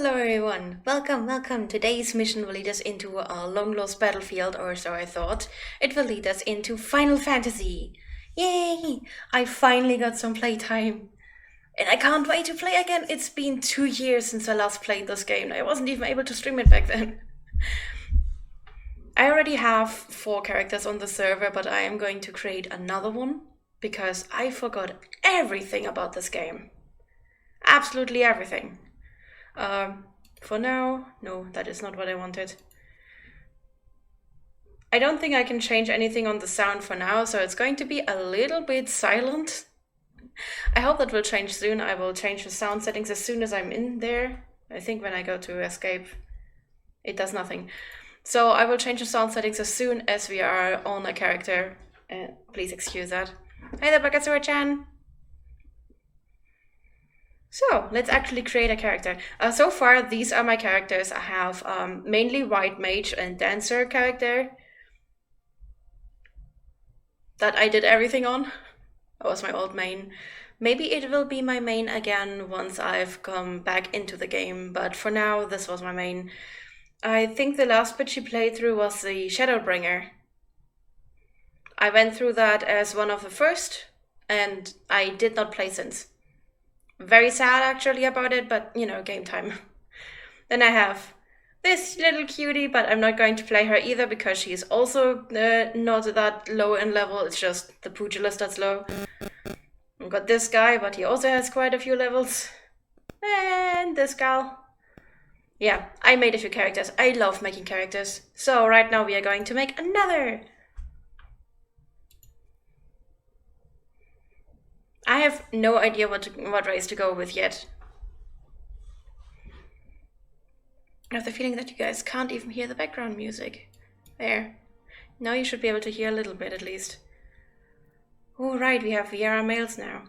Hello everyone, welcome. Today's mission will lead us into a long-lost battlefield, or so I thought. It will lead us into Final Fantasy. Yay! I finally got some playtime. And I can't wait to play again. It's been 2 years since I last played this game. I wasn't even able to stream it back then. I already have 4 characters on the server, but I am going to create another one because I forgot everything about this game. Absolutely everything. For now, no, that is not what I wanted. I don't think I can change anything on the sound for now, so it's going to be a little bit silent. I hope that will change soon. I will change the sound settings as soon as I'm in there. I think when I go to escape, it does nothing. So I will change the sound settings as soon as we are on a character. Please excuse that. Hi there, Bakatsura-chan. So let's actually create a character. So far, these are my characters. I have mainly White Mage and Dancer character that I did everything on. That was my old main. Maybe it will be my main again once I've come back into the game, but for now, this was my main. I think the last bit she played through was the Shadowbringer. I went through that as one of the first, and I did not play since. Very sad actually about it, but you know, game time. Then I have this little cutie, but I'm not going to play her either because she's also not that low in level. It's just the pugilist that's low. I've got this guy, but he also has quite a few levels. And this gal. Yeah, I made a few characters. I love making characters. So right now we are going to make another. I have no idea what race to go with yet. I have the feeling that you guys can't even hear the background music. There. Now you should be able to hear a little bit at least. Oh right, we have Viera males now.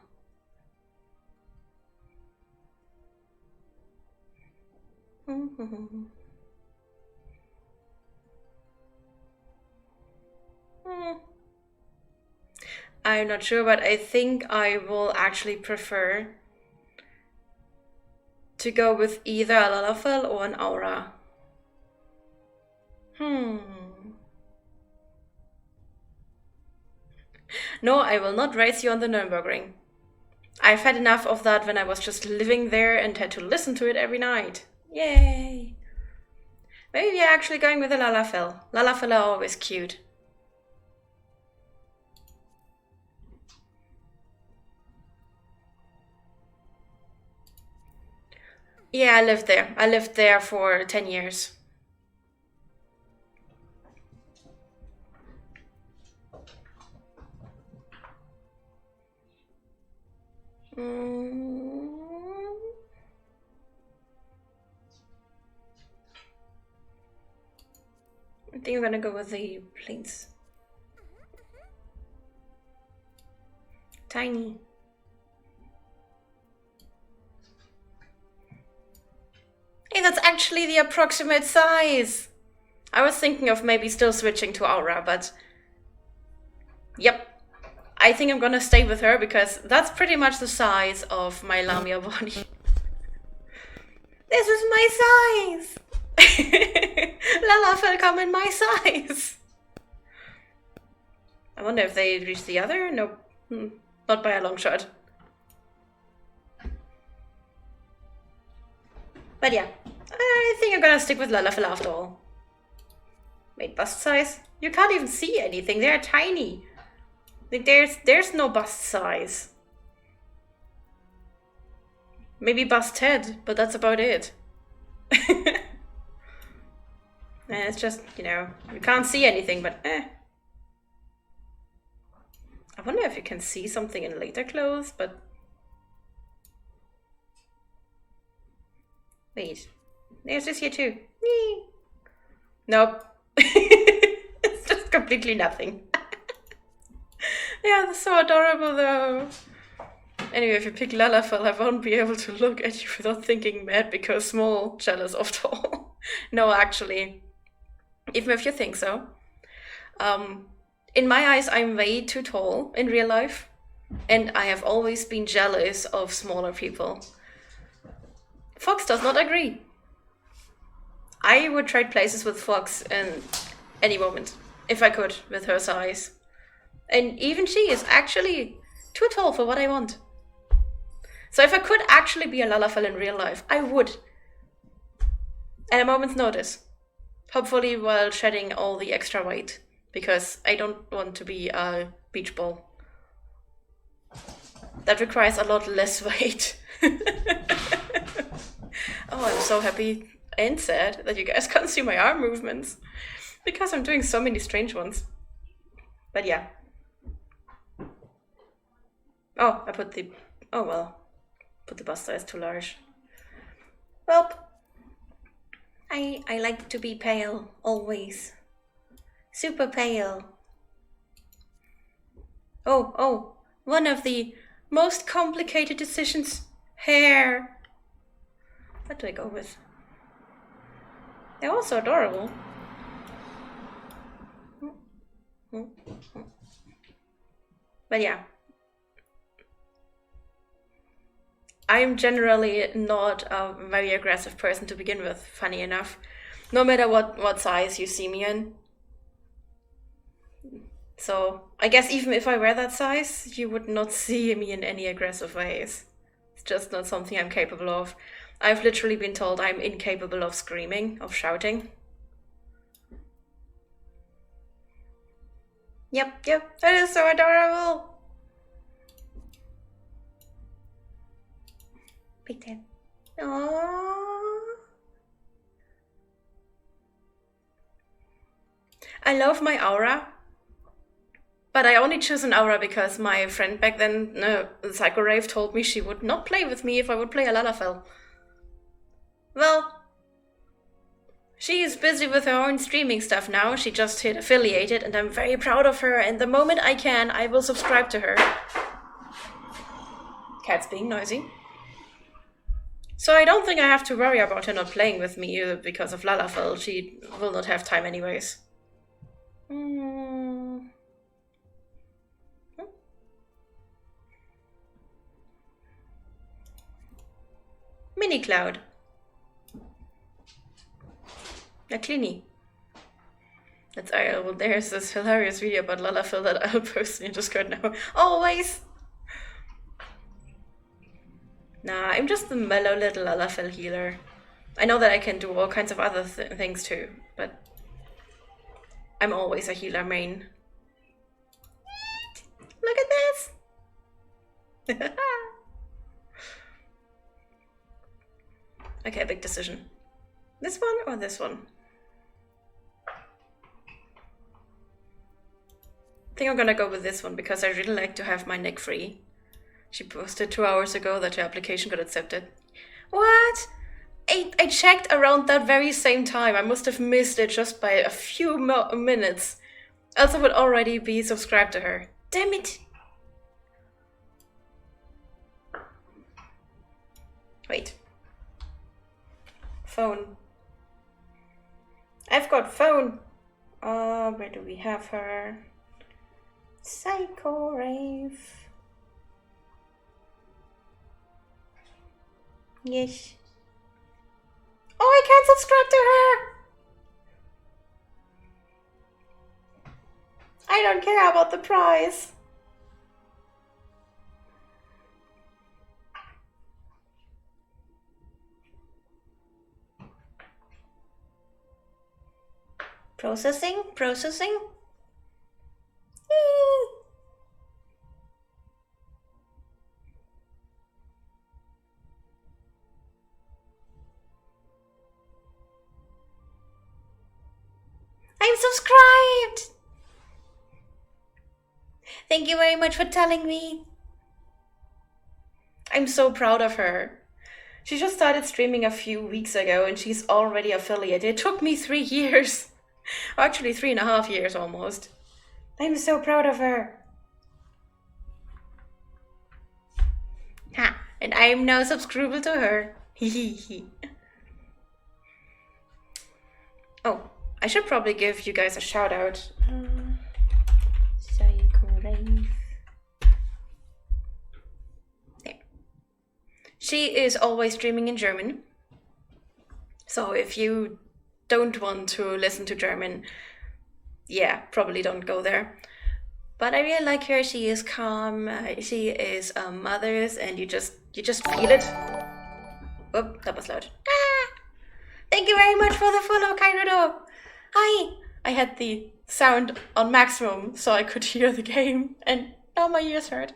I'm not sure, but I think I will actually prefer to go with either a Lalafell or an Aura. No, I will not race you on the Nürburgring. I've had enough of that when I was just living there and had to listen to it every night. Yay! Maybe we are actually going with a Lalafell. Lalafell are always cute. Yeah, I lived there. I lived there for 10 years. I think I'm gonna go with the planes. Tiny. Hey, that's actually the approximate size! I was thinking of maybe still switching to Aura, but... Yep. I think I'm gonna stay with her because that's pretty much the size of my Lamia body. This is my size! Lalafell come in my size! I wonder if they reached the other? Nope. Not by a long shot. But yeah, I think I'm gonna stick with Lalafell after all. Wait, bust size? You can't even see anything, they're tiny. Like, there's no bust size. Maybe bust head, but that's about it. It's just, you know, you can't see anything, but I wonder if you can see something in later clothes, but... Wait, there's this here too. Whee! Nope. It's just completely nothing. Yeah, that's so adorable though. Anyway, if you pick Lalafell, I won't be able to look at you without thinking mad because small, jealous of tall. No, actually. Even if you think so. In my eyes, I'm way too tall in real life. And I have always been jealous of smaller people. Fox does not agree. I would trade places with Fox in any moment, if I could, with her size. And even she is actually too tall for what I want. So if I could actually be a Lalafell in real life, I would. At a moment's notice. Hopefully while shedding all the extra weight. Because I don't want to be a beach ball. That requires a lot less weight. Oh, I'm so happy and sad that you guys can't see my arm movements. Because I'm doing so many strange ones. But yeah. Oh, I put the... Oh well. Put the bust size too large. Well, I like to be pale, always. Super pale. Oh, one of the most complicated decisions. Hair. What do I go with? They're all so adorable. But yeah. I'm generally not a very aggressive person to begin with, funny enough. No matter what size you see me in. So, I guess even if I wear that size, you would not see me in any aggressive ways. It's just not something I'm capable of. I've literally been told I'm incapable of screaming, of shouting. Yep, that is so adorable! Big Ted. Aww. I love my aura. But I only choose an aura because my friend back then, the Psycho Rave, told me she would not play with me if I would play a Lalafell. Well, she is busy with her own streaming stuff now. She just hit affiliated and I'm very proud of her. And the moment I can, I will subscribe to her. Cat's being noisy. So I don't think I have to worry about her not playing with me because of Lalafell. She will not have time anyways. Mini Cloud. A Clini. There's this hilarious video about Lalafell that I'll post in your Discord now. Always! Nah, I'm just the mellow little Lalafell healer. I know that I can do all kinds of other things too, but I'm always a healer main. Look at this! Okay, big decision. This one or this one? I think I'm gonna go with this one because I really like to have my neck free. She posted 2 hours ago that her application got accepted. What? I checked around that very same time. I must have missed it just by a few minutes. Else I would already be subscribed to her. Damn it! Wait. Phone. I've got phone. Where do we have her? Psycho Rave. Yes. Oh, I can't subscribe to her. I don't care about the prize. Processing. I'm subscribed! Thank you very much for telling me. I'm so proud of her. She just started streaming a few weeks ago and she's already affiliated. It took me 3 years. Actually 3.5 years almost. I'm so proud of her. Ha! And I am now subscribable to her. Oh, I should probably give you guys a shout out. Psycho Rave. There. She is always streaming in German. So if you don't want to listen to German, yeah, probably don't go there. But I really like her. She is calm. She is mothers, and you just feel it. Oh, that was loud. Ah! Thank you very much for the follow, Kairodo. Hi. I had the sound on maximum so I could hear the game, and now my ears hurt.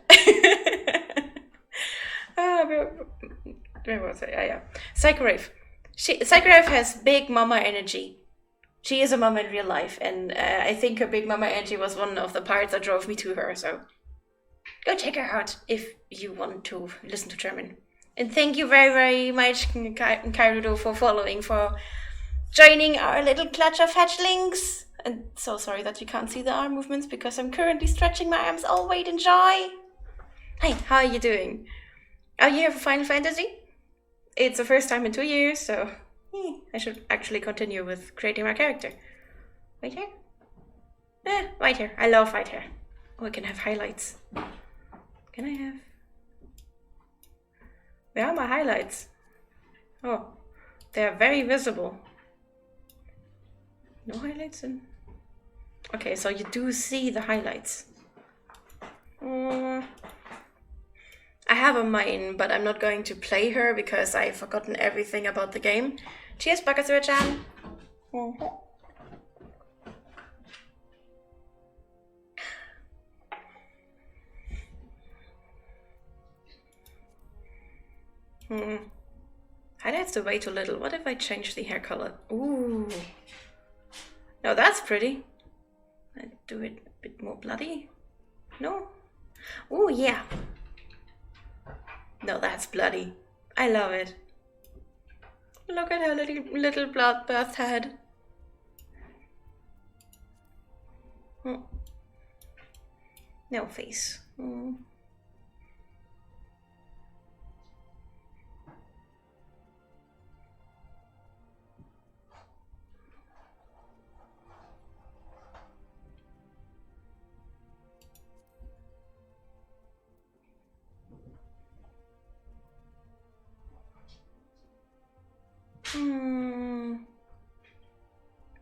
Where was I? Yeah. Psychorave. Psychorave has big mama energy. She is a mama in real life, and I think her big mama energy was one of the parts that drove me to her, so go check her out if you want to listen to German. And thank you very, very much, Kairudo, for following, for joining our little clutch of hatchlings. And so sorry that you can't see the arm movements because I'm currently stretching my arms. Oh, wait, enjoy! Hi, how are you doing? Are you here for Final Fantasy? It's the first time in 2 years, so I should actually continue with creating my character. White hair? White hair. I love white hair. Oh, I can have highlights. Can I have... Where are my highlights? Oh, they're very visible. No highlights in... Okay, so you do see the highlights. I have a main, but I'm not going to play her because I've forgotten everything about the game. Cheers, Bakasura-chan! Highlights are way too little. What if I change the hair color? Ooh. Now that's pretty. I do it a bit more bloody. No? Ooh, yeah. No, that's bloody. I love it. Look at her little bloodbath head. No face.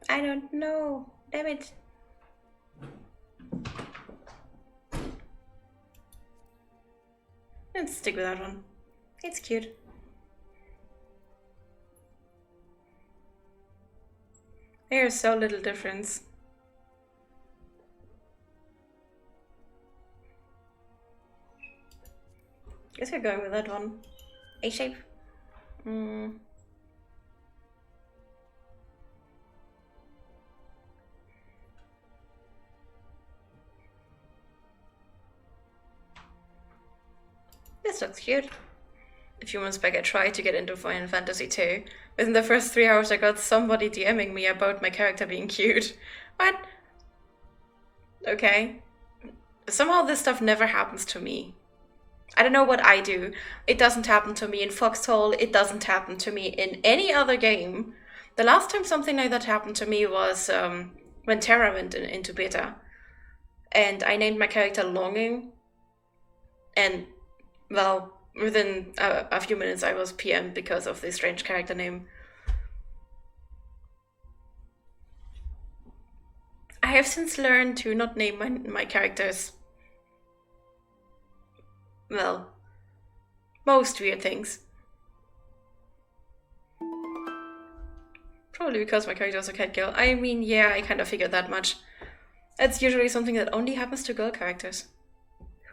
I don't know. Damn it. Let's stick with that one. It's cute. There's so little difference. Guess we're going with that one. A shape. This looks cute. A few months back I tried to get into Final Fantasy II. Within the first 3 hours I got somebody DMing me about my character being cute. What? Okay. Somehow this stuff never happens to me. I don't know what I do. It doesn't happen to me in Foxhole. It doesn't happen to me in any other game. The last time something like that happened to me was when Terra went into beta. And I named my character Longing. And, well, within a few minutes I was PM'd because of this strange character name. I have since learned to not name my characters, well, most weird things. Probably because my character is a cat girl. I mean, yeah, I kind of figured that much. That's usually something that only happens to girl characters.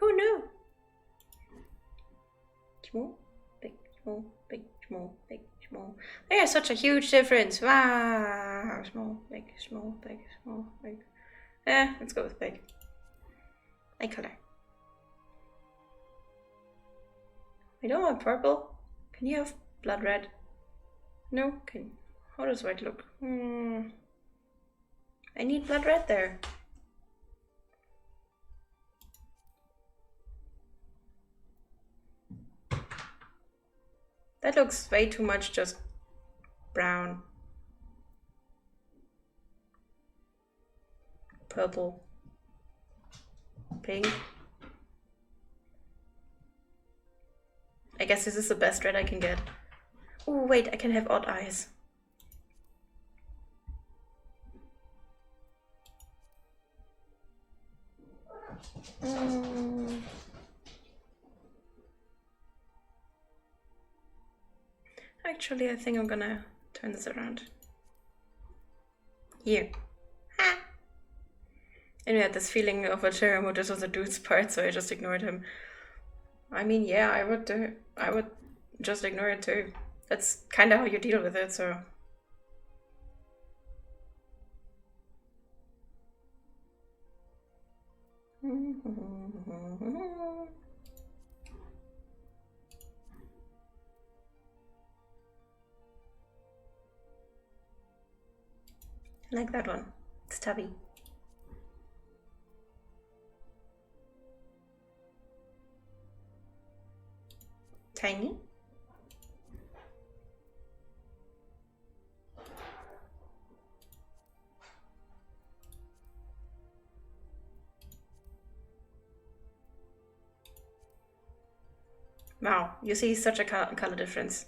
Who knew? Small, big, small, big, small, big, small. There's such a huge difference. Wow. Small, big, small, big, small, big. Let's go with big. Eye color. I don't want purple. Can you have blood red? No? How does white look? I need blood red there. That looks way too much just brown. Purple. Pink. I guess this is the best red I can get. Oh wait, I can have odd eyes. Actually, I think I'm gonna turn this around. Here. Ha! And we had this feeling of a Jeremy just was a dude's part, so I just ignored him. I mean, yeah, I would just ignore it too. That's kind of how you deal with it, so. I like that one. It's tubby. Tiny. Wow, you see such a color difference.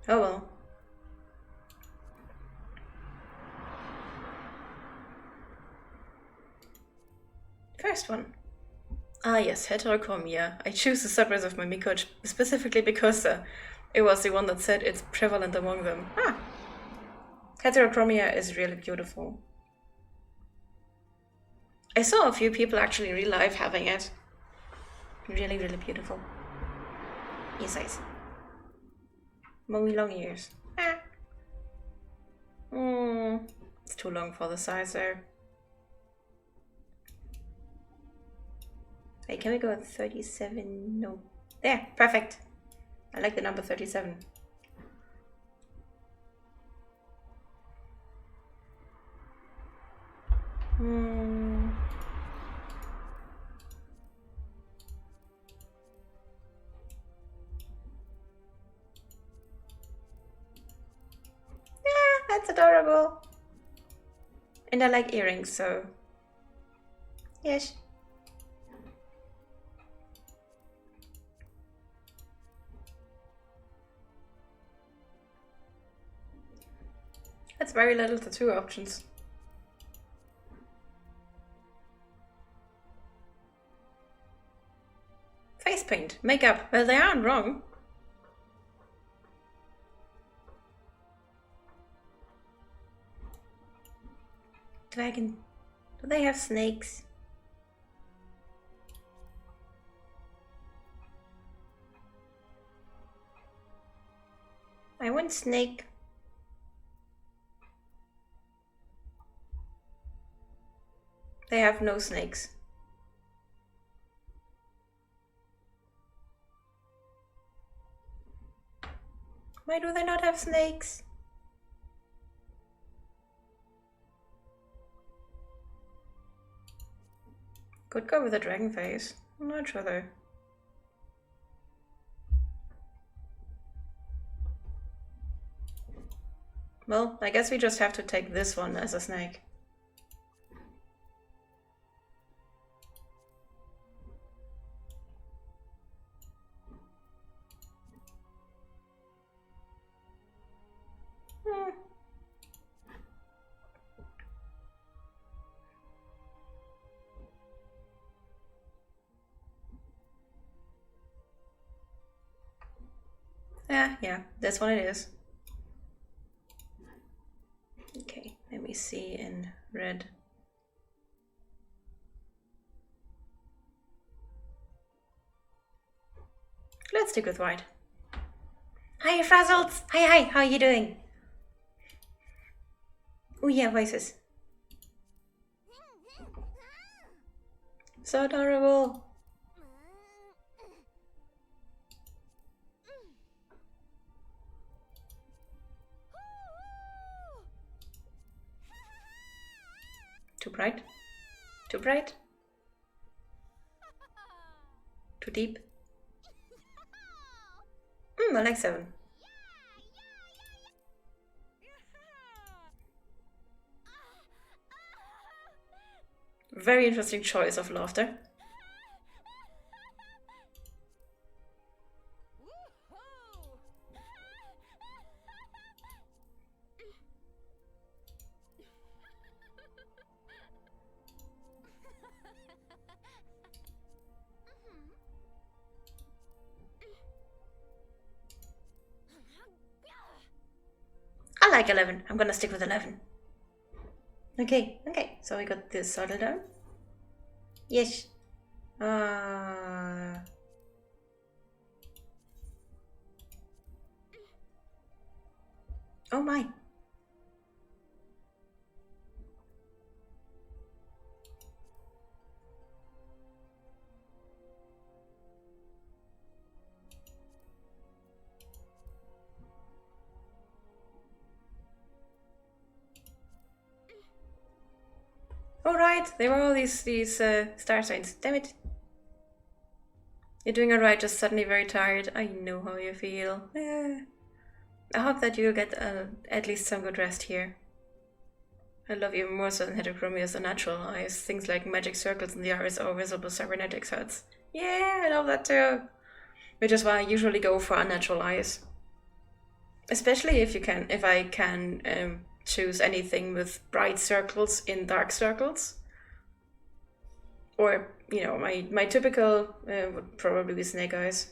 Oh well. First one. Ah yes, heterochromia. I choose the subrace of my Miko specifically because it was the one that said it's prevalent among them. Ah! Heterochromia is really beautiful. I saw a few people actually in real life having it. Really, really beautiful. Ear size. Mommy long ears. Ah! It's too long for the size there. Wait, can we go at 37? No. There, perfect. I like the number 37. Ah, that's adorable. And I like earrings, so yes. That's very little tattoo options. Face paint, makeup. Well, they aren't wrong. Dragon. Do they have snakes? I want snake. They have no snakes. Why do they not have snakes? Could go with a dragon face. I'm not sure though. Well, I guess we just have to take this one as a snake. Yeah, this one it is. Okay, let me see in red. Let's stick with white. Hi, Frazzles! Hi, how are you doing? Oh yeah, voices. So adorable. Too bright? Too bright? Too deep? I like 7. Very interesting choice of laughter. like 11. I'm gonna stick with 11. Okay, so we got this sorted out. Yes. Oh my. Oh right, there were all these star signs. Damn it. You're doing alright, just suddenly very tired. I know how you feel. I hope that you'll get at least some good rest here. I love even more so than heterochromia as the natural eyes. Things like magic circles in the iris or visible cybernetics hurts. Yeah, I love that too. Which is why I usually go for unnatural eyes. Especially if I can choose anything with bright circles in dark circles. Or, you know, my typical would probably be snake eyes.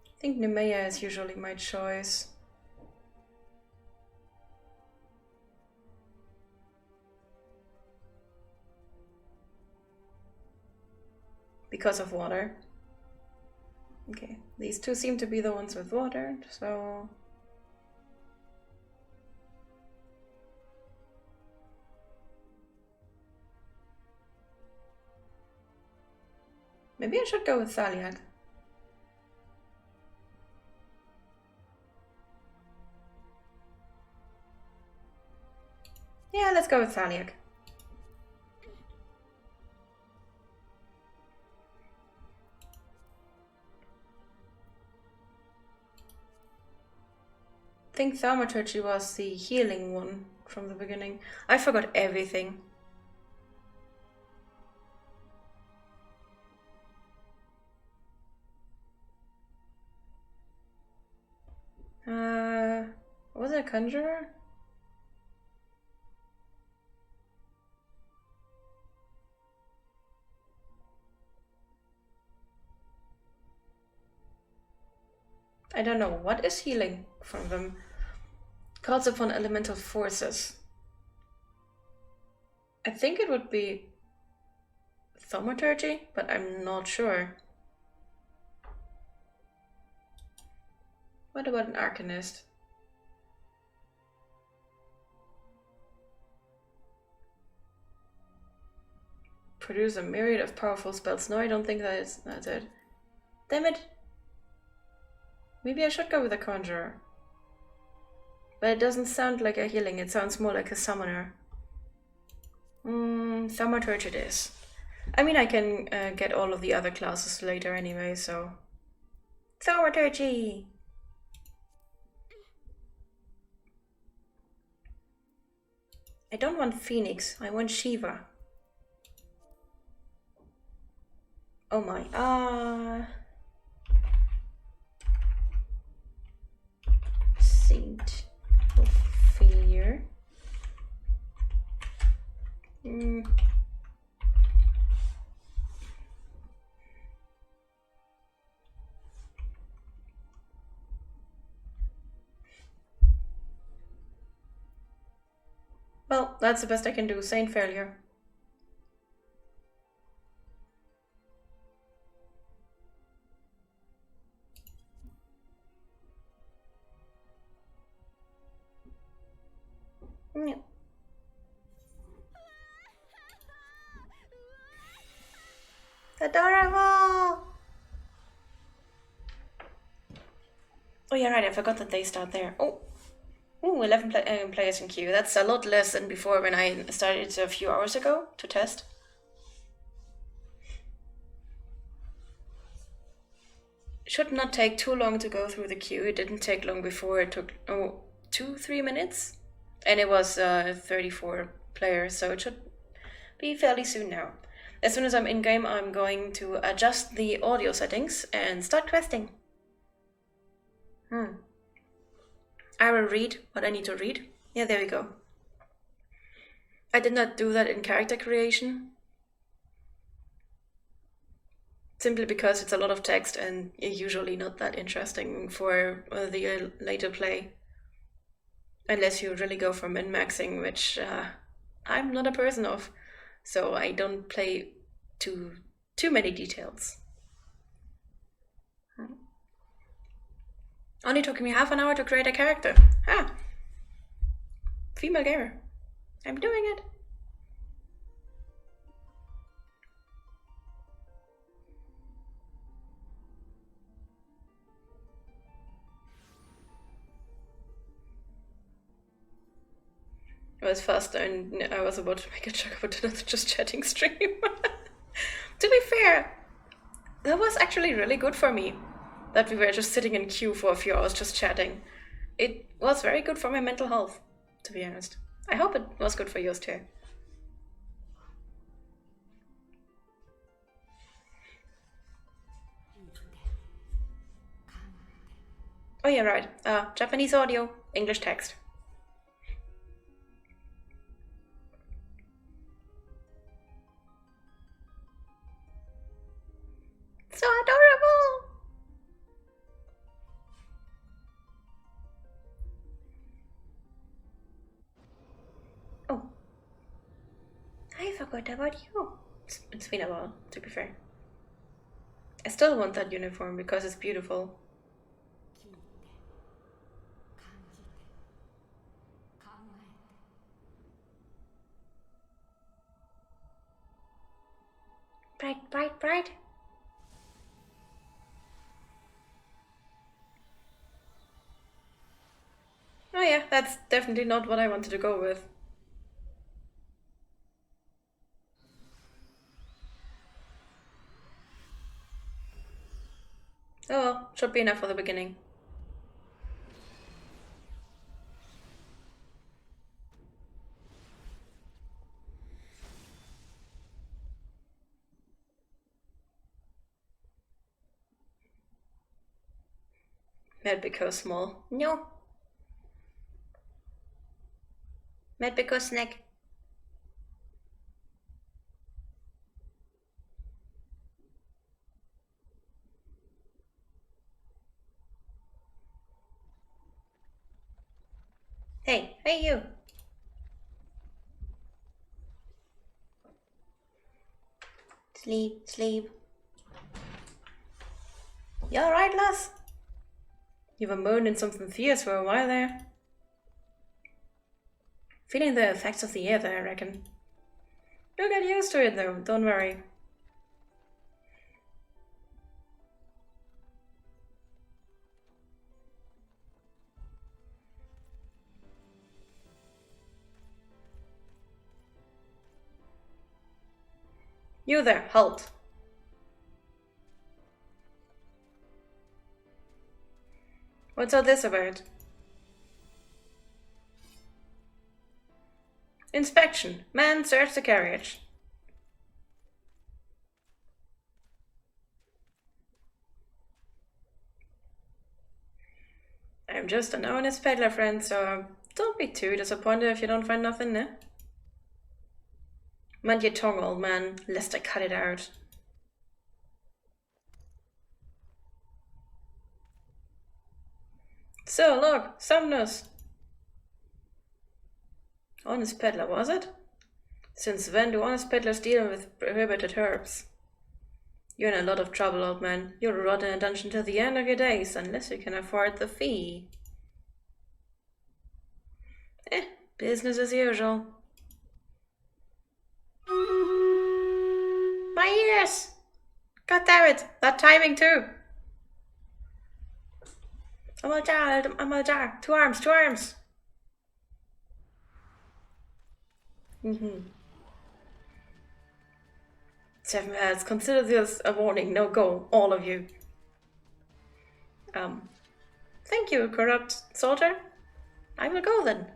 I think Nemea is usually my choice. Because of water. Okay, these two seem to be the ones with water, so... Maybe I should go with Thaliag. Yeah, let's go with Thaliag. I think Thaumaturgy was the healing one from the beginning. I forgot everything. Was it a conjurer? I don't know. What is healing from them? Calls upon elemental forces. I think it would be Thaumaturgy, but I'm not sure. What about an Arcanist? Produce a myriad of powerful spells. No, I don't think that's it. Damn it! Maybe I should go with a conjurer. But it doesn't sound like a healing, it sounds more like a summoner. Thaumaturgy it is. I mean, I can get all of the other classes later anyway, so... Thaumaturgy! I don't want Phoenix, I want Shiva. Oh my, Saint of Failure. Well, that's the best I can do, Saint Failure. Yeah. Adorable! Oh yeah, right, I forgot that they start there. Oh! Ooh, 11 players in queue. That's a lot less than before when I started a few hours ago to test. Should not take too long to go through the queue. It didn't take long before. It took 2-3 minutes. And it was 34 players, so it should be fairly soon now. As soon as I'm in-game, I'm going to adjust the audio settings and start questing. I will read what I need to read. Yeah, there we go. I did not do that in character creation, simply because it's a lot of text and usually not that interesting for the later play. Unless you really go for min-maxing, which I'm not a person of, so I don't play too many details. Only took me half an hour to create a character. Ah, female gamer. I'm doing it. It was fast, and I was about to make a joke about another just chatting stream. To be fair, that was actually really good for me. That we were just sitting in queue for a few hours just chatting. It was very good for my mental health, to be honest. I hope it was good for yours too. Oh yeah, right. Japanese audio, English text. So adorable! Oh. I forgot about you. It's been a while, to be fair. I still want that uniform because it's beautiful. Bright, bright, bright. Oh yeah, that's definitely not what I wanted to go with. Oh well, should be enough for the beginning. Mad because small. No. Mad because snack. Hey, hey you. Sleep, sleep. You alright, lass? You were moaning something fierce for a while there. Feeling the effects of the air there, I reckon. You'll get used to it though, don't worry. You there, halt. What's all this about? Inspection. Man, search the carriage. I'm just an honest peddler friend, so don't be too disappointed if you don't find nothing, eh? Mind your tongue, old man, lest I cut it out. So, look, Somnus. Honest peddler, was it? Since when do honest peddlers deal with prohibited herbs? You're in a lot of trouble, old man. You'll rot in a dungeon till the end of your days, unless you can afford the fee. Business as usual. My ears! God damn it, that timing too! Amaljar, 2 arms, 2 arms! Mm-hmm. 7 heads, consider this a warning, no go, all of you. Thank you, corrupt soldier. I will go then.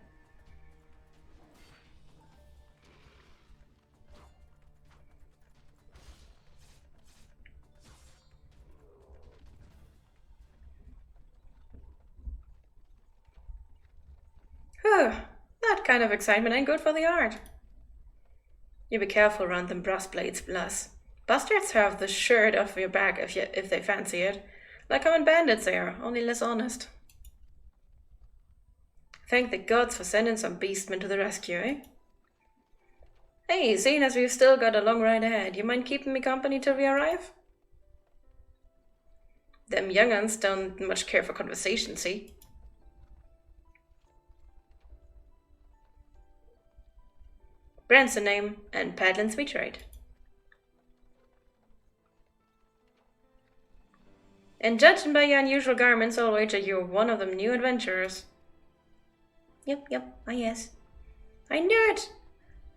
That kind of excitement ain't good for the art. You be careful around them brass blades, lass. Bastards have the shirt off your back if they fancy it. Like common bandits they are, only less honest. Thank the gods for sending some beastmen to the rescue, eh? Hey, seeing as we've still got a long ride ahead, you mind keeping me company till we arrive? Them young uns don't much care for conversation, see? Brand's the name, and Padlin's we trade. And judging by your unusual garments, I'll wager you're one of them new adventurers. Yep, yes. I knew it!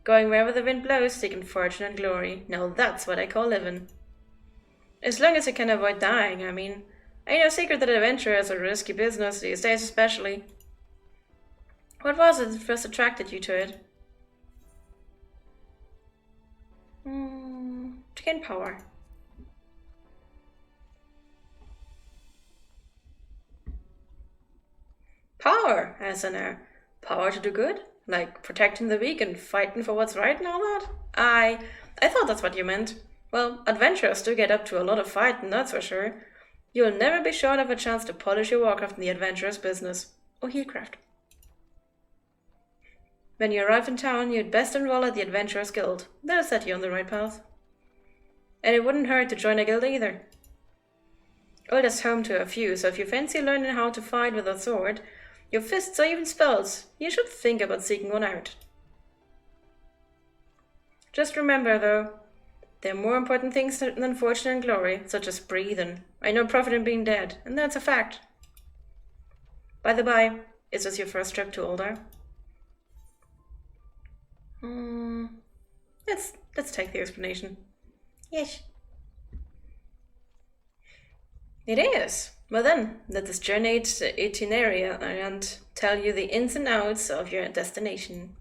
Going wherever the wind blows, seeking fortune and glory. Now that's what I call living. As long as you can avoid dying, I mean. Ain't no secret that adventurers are a risky business, these days especially. What was it that first attracted you to it? To gain power. Power, as in power to do good? Like protecting the weak and fighting for what's right and all that? I thought that's what you meant. Well, adventurers do get up to a lot of fighting, that's for sure. You'll never be short of a chance to polish your warcraft in the adventurer's business. Or heelcraft. When you arrive in town, you'd best enroll at the Adventurers Guild. They'll set you on the right path. And it wouldn't hurt to join a guild either. Ulda's home to a few, so if you fancy learning how to fight with a sword, your fists or even spells, you should think about seeking one out. Just remember, though, there are more important things than fortune and glory, such as breathing. I know profit in being dead, and that's a fact. By the by, is this your first trip to Ulda? Let's take the explanation. Yes. It is. Well then, let us journey to itinerary and tell you the ins and outs of your destination.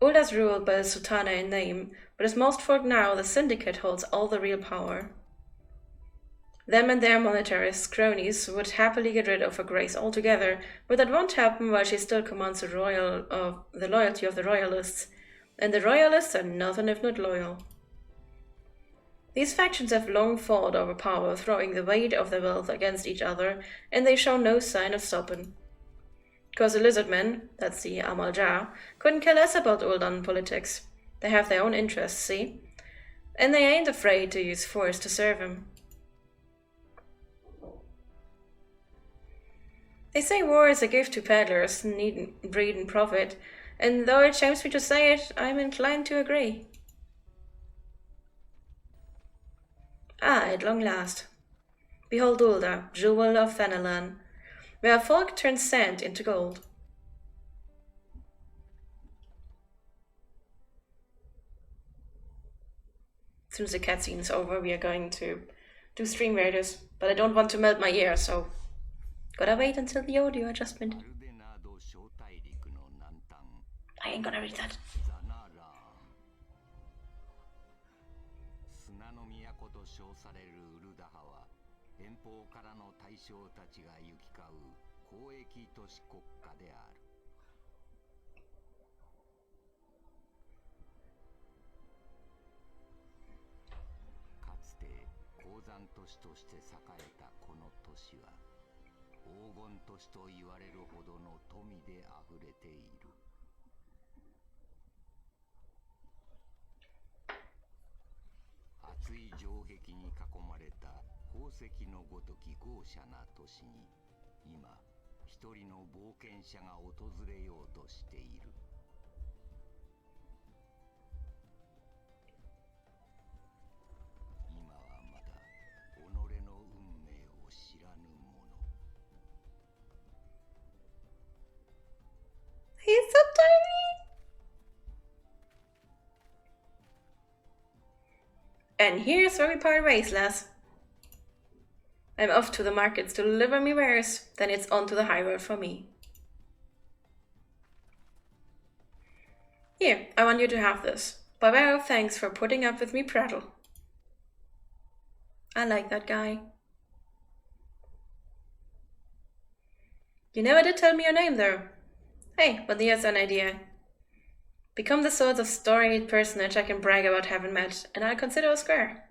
Ulda's ruled by the Sultana in name, but as most folk now, the Syndicate holds all the real power. Them and their monetarist cronies would happily get rid of her grace altogether, but that won't happen while she still commands the loyalty of the royalists, and the royalists are nothing if not loyal. These factions have long fought over power, throwing the weight of their wealth against each other, and they show no sign of stopping. Cause the Lizardmen, that's the Amaljar, couldn't care less about Uldan politics. They have their own interests, see? And they ain't afraid to use force to serve him. They say war is a gift to peddlers, need breed and profit, and though it shames me to say it, I'm inclined to agree. At long last. Behold Ulda, jewel of Fenalan, where folk turn sand into gold. As soon as the cutscene's over, we are going to do stream raiders, but I don't want to melt my ear, so gotta wait until the audio adjustment. I ain't gonna read that. He's so tiny! And here's where we part ways, lass. I'm off to the markets to deliver me wares, then it's on to the high road for me. Here, I want you to have this, by way of thanks for putting up with me prattle. I like that guy. You never did tell me your name, though. Hey, but here's an idea. Become the sort of storied personage I can brag about having met, and I'll consider a square.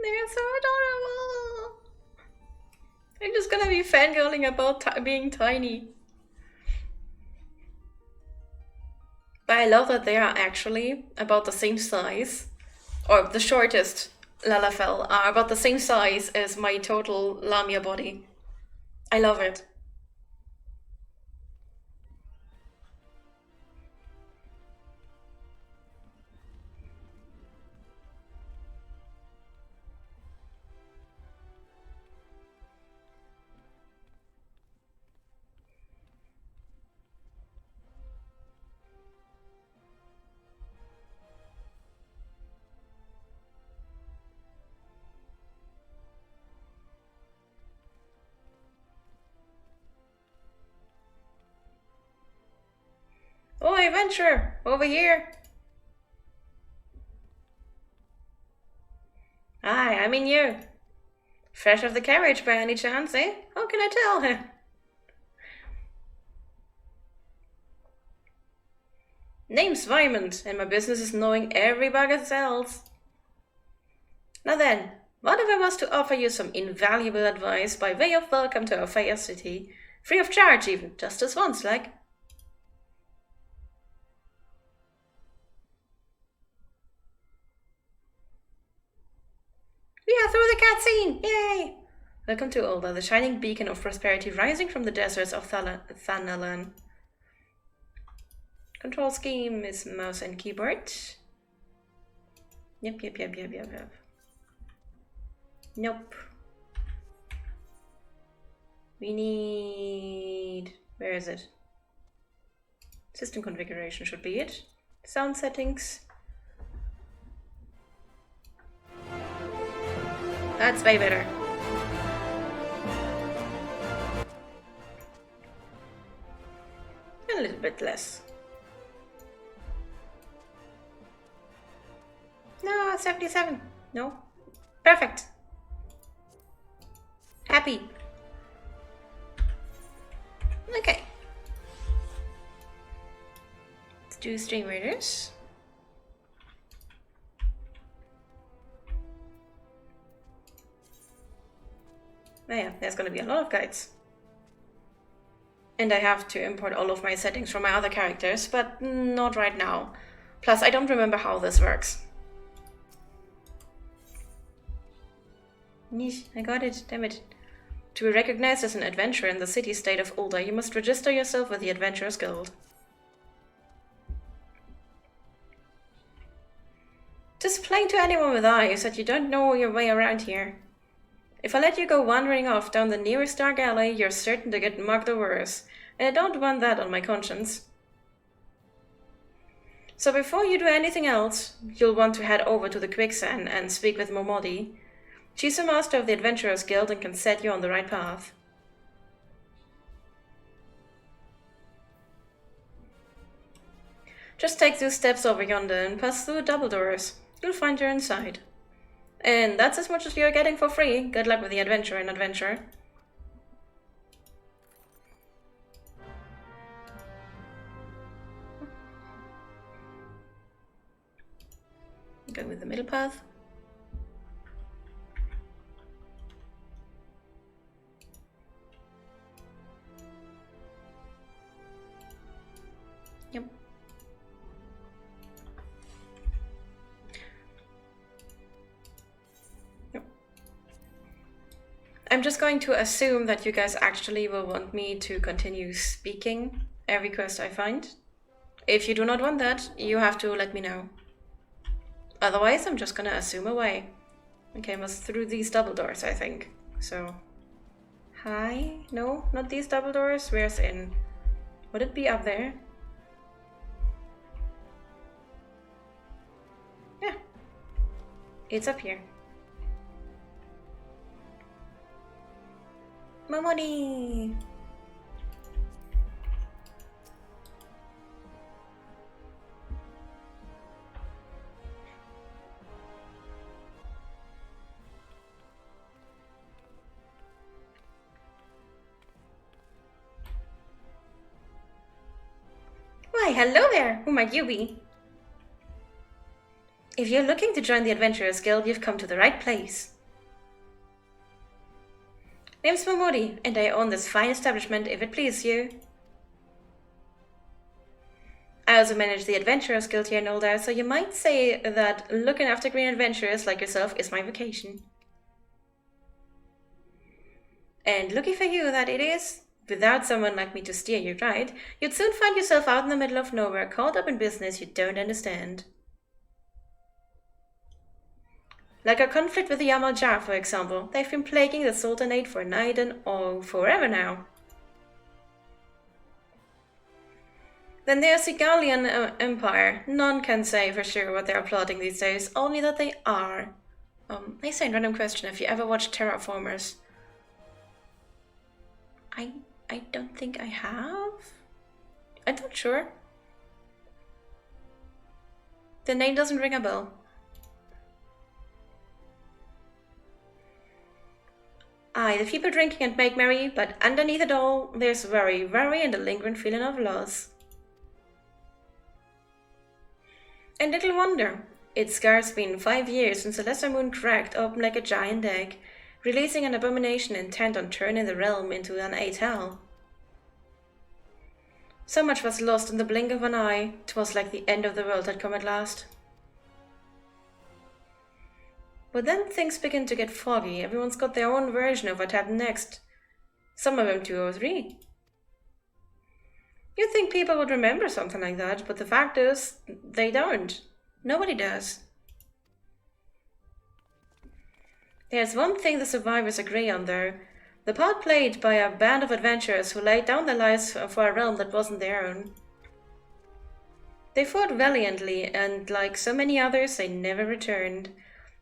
They're so adorable! I'm just gonna be fangirling about being tiny. But I love that they are actually about the same size, or the shortest Lalafell are about the same size as my total Lamia body. I love it. Oh, adventure! Over here! Hi, I mean you. Fresh off the carriage by any chance, eh? How can I tell? Name's Vymond, and my business is knowing every bug it sells. Now then, what if I was to offer you some invaluable advice by way of welcome to our fair city? Free of charge even, just as once, like. We are through the cutscene! Yay! Welcome to Ulda, the shining beacon of prosperity rising from the deserts of Thanalan. Control scheme is mouse and keyboard. Yep. Nope. We need... where is it? System configuration should be it. Sound settings. That's way better. A little bit less. No, 77. No. Perfect. Happy. Okay. Let's do stream readers. Oh yeah, there's gonna be a lot of guides. And I have to import all of my settings from my other characters, but not right now. Plus, I don't remember how this works. Yeesh, I got it, damn it. To be recognized as an adventurer in the city-state of Ulda, you must register yourself with the Adventurers Guild. Just plain to anyone with eyes that you don't know your way around here. If I let you go wandering off down the nearest dark alley, you're certain to get mugged or worse, and I don't want that on my conscience. So before you do anything else, you'll want to head over to the quicksand and speak with Momodi. She's a master of the Adventurers Guild and can set you on the right path. Just take 2 steps over yonder and pass through double doors. You'll find you're inside. And that's as much as you're getting for free. Good luck with the adventure and adventure. Go with the middle path. Yep. I'm just going to assume that you guys actually will want me to continue speaking every quest I find. If you do not want that, you have to let me know. Otherwise, I'm just gonna assume away. Okay, I must through these double doors, I think. So, hi? No, not these double doors. Where's in? Would it be up there? It's up here. My money! Why, hello there! Who might you be? If you're looking to join the Adventurers Guild, you've come to the right place. Name's Momori, and I own this fine establishment if it pleases you. I also manage the Adventurers Guild here in Oldar, so you might say that looking after green adventurers like yourself is my vocation. And lucky for you that it is. Without someone like me to steer you right, you'd soon find yourself out in the middle of nowhere, caught up in business you don't understand. Like our conflict with the Yamal Jar, for example. They've been plaguing the Sultanate for night and forever now. Then there's the Gallian Empire. None can say for sure what they are plotting these days, only that they are. I say, random question, have you ever watched Terraformers? I don't think I have. I'm not sure. The name doesn't ring a bell. Aye, the people drinking and make merry, but underneath it all, there's worry and a lingering feeling of loss. And little wonder. It's scarce been 5 years since the lesser moon cracked open like a giant egg, releasing an abomination intent on turning the realm into an eighth hell. So much was lost in the blink of an eye. 'Twas like the end of the world had come at last. But then things begin to get foggy. Everyone's got their own version of what happened next. Some of them 2 or 3. You'd think people would remember something like that, but the fact is, they don't. Nobody does. There's one thing the survivors agree on, though. The part played by a band of adventurers who laid down their lives for a realm that wasn't their own. They fought valiantly, and like so many others, they never returned.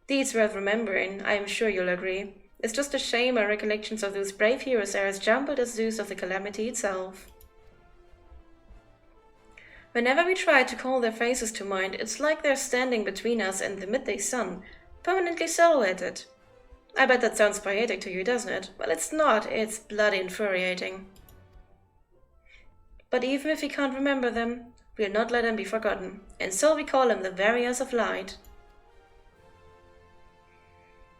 Deeds worth remembering, I am sure you'll agree. It's just a shame our recollections of those brave heroes are as jumbled as those of the calamity itself. Whenever we try to call their faces to mind, it's like they're standing between us and the midday sun, permanently silhouetted. I bet that sounds poetic to you, doesn't it? Well, it's not, it's bloody infuriating. But even if we can't remember them, we'll not let them be forgotten, and so we call them the Warriors of Light.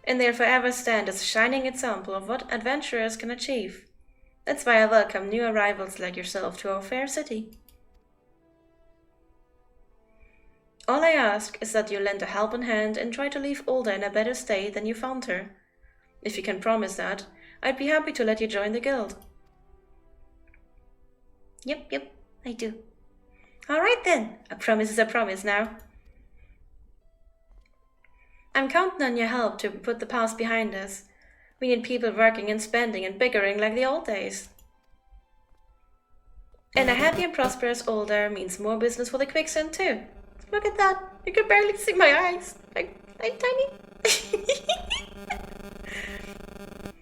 And they'll forever stand as a shining example of what adventurers can achieve. That's why I welcome new arrivals like yourself to our fair city. All I ask is that you lend a helping hand and try to leave Ulda in a better state than you found her. If you can promise that, I'd be happy to let you join the guild. Yep, I do. Alright then, a promise is a promise now. I'm counting on your help to put the past behind us. We need people working and spending and bickering like the old days. And a happy and prosperous Uldar means more business for the Quicksand too. Look at that! You can barely see my eyes. I'm tiny.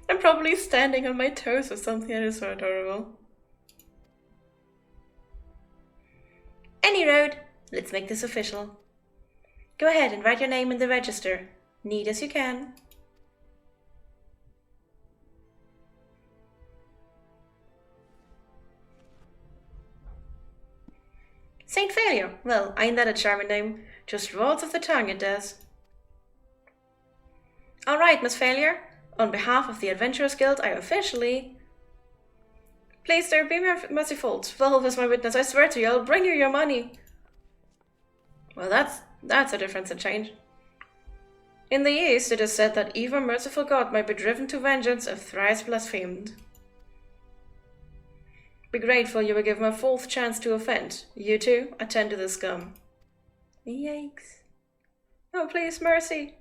I'm probably standing on my toes or something. That is so adorable. Any road, let's make this official. Go ahead and write your name in the register, neat as you can. Saint Failure. Well, ain't that a charming name? Just rolls off the tongue, it does. All right, Miss Failure. On behalf of the Adventurers Guild, I officially... Please, sir, be merciful. 12 is my witness. I swear to you, I'll bring you your money. Well, that's a difference in change. In the East, it is said that even a merciful God might be driven to vengeance if thrice blasphemed. Be grateful you were given a 4th chance to offend. You too, attend to the scum. Yikes. Oh, please, mercy.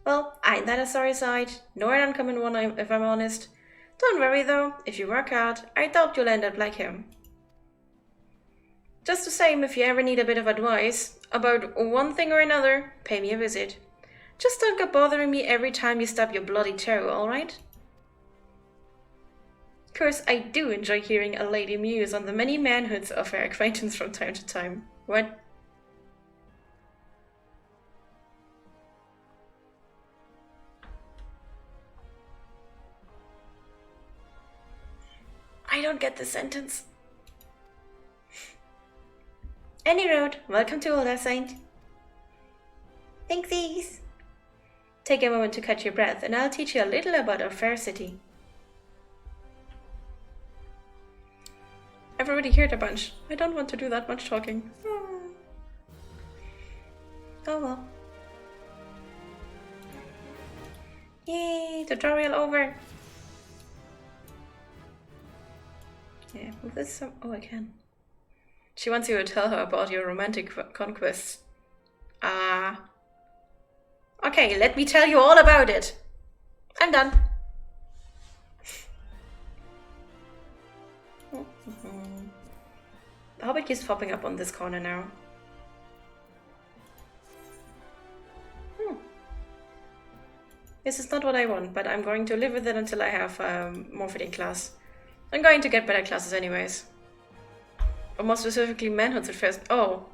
Well, ain't that a sorry sight? Nor an uncommon one, if I'm honest. Don't worry though, if you work hard, I doubt you'll end up like him. Just the same, if you ever need a bit of advice about one thing or another, pay me a visit. Just don't go bothering me every time you stub your bloody toe, alright? Of course, I do enjoy hearing a lady muse on the many manhoods of her acquaintance from time to time. What? I don't get the sentence. Any road, welcome to Older Saint. Thanksies. Take a moment to catch your breath, and I'll teach you a little about our fair city. I've already heard a bunch. I don't want to do that much talking. Oh well. Yay, tutorial over. Yeah, move this some. Oh, I can. She wants you to tell her about your romantic conquests. Okay, let me tell you all about it. I'm done. The Hobbit keeps popping up on this corner now. This is not what I want, but I'm going to live with it until I have more fitting class. I'm going to get better classes anyways. Or more specifically manhoods at first. Oh.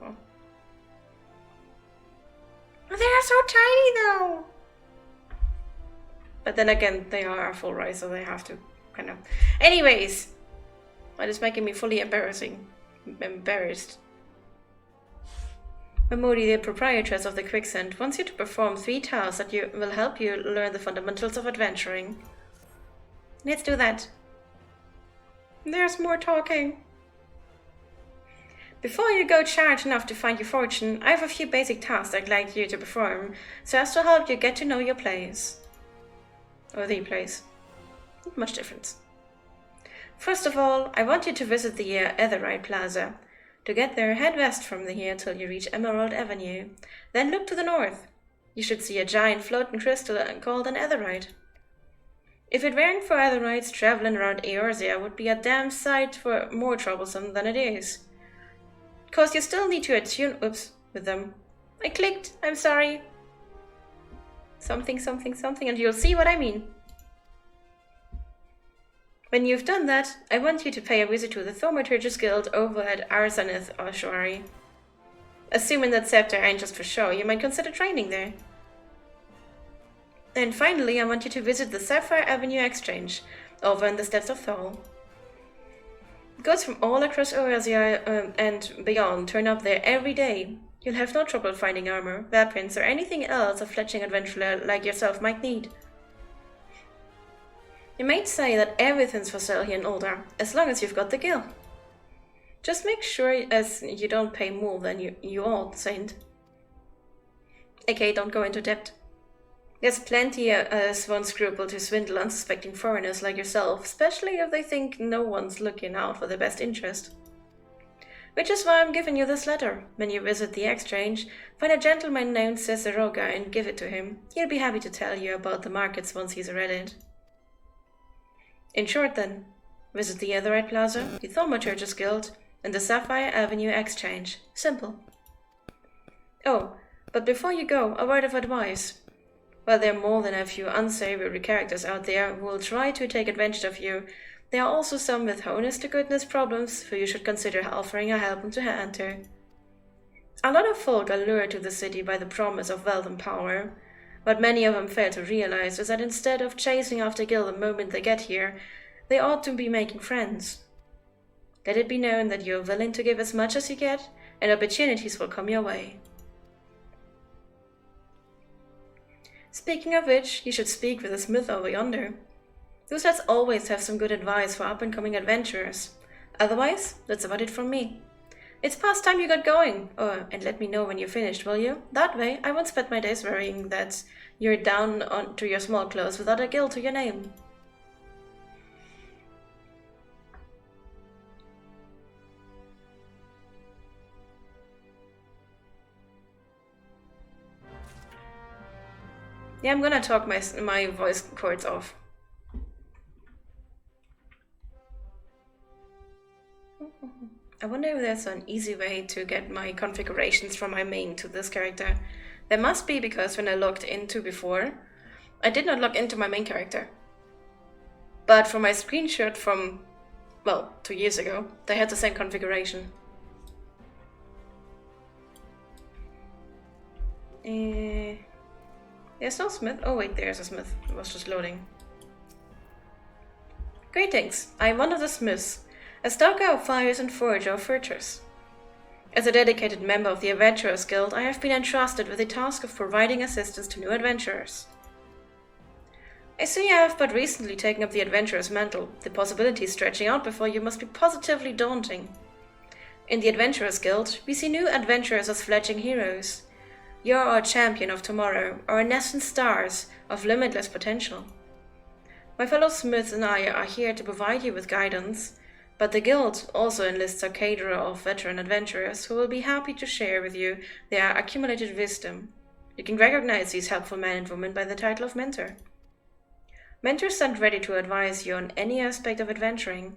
Oh, they are so tiny though! But then again, they are full rise, so they have to kind of... Anyways! That is making me fully embarrassed. Mamodi, the proprietress of the Quicksand, wants you to perform 3 tasks that will help you learn the fundamentals of adventuring. Let's do that. There's more talking. Before you go charge enough to find your fortune, I have a few basic tasks I'd like you to perform, so as to help you get to know your place. Or the place. Not much difference. First of all, I want you to visit the Etherite Plaza. To get there, head west from here till you reach Emerald Avenue. Then look to the north. You should see a giant floating crystal called an Etherite. If it weren't for Etherites, traveling around Eorzea would be a damn sight more troublesome than it is. 'Cause you still need to attune with them. I clicked, I'm sorry. Something, and you'll see what I mean. When you've done that, I want you to pay a visit to the Thaumaturgist Guild over at Arsonith Oshuari. Assuming that Scepter ain't just for show, you might consider training there. And finally, I want you to visit the Sapphire Avenue Exchange, over in the Steppes of Thol. Goods from all across Eorzea and beyond turn up there every day. You'll have no trouble finding armor, weapons, or anything else a fledgling adventurer like yourself might need. You might say that everything's for sale here in Ul'dah, as long as you've got the gil. Just make sure as you don't pay more than you ought, Saint. Okay, don't go into debt. There's plenty as won't scruple to swindle unsuspecting foreigners like yourself, especially if they think no one's looking out for their best interest. Which is why I'm giving you this letter. When you visit the exchange, find a gentleman named Cesaroga and give it to him. He'll be happy to tell you about the markets once he's read it. In short then, visit the Etherite Plaza, the Thaumaturgist Guild, and the Sapphire Avenue Exchange. Simple. Oh, but before you go, a word of advice. While there are more than a few unsavory characters out there who will try to take advantage of you, there are also some with honest-to-goodness problems who you should consider offering a helping hand to. A lot of folk are lured to the city by the promise of wealth and power. What many of them fail to realize is that instead of chasing after gil the moment they get here, they ought to be making friends. Let it be known that you are willing to give as much as you get, and opportunities will come your way. Speaking of which, you should speak with the smith over yonder. Those lads always have some good advice for up-and-coming adventurers. Otherwise, that's about it from me. It's past time you got going. Oh, and let me know when you're finished, will you? That way, I won't spend my days worrying that you're down to your small clothes without a gil to your name. Yeah, I'm gonna talk my voice cords off. I wonder wonder if there's an easy way to get my configurations from my main to this character. There must be, because when I logged into before, I did not log into my main character. But from my screenshot from, well, 2 years ago, they had the same configuration. There's no smith. Oh wait, there's a smith. It was just loading. Greetings. I am one of the smiths, a stoker of fires and forger of furtures. As a dedicated member of the Adventurers Guild, I have been entrusted with the task of providing assistance to new adventurers. I see you have but recently taken up the adventurer's mantle. The possibilities stretching out before you must be positively daunting. In the Adventurers Guild, we see new adventurers as fledgling heroes. You are our champion of tomorrow, our nascent stars of limitless potential. My fellow smiths and I are here to provide you with guidance, but the Guild also enlists a cadre of veteran adventurers who will be happy to share with you their accumulated wisdom. You can recognize these helpful men and women by the title of Mentor. Mentors stand ready to advise you on any aspect of adventuring.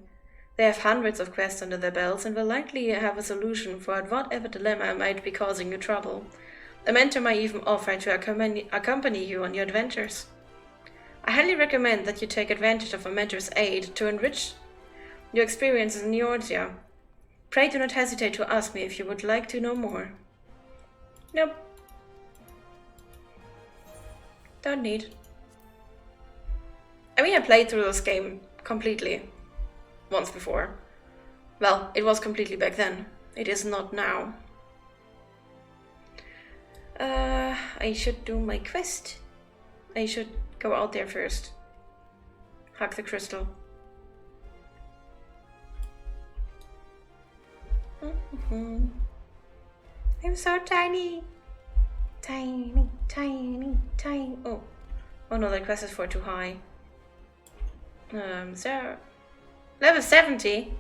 They have hundreds of quests under their belts and will likely have a solution for whatever dilemma might be causing you trouble. A mentor might even offer to accompany you on your adventures. I highly recommend that you take advantage of a mentor's aid to enrich your experiences in Eorzea. Pray do not hesitate to ask me if you would like to know more. Nope. Don't need. I mean, I played through this game completely once before. Well, it was completely back then. It is not now. I should do my quest. I should go out there first. Hug the crystal. I'm so tiny. Tiny, tiny, tiny. Oh no, that quest is for too high. So level 70.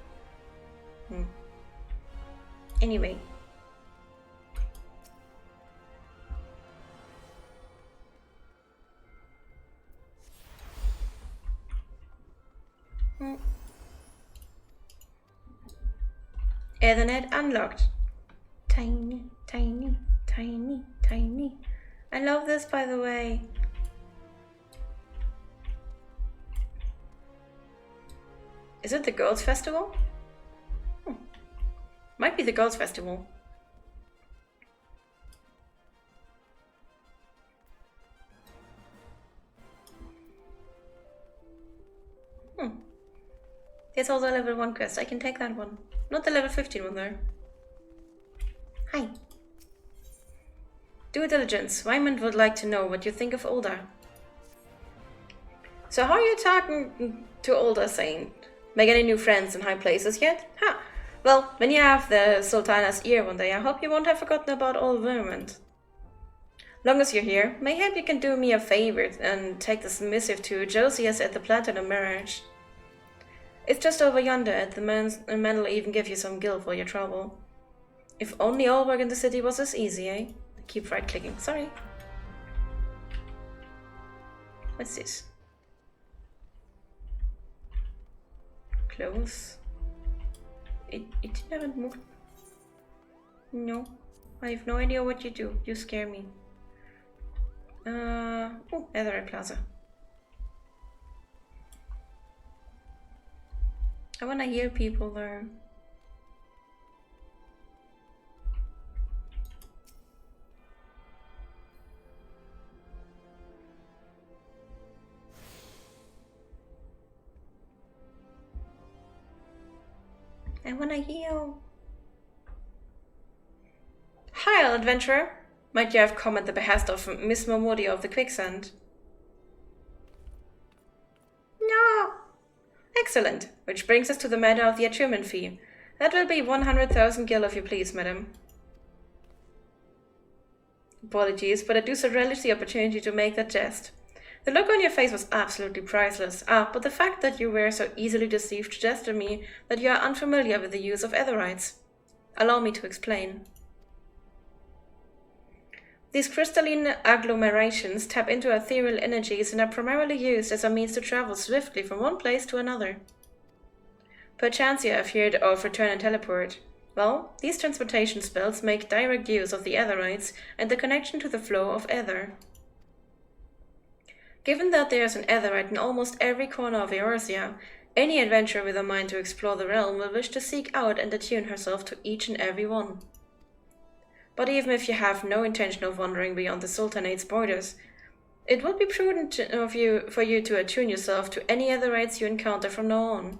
Anyway. Ethernet unlocked. Tiny, tiny, tiny, tiny. I love this, by the way. Is it the Girls' Festival? Might be the Girls' Festival. There's also a level 1 quest. I can take that one. Not the level 15 one though. Hi. Due diligence. Wyman would like to know what you think of Ulda. So how are you talking to Ulda, Saint? Make any new friends in high places yet? Ha! Well, when you have the Sultana's ear one day, I hope you won't have forgotten about old Vermont. Long as you're here, mayhap you can do me a favor and take this missive to Josias at the Platinum Mirage. It's just over yonder, and the man will even give you some gil for your trouble. If only all work in the city was as easy, eh? Keep right-clicking. Sorry. What's this? Close. It haven't moved. No. I have no idea what you do. You scare me. Oh, Ethernet Plaza. I wanna hear people there. I wanna heal. Hi, adventurer. Might you have come at the behest of Miss Momodi of the Quicksand? No. Excellent. Which brings us to the matter of the attunement fee. That will be 100,000 gil if you please, madam. Apologies, but I do so relish the opportunity to make that jest. The look on your face was absolutely priceless. But the fact that you were so easily deceived suggests to me that you are unfamiliar with the use of etherites. Allow me to explain. These crystalline agglomerations tap into ethereal energies and are primarily used as a means to travel swiftly from one place to another. Perchance you have heard of return and teleport. Well, these transportation spells make direct use of the Etherites and the connection to the flow of Ether. Given that there is an Etherite in almost every corner of Eorzea, any adventurer with a mind to explore the realm will wish to seek out and attune herself to each and every one. But even if you have no intention of wandering beyond the Sultanate's borders, it would be prudent for you to attune yourself to any Etherites you encounter from now on.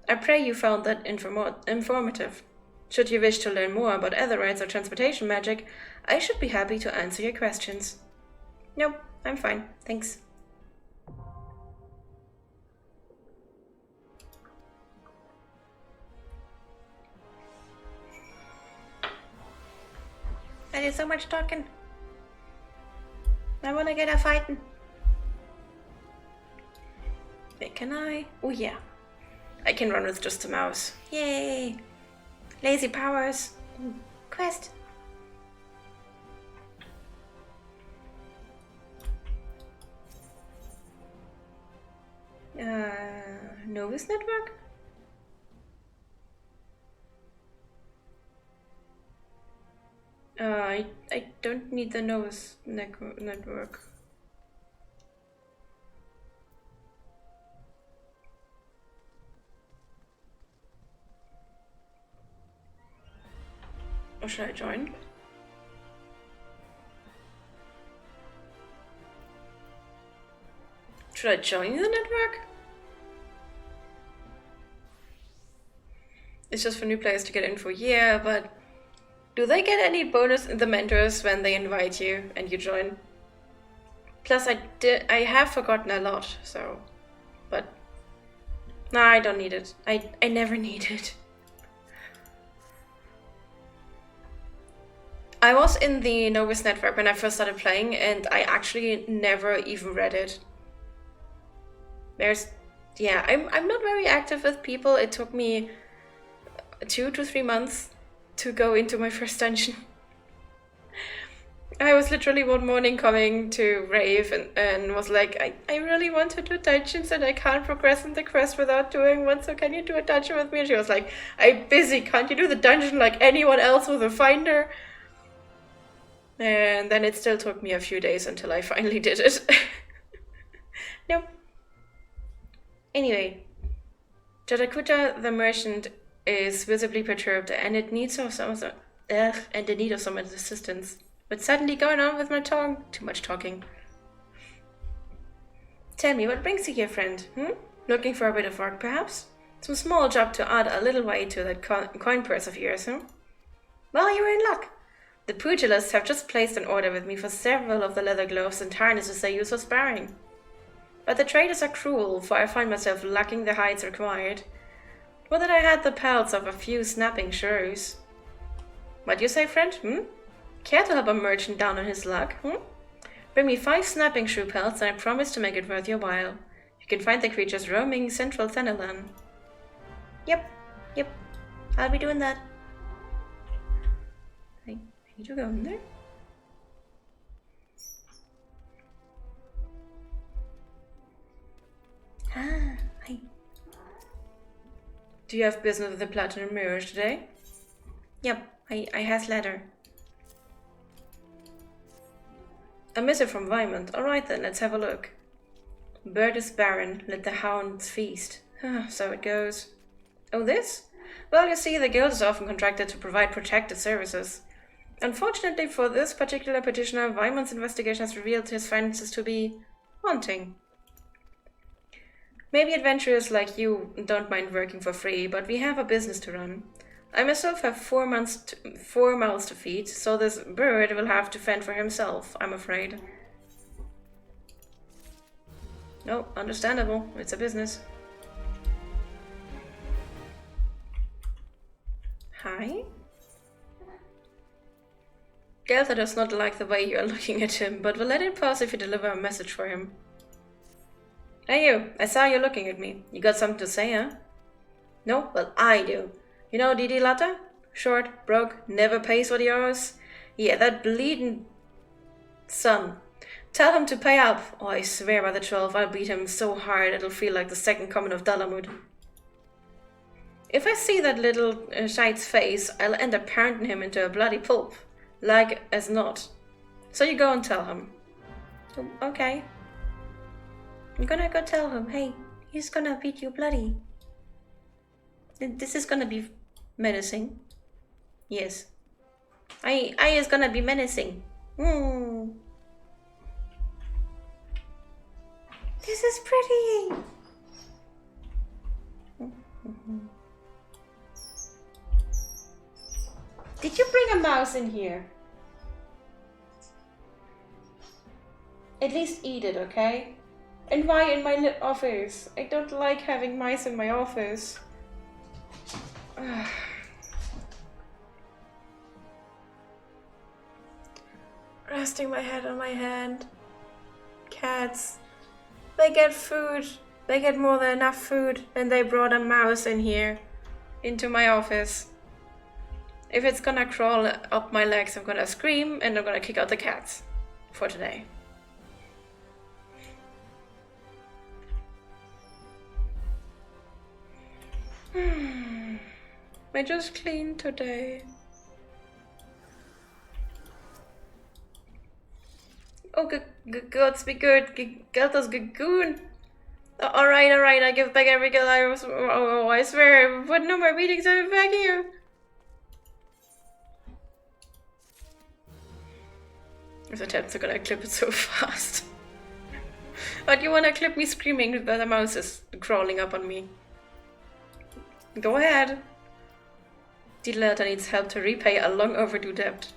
I pray you found that informative. Should you wish to learn more about Etherites or transportation magic, I should be happy to answer your questions. Nope, I'm fine, thanks. I did so much talking. I wanna get a fighting. Wait, can I? Oh yeah. I can run with just a mouse. Yay! Lazy powers. Quest. Novus network? I don't need the Novus network. Or should I join? Should I join the network? It's just for new players to get info. Yeah, but do they get any bonus in the mentors when they invite you and you join? Plus, I have forgotten a lot, so, but no, I don't need it. I never need it. I was in the Novus network when I first started playing, and I actually never even read it. Yeah, I'm not very active with people. It took me 2 to 3 months to go into my first dungeon. I was literally one morning coming to Rave and was like, I really want to do dungeons and I can't progress in the quest without doing one, so can you do a dungeon with me? And she was like, I'm busy, can't you do the dungeon like anyone else with a finder? And then it still took me a few days until I finally did it. Nope. Anyway, Jadakuta the merchant is visibly perturbed and in need of some assistance. What's suddenly going on with my tongue? Too much talking. Tell me, what brings you here, friend? Looking for a bit of work, perhaps? Some small job to add a little weight to that coin purse of yours, Well, you're in luck. The pugilists have just placed an order with me for several of the leather gloves and harnesses they use for sparring. But the traders are cruel, for I find myself lacking the hides required. Would that I had the pelts of a few snapping shrews. What do you say, friend? Care to help a merchant down on his luck? Bring me 5 snapping shrew pelts and I promise to make it worth your while. You can find the creatures roaming central Thanalan. Yep. I'll be doing that. I need to go in there. Hi. Do you have business with the Platinum Mirrors today? Yep, I has letter. A missive from Vymond. Alright then, let's have a look. Bird is barren, let the hounds feast. So it goes. Oh, this? Well, you see, the guild is often contracted to provide protective services. Unfortunately for this particular petitioner, Vymond's investigation has revealed his finances to be wanting. Maybe adventurers like you don't mind working for free, but we have a business to run. I myself have 4 mouths to feed, so this bird will have to fend for himself, I'm afraid. No, understandable. It's a business. Hi? Geltha does not like the way you are looking at him, but will let it pass if you deliver a message for him. Hey you, I saw you looking at me. You got something to say, huh? No? Well, I do. You know Didi Latta? Short, broke, never pays what he owes? Yeah, that bleeding son. Tell him to pay up. Oh, I swear by the 12, I'll beat him so hard it'll feel like the second coming of Dalamud. If I see that little shite's face, I'll end up pounding him into a bloody pulp, like as not. So you go and tell him. Okay. I'm gonna go tell him, hey, he's gonna beat you bloody. This is gonna be menacing. Yes. I is gonna be menacing. This is pretty. Did you bring a mouse in here? At least eat it, okay? And why in my office? I don't like having mice in my office. Resting my head on my hand. Cats. They get food. They get more than enough food, and they brought a mouse in here. Into my office. If it's gonna crawl up my legs, I'm gonna scream and I'm gonna kick out the cats. For today. I just cleaned today. Oh, gods be good. Geltas Gagoon. Alright, I give back every girl I was. Oh, I swear. What no more meetings are back here? The attempts are gonna clip it so fast. But you wanna clip me screaming that the mouse is crawling up on me? Go ahead. Diddletter needs help to repay a long overdue debt.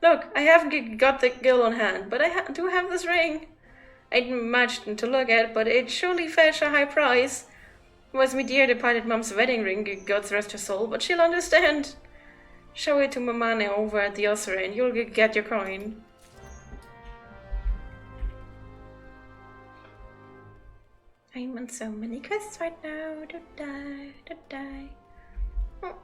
Look, I haven't got the gill on hand, but I do have this ring. Ain't much to look at, but it surely fetched a high price. It was me dear departed mum's wedding ring, God's rest her soul, but she'll understand. Show it to Mamane over at the ossuary and you'll get your coin. I'm on so many quests right now. Don't die. Oh.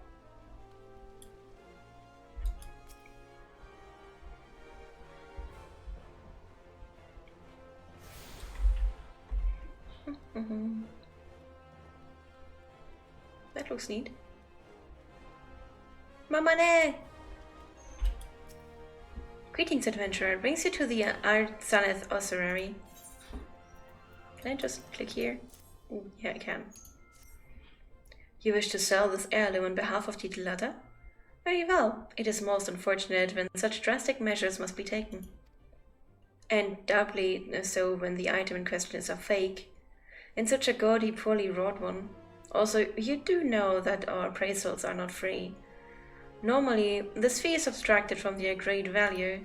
That looks neat. Mamane! Greetings, adventurer. Brings you to the Artsaneth ossuary. Can I just click here? Ooh, yeah, I can. You wish to sell this heirloom on behalf of Diddletter? Very well. It is most unfortunate when such drastic measures must be taken. And doubly so when the item in question is a fake. And such a gaudy, poorly wrought one. Also, you do know that our appraisals are not free. Normally, this fee is subtracted from the agreed value.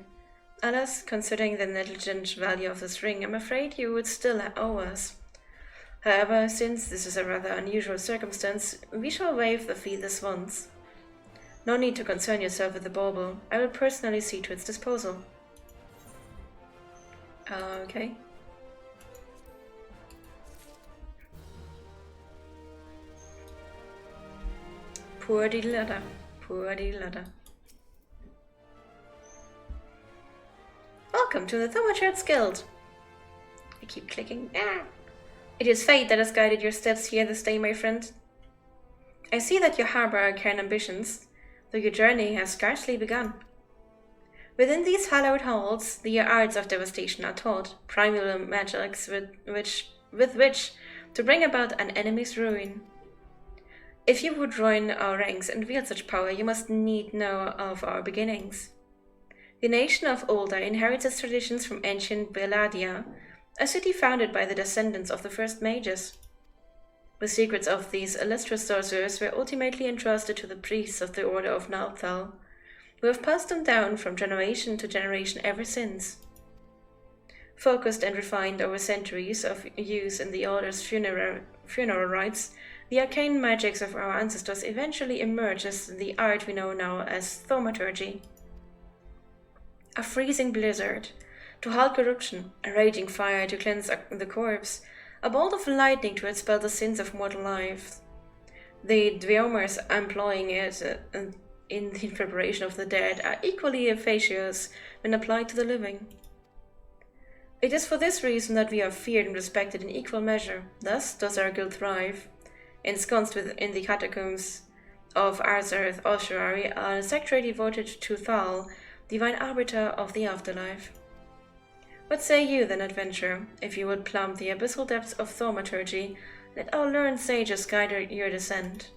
Alas, considering the negligent value of this ring, I'm afraid you would still owe us. However, since this is a rather unusual circumstance, we shall waive the fee this once. No need to concern yourself with the bauble. I will personally see to its disposal. Okay. Poor Diddletter. Poor Diddletter. Welcome to the Thaumaturge Guild. I keep clicking. It is fate that has guided your steps here this day, my friend. I see that you harbor arcane ambitions, though your journey has scarcely begun. Within these hallowed halls, the arts of devastation are taught, primal magics with which to bring about an enemy's ruin. If you would join our ranks and wield such power, you must need know of our beginnings. The nation of Ulda inherits its traditions from ancient Beladia, a city founded by the descendants of the first mages. The secrets of these illustrious sorcerers were ultimately entrusted to the priests of the Order of Nalthal, who have passed them down from generation to generation ever since. Focused and refined over centuries of use in the Order's funeral rites, the arcane magics of our ancestors eventually emerge as the art we know now as thaumaturgy. A freezing blizzard to halt corruption, a raging fire to cleanse the corpse, a bolt of lightning to expel the sins of mortal lives. The Dweomers employing it in the preparation of the dead are equally efficacious when applied to the living. It is for this reason that we are feared and respected in equal measure. Thus does our guild thrive. ensconced within the catacombs of Arzareth Ossuary, a sanctuary devoted to Thal, divine arbiter of the afterlife. What say you then, adventurer, if you would plumb the abyssal depths of thaumaturgy? Let our learned sages guide your descent.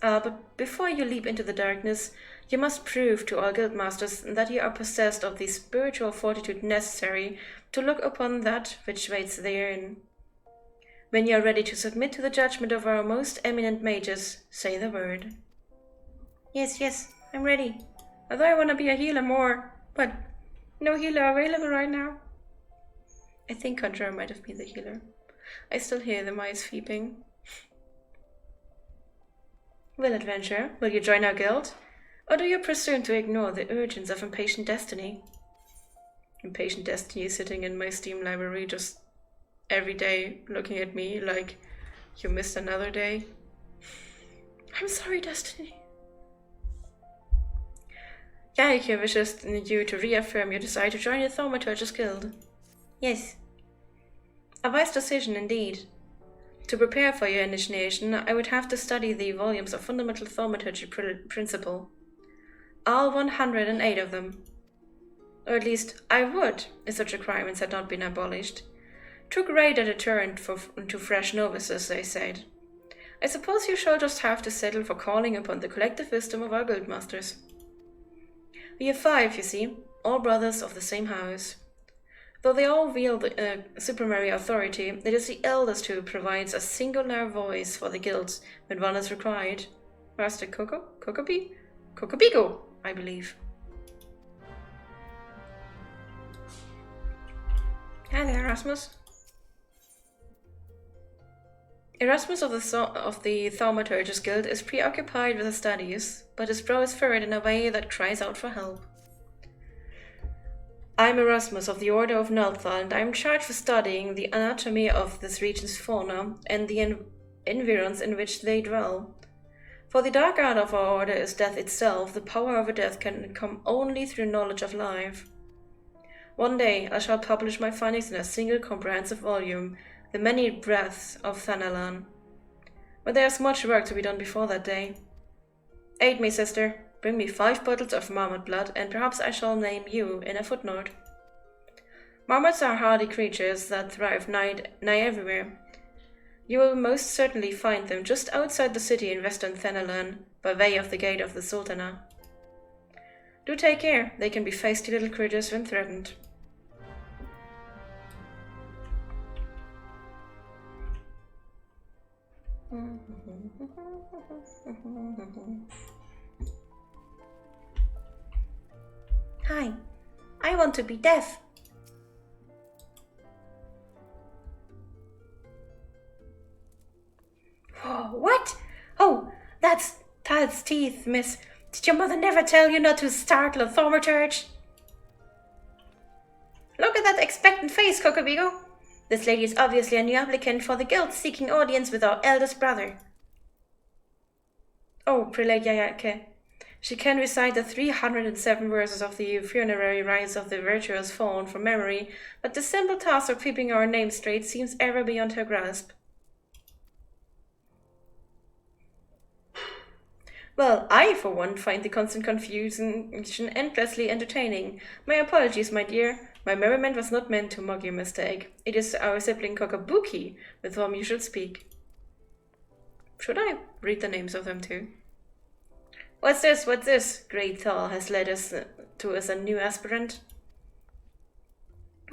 But before you leap into the darkness, you must prove to our guildmasters that you are possessed of the spiritual fortitude necessary to look upon that which waits therein. When you are ready to submit to the judgment of our most eminent mages, say the word. Yes, I'm ready. Although I want to be a healer more, but no healer available right now. I think Conjurer might have been the healer. I still hear the mice peeping. Well, adventurer, will you join our guild? Or do you presume to ignore the urgings of impatient destiny? Impatient destiny is sitting in my Steam library just every day looking at me like, you missed another day. I'm sorry, Destiny. Yaike wishes you to reaffirm your desire to join the Thaumaturgist Guild. Yes. A wise decision indeed. To prepare for your initiation, I would have to study the volumes of fundamental thaumaturgy principle. All 108 of them. Or at least, I would, if such requirements had not been abolished. Too great a deterrent to fresh novices, they said. I suppose you shall just have to settle for calling upon the collective wisdom of our guildmasters. We have 5, you see, all brothers of the same house. Though they all wield supremary authority, it is the eldest who provides a singular voice for the guilds when one is required. Master Kokobigo, I believe. Hi there, Erasmus. Erasmus of the Thaumaturgist Guild is preoccupied with his studies, but his brow is furrowed in a way that cries out for help. I am Erasmus of the Order of Nalthal, and I am charged with studying the anatomy of this region's fauna and the environs in which they dwell. For the dark art of our order is death itself. The power over death can come only through knowledge of life. One day I shall publish my findings in a single comprehensive volume, The Many Breaths of Thanalan. But there is much work to be done before that day. Aid me, sister. Bring me 5 bottles of marmot blood, and perhaps I shall name you in a footnote. Marmots are hardy creatures that thrive nigh everywhere. You will most certainly find them just outside the city in western Thanalan, by way of the Gate of the Sultana. Do take care, they can be feisty little critters when threatened. Hi, I want to be deaf. Oh, what? Oh, that's Tad's teeth, miss. Did your mother never tell you not to startle a thaumaturge? Look at that expectant face, Kokobigo. This lady is obviously a new applicant for the guild seeking audience with our eldest brother. Oh, Prelate Yayake. She can recite the 307 verses of the funerary rites of the virtuous fallen from memory, but the simple task of keeping our names straight seems ever beyond her grasp. Well, I, for one, find the constant confusion endlessly entertaining. My apologies, my dear. My merriment was not meant to mock your mistake. It is our sibling Kokobuki with whom you should speak. Should I read the names of them too? What's this? Great Thal has led us to as a new aspirant.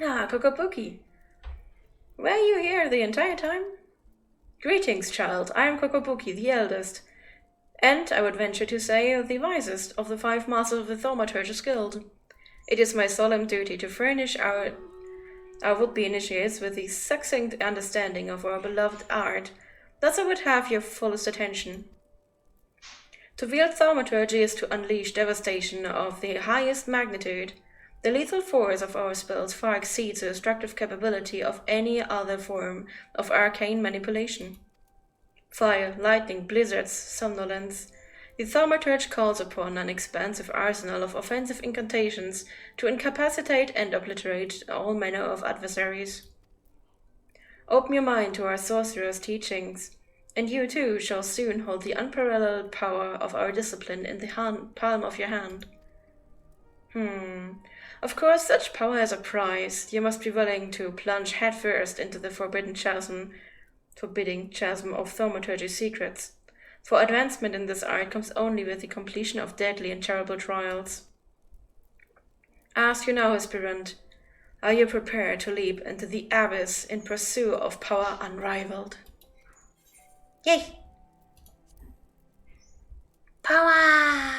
Ah, Kokobuki. Were you here the entire time? Greetings, child. I am Kokobuki, the eldest, and I would venture to say the wisest of the 5 masters of the Thaumaturgist Guild. It is my solemn duty to furnish our would-be initiates with the succinct understanding of our beloved art. Thus I would have your fullest attention. To wield thaumaturgy is to unleash devastation of the highest magnitude. The lethal force of our spells far exceeds the destructive capability of any other form of arcane manipulation. Fire, lightning, blizzards, somnolence. The thaumaturge calls upon an expansive arsenal of offensive incantations to incapacitate and obliterate all manner of adversaries. Open your mind to our sorcerer's teachings, And you too shall soon hold the unparalleled power of our discipline in the palm of your hand. Of course, such power has a price. You must be willing to plunge headfirst into the forbidding chasm of thaumaturgy secrets. For advancement in this art comes only with the completion of deadly and terrible trials. I ask you now, aspirant, are you prepared to leap into the abyss in pursuit of power unrivaled? Yay! Power!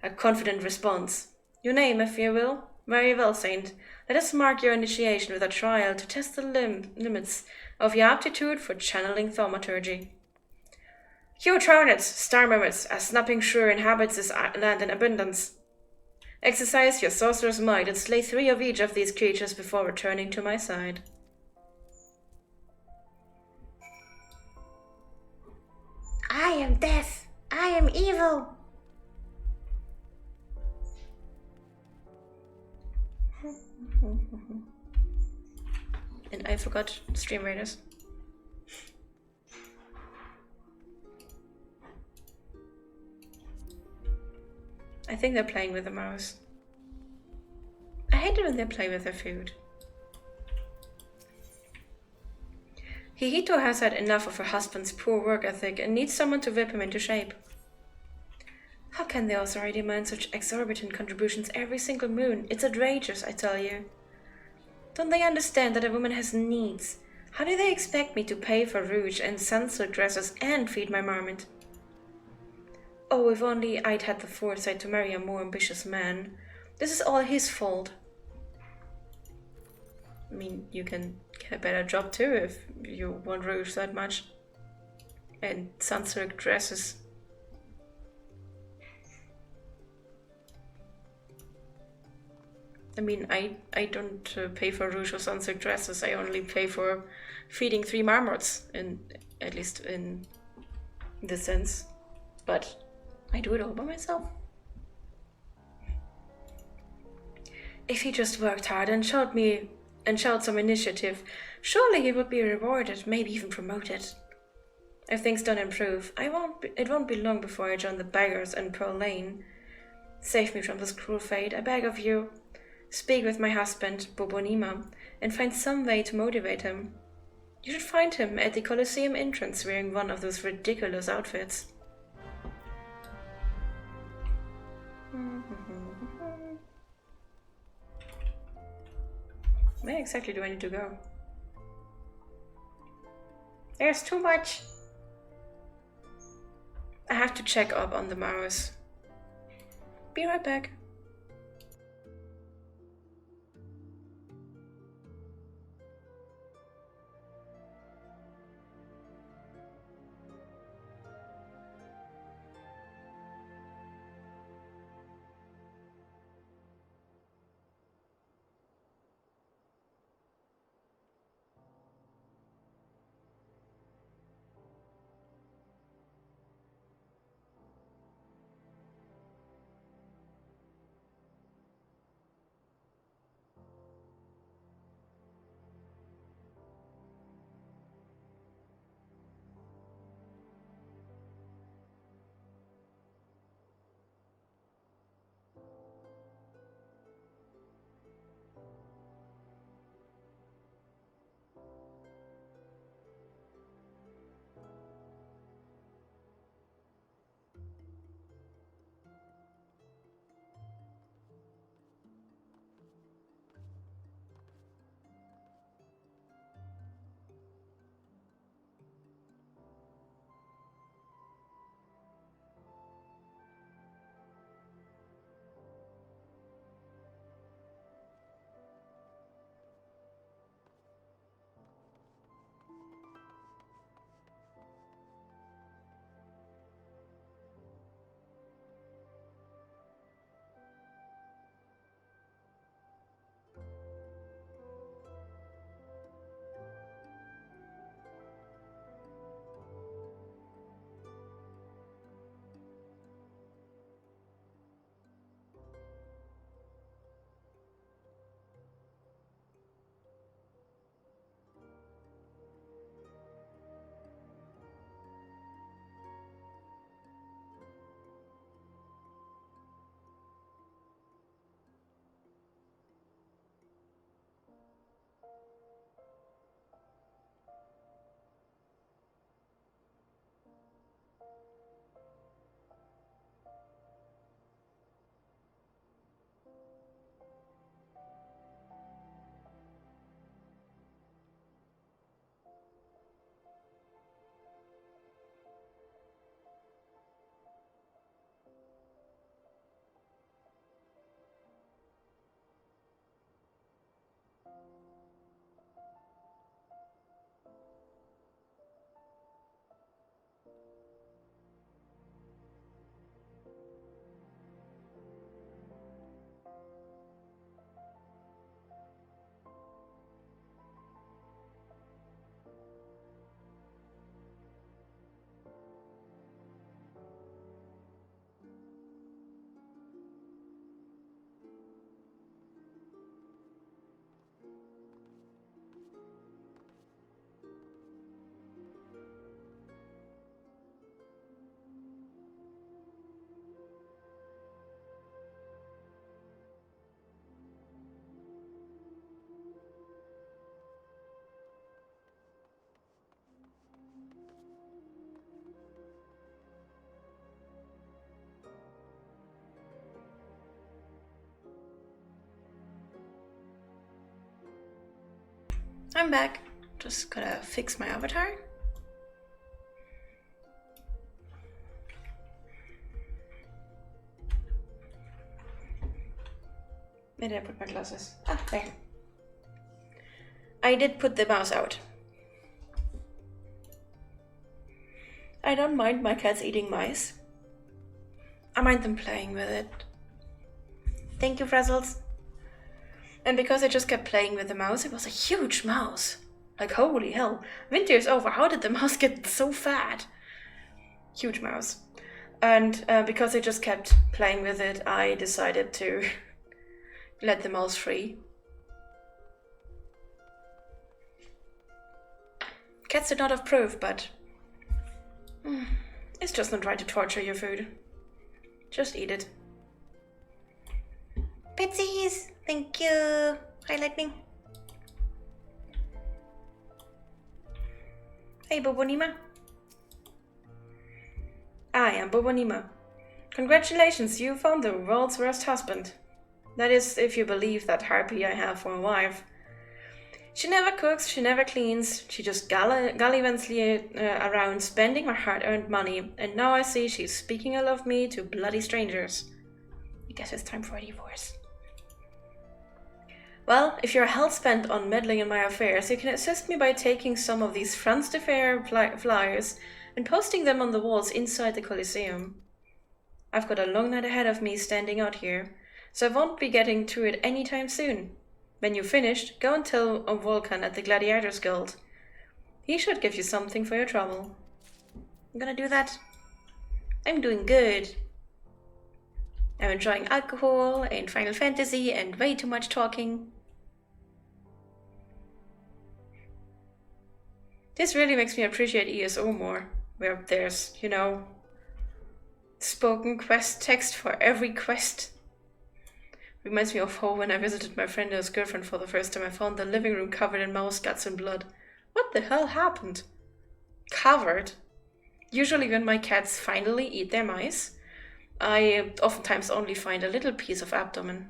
A confident response. Your name, if you will. Very well, Saint. Let us mark your initiation with a trial to test the limits of your aptitude for channeling thaumaturgy. Huge hornets, star mammoths, a snapping shrew inhabits this land in abundance. Exercise your sorcerer's might and slay 3 of each of these creatures before returning to my side. I am death. I am evil. And I forgot Stream Raiders. I think they're playing with the mouse. I hate it when they play with their food. Hihito has had enough of her husband's poor work ethic and needs someone to whip him into shape. How can the authority demand such exorbitant contributions every single moon? It's outrageous, I tell you. Don't they understand that a woman has needs? How do they expect me to pay for rouge and sunsilk dresses and feed my marmot? Oh, if only I'd had the foresight to marry a more ambitious man. This is all his fault. I mean, you can get a better job too if you want rouge that much. And sunsilk dresses. I mean, I don't pay for rouge or sunsilk dresses. I only pay for feeding 3 marmots, at least in this sense. But I do it all by myself. If he just worked hard and showed some initiative, surely he would be rewarded, maybe even promoted. If things don't improve, it won't be long before I join the beggars in Pearl Lane. Save me from this cruel fate, I beg of you. Speak with my husband, Bobonima, and find some way to motivate him. You should find him at the Colosseum entrance wearing one of those ridiculous outfits. Where exactly do I need to go? There's too much. I have to check up on the mouse. Be right back. I'm back. Just gotta fix my avatar. Where did I put my glasses? Ah, there. I did put the mouse out. I don't mind my cats eating mice. I mind them playing with it. Thank you, Frazzles. And because I just kept playing with the mouse, it was a huge mouse. Like, holy hell. Winter is over. How did the mouse get so fat? Huge mouse. And because I just kept playing with it, I decided to let the mouse free. Cats did not approve, but it's just not right to torture your food. Just eat it. Pitsies! Thank you! Hi, Lightning. Hey, Bobonima. I am Bobonima. Congratulations, you found the world's worst husband. That is, if you believe that harpy I have for a wife. She never cooks, she never cleans, she just gallivants around spending my hard-earned money, and now I see she's speaking ill of me to bloody strangers. I guess it's time for a divorce. Well, if you're hell-spent on meddling in my affairs, you can assist me by taking some of these France de Fair flyers and posting them on the walls inside the Colosseum. I've got a long night ahead of me standing out here, so I won't be getting to it anytime soon. When you're finished, go and tell Volkan at the Gladiators Guild. He should give you something for your trouble. I'm gonna do that. I'm doing good. I'm enjoying alcohol and Final Fantasy and way too much talking. This really makes me appreciate ESO more, where there's, you know, spoken quest text for every quest. Reminds me of how when I visited my friend and his girlfriend for the first time, I found the living room covered in mouse guts and blood. What the hell happened? Covered? Usually when my cats finally eat their mice, I oftentimes only find a little piece of abdomen.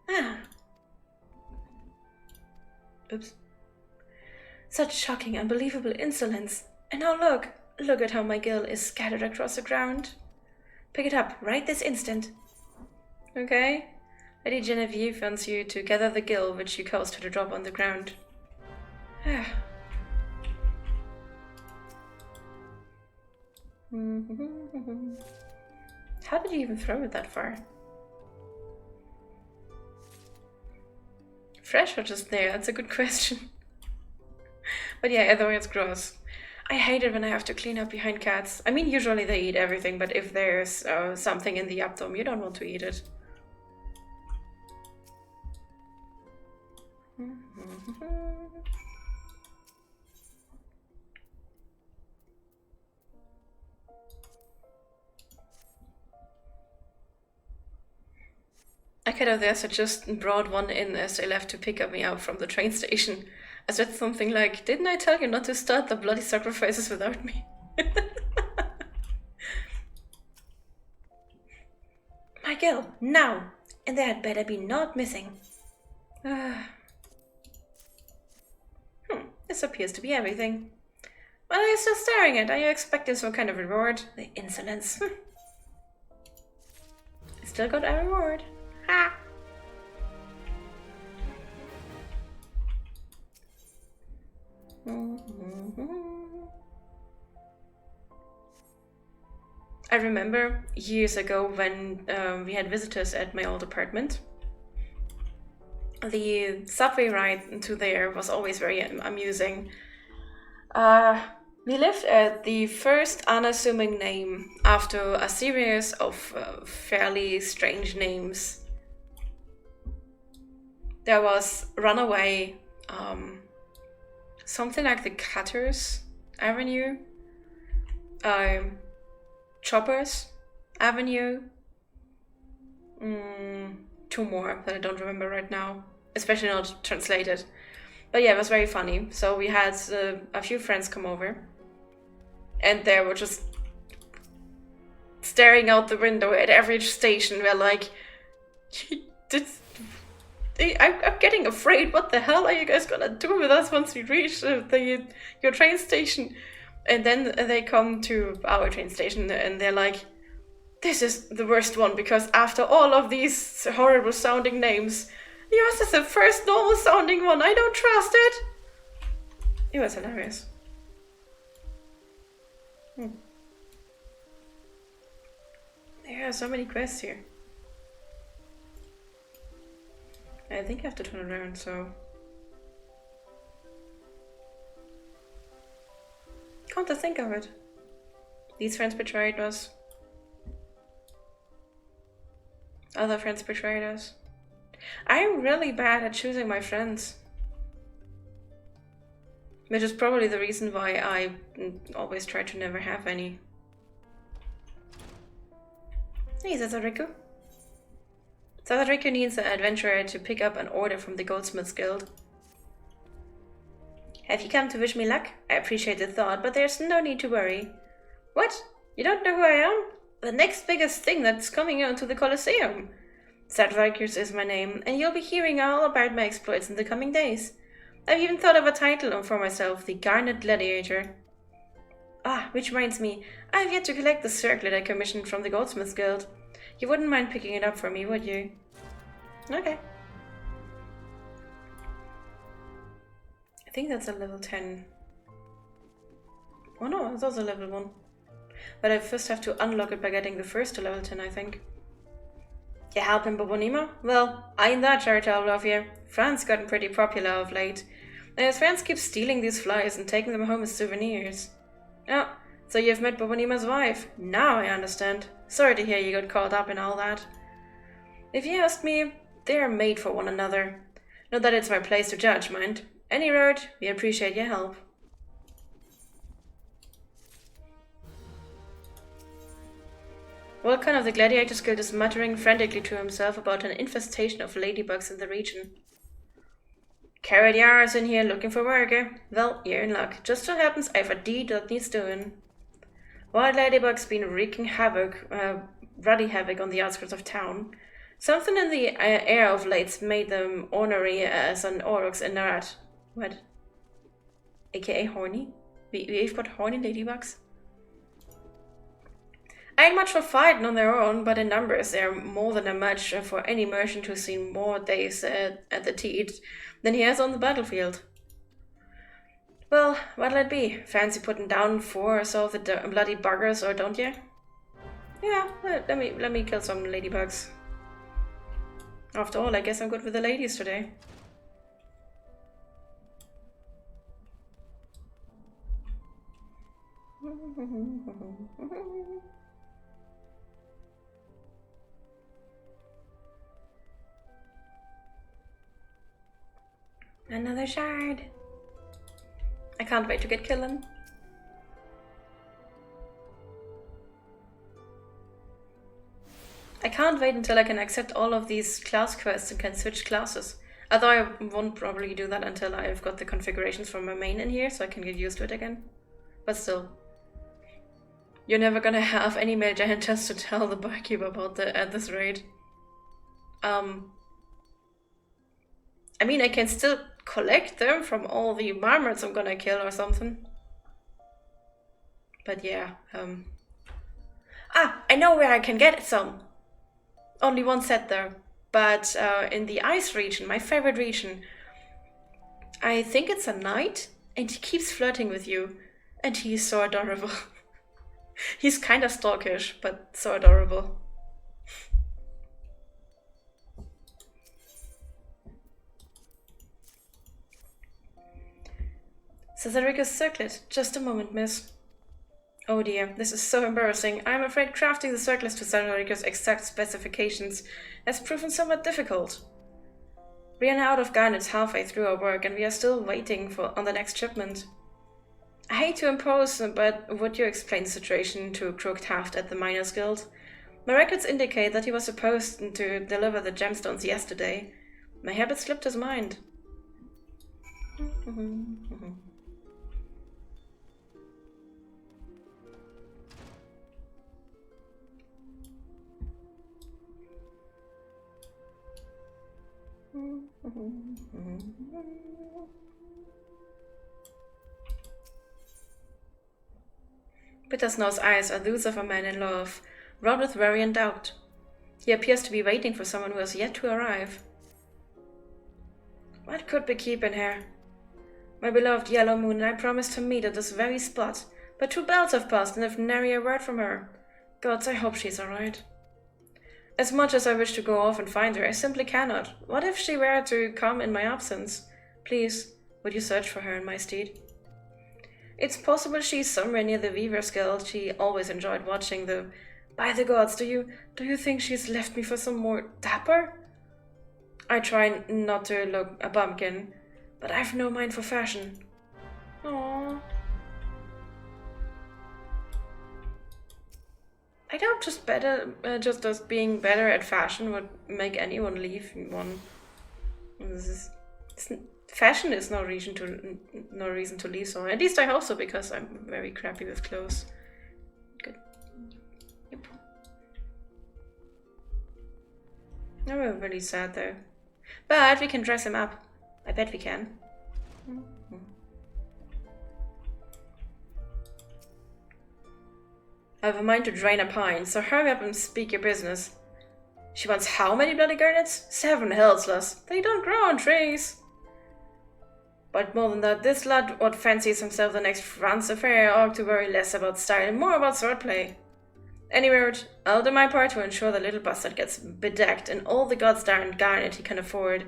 Ah. Oops. Such shocking, unbelievable insolence. And now look at how my gill is scattered across the ground. Pick it up right this instant. Okay. Lady Genevieve wants you to gather the gill which you caused her to drop on the ground. How did you even throw it that far? Fresh or just there? That's a good question. But yeah, either way, it's gross. I hate it when I have to clean up behind cats. I mean, usually they eat everything, but if there's something in the abdomen, you don't want to eat it. A cat of theirs had just brought one in as they left to pick up me up from the train station. I said something like, "Didn't I tell you not to start the bloody sacrifices without me?" My girl, now! And there had better be not missing. This appears to be everything. What are you still staring at? Are you expecting some kind of reward? The insolence. I still got a reward. Ha! I remember years ago when we had visitors at my old apartment. The subway ride to there was always very amusing. We lived at the first unassuming name after a series of fairly strange names. There was Runaway, something like the Cutters Avenue, Choppers Avenue, two more that I don't remember right now, especially not translated. But yeah, it was very funny. So we had a few friends come over, and they were just staring out the window at every station. We're like, I'm getting afraid. What the hell are you guys gonna do with us once we reach your train station? And then they come to our train station and they're like, this is the worst one because after all of these horrible sounding names, yours is the first normal sounding one. I don't trust it. It was hilarious. There are so many quests here. I think I have to turn around, so... Come to think of it. These friends betrayed us. Other friends betrayed us. I'm really bad at choosing my friends. Which is probably the reason why I always try to never have any. Hey, Sasariku. Sasariku needs an adventurer to pick up an order from the Goldsmiths Guild. Have you come to wish me luck? I appreciate the thought, but there's no need to worry. What? You don't know who I am? The next biggest thing that's coming onto the Colosseum. Sadvarkus is my name, and you'll be hearing all about my exploits in the coming days. I've even thought of a title for myself, the Garnet Gladiator. Ah, which reminds me, I've yet to collect the circlet I commissioned from the Goldsmiths Guild. You wouldn't mind picking it up for me, would you? Okay. I think that's a level 10. Oh no, it's also level 1. But I first have to unlock it by getting the first to level 10, I think. You helping Bobonima? Well, I ain't that charitable of you. Fran's gotten pretty popular of late. And his friends keep stealing these flies and taking them home as souvenirs. Oh, so you've met Bobonima's wife. Now I understand. Sorry to hear you got caught up in all that. If you ask me, they're made for one another. Not that it's my place to judge, mind. Any road, we appreciate your help. Volkan of the Gladiators Guild is muttering frantically to himself about an infestation of ladybugs in the region. Carrot Yar's in here looking for work, eh? Well, you're in luck. Just so happens I've a deed that needs doing. Wild ladybugs been wreaking havoc, ruddy havoc on the outskirts of town. Something in the air of late's made them ornery as an aurochs in Narat. What? AKA horny? We've got horny ladybugs? I ain't much for fighting on their own, but in numbers they're more than a match for any merchant who's seen more days at the teat than he has on the battlefield. Well, what'll it be? Fancy putting down 4 or so of the bloody buggers, or don't you? Yeah, let me kill some ladybugs. After all, I guess I'm good with the ladies today. Another shard. I can't wait to get killing. I can't wait until I can accept all of these class quests and can switch classes. Although I won't probably do that until I've got the configurations for my main in here, so I can get used to it again. But still. You're never gonna have any male giantess to tell the barkeep about at this rate. I mean, I can still collect them from all the marmots I'm gonna kill or something. But yeah, I know where I can get some. Only one set though. But in the ice region, my favorite region, I think it's a knight, and he keeps flirting with you. And he's so adorable. He's kind of stalkish, but so adorable. Cesarica's circlet. Just a moment, miss. Oh dear, this is so embarrassing. I'm afraid crafting the circlets to Cesarica's exact specifications has proven somewhat difficult. We are now out of garnets halfway through our work, and we are still waiting on the next shipment. I hate to impose, but would you explain the situation to Crooked Haft at the Miners Guild? My records indicate that he was supposed to deliver the gemstones yesterday. My habit slipped his mind. Bittersnow's eyes are those of a man in love, wrought with worry and doubt. He appears to be waiting for someone who has yet to arrive. What could be keeping her? My beloved Yellow Moon and I promised to meet at this very spot, but 2 bells have passed and I've nary a word from her. Gods, I hope she's alright. As much as I wish to go off and find her, I simply cannot. What if she were to come in my absence? Please, would you search for her in my stead? It's possible she's somewhere near the Weaver's Guild. She always enjoyed watching the... By the gods, do you think she's left me for some more dapper? I try not to look a bumpkin, but I've no mind for fashion. Aww. I doubt just us being better at fashion would make anyone leave one. Fashion is no reason to leave so. At least I hope so, because I'm very crappy with clothes. Good. Yep. Now we're really sad though. But we can dress him up. I bet we can. I have a mind to drain a pine, so hurry up and speak your business. She wants how many bloody garnets? 7 hellsless. They don't grow on trees. But more than that, this lad what fancies himself the next France affair ought to worry less about style and more about swordplay. Anyway, I'll do my part to ensure the little bastard gets bedecked in all the god's darn garnet he can afford.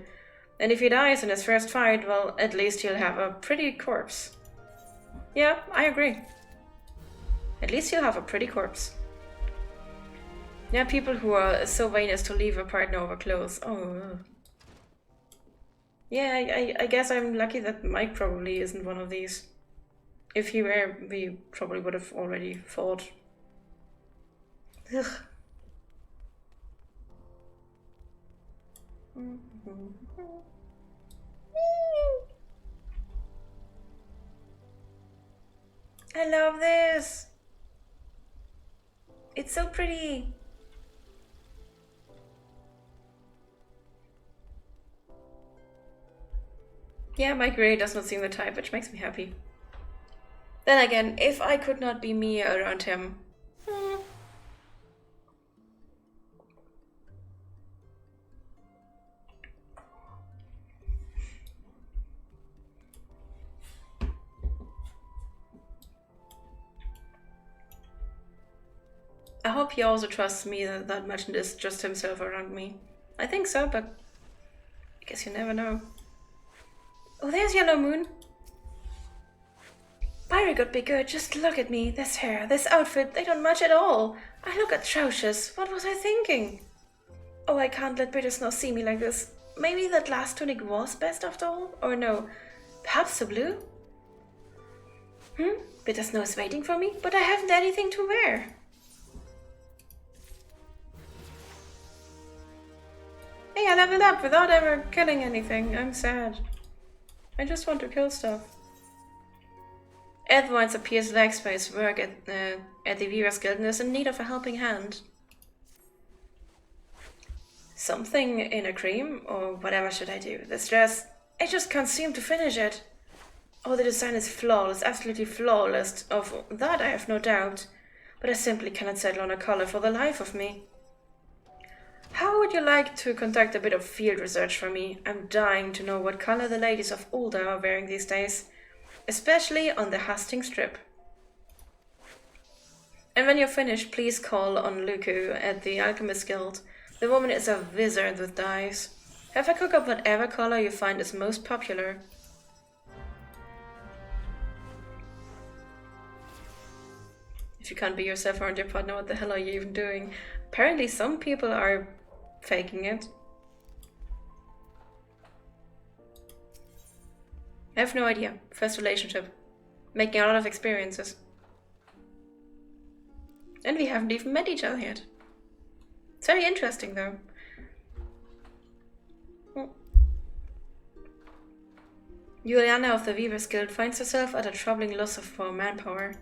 And if he dies in his first fight, well, at least he'll have a pretty corpse. Yeah, I agree. At least he'll have a pretty corpse. Yeah, people who are so vain as to leave a partner over clothes. Oh. Yeah, I guess I'm lucky that Mike probably isn't one of these. If he were, we probably would have already fought. Ugh. I love this. It's so pretty. Yeah, Mike really does not seem the type, which makes me happy. Then again, if I could not be me around him... I hope he also trusts me that much and is just himself around me. I think so, but I guess you never know. Oh, there's Yellow Moon. Byrie could be good. Just look at me. This hair, this outfit, they don't match at all. I look atrocious. What was I thinking? Oh, I can't let Bittersnow see me like this. Maybe that last tunic was best after all? Or no, perhaps the blue? Bittersnow is waiting for me, but I haven't anything to wear. Hey, I leveled up without ever killing anything. I'm sad. I just want to kill stuff. Edwards appears lax by his work at the Weaver's Guild and is in need of a helping hand. Something in a cream? Or whatever should I do? This dress, I just can't seem to finish it. Oh, the design is flawless, absolutely flawless. Of that I have no doubt. But I simply cannot settle on a color for the life of me. How would you like to conduct a bit of field research for me? I'm dying to know what color the ladies of Ulda are wearing these days, especially on the Hastings strip. And when you're finished, please call on Luku at the Alchemist Guild. The woman is a wizard with dyes. Have her cook up whatever color you find is most popular. If you can't be yourself around your partner, what the hell are you even doing? Apparently some people are faking it. I have no idea. First relationship. Making a lot of experiences. And we haven't even met each other yet. It's very interesting though. Juliana of the Weaver's Guild finds herself at a troubling loss for manpower.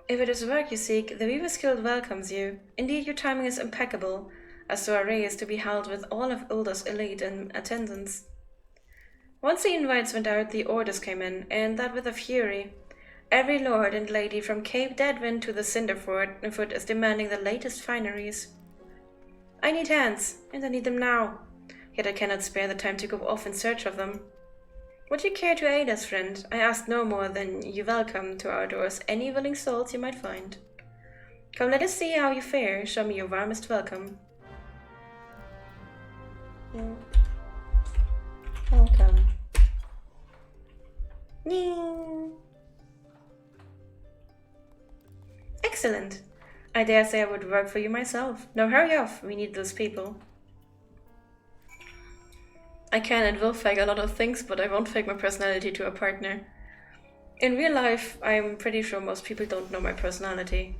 If it is work you seek, the Weaver's Guild welcomes you. Indeed, your timing is impeccable. A soiree is to be held with all of Ulda's elite in attendance. Once the invites went out, the orders came in, and that with a fury. Every lord and lady from Cape Deadwind to the Cinderfoot is demanding the latest fineries. I need hands, and I need them now. Yet I cannot spare the time to go off in search of them. Would you care to aid us, friend? I ask no more than you welcome to our doors any willing souls you might find. Come, let us see how you fare. Show me your warmest welcome. Welcome. Excellent. I dare say I would work for you myself. Now hurry off. We need those people. I can and will fake a lot of things, but I won't fake my personality to a partner. In real life, I'm pretty sure most people don't know my personality.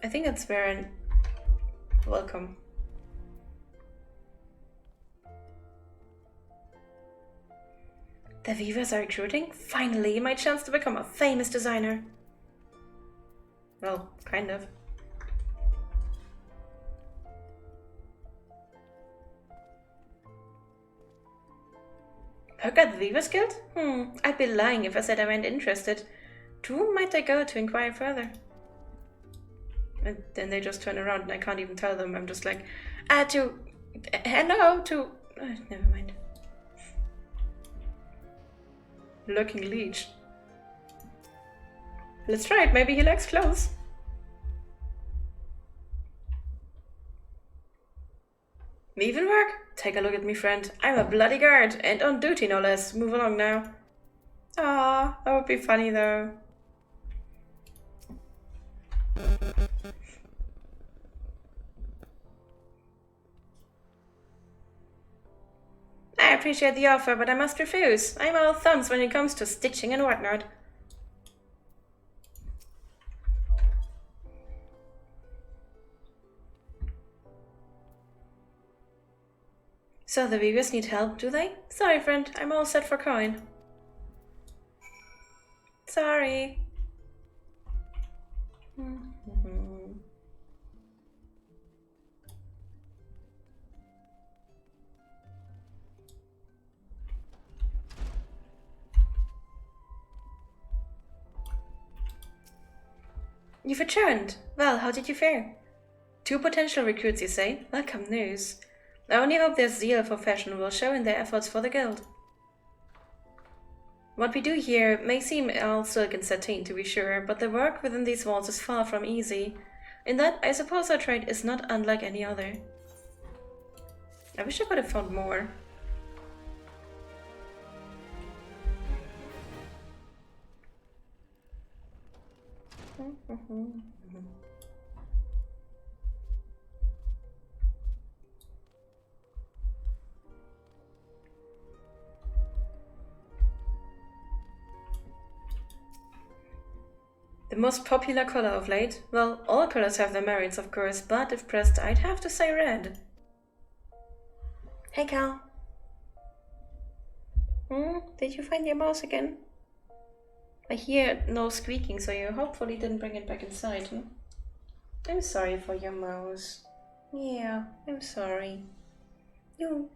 I think it's Baron. Welcome. The Vivas are recruiting? Finally, my chance to become a famous designer. Well, kind of. Work at the Vivas Guild? I'd be lying if I said I weren't interested. To whom might I go to inquire further? And then they just turn around and I can't even tell them. I'm just like, hello to... never mind. Lurking leech. Let's try it, maybe he likes clothes. Even work? Take a look at me, friend. I'm a bloody guard, and on duty no less. Move along now. Ah, that would be funny though. I appreciate the offer, but I must refuse. I'm all thumbs when it comes to stitching and whatnot. So the Weavers need help, do they? Sorry, friend, I'm all set for coin. Sorry. You've returned. Well, how did you fare? 2 potential recruits, you say? Welcome news. I only hope their zeal for fashion will show in their efforts for the guild. What we do here may seem all silk and sateen, to be sure, but the work within these walls is far from easy. In that, I suppose our trade is not unlike any other. I wish I could have found more. The most popular color of late? Well, all colors have their merits, of course, but if pressed, I'd have to say red. Hey, Cal. Did you find your mouse again? I hear no squeaking, so you hopefully didn't bring it back inside, I'm sorry for your mouse. Yeah, I'm sorry. You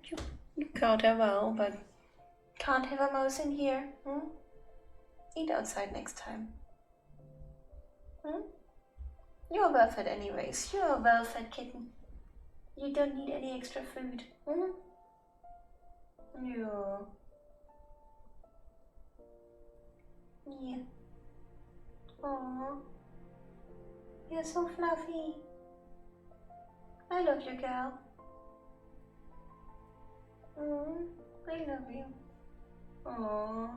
caught her well, but can't have a mouse in here, Eat outside next time. You're well fed anyways. You're a well fed kitten. You don't need any extra food. Yeah. Yeah. Aww. You're so fluffy. I love you, gal. I love you. Aww.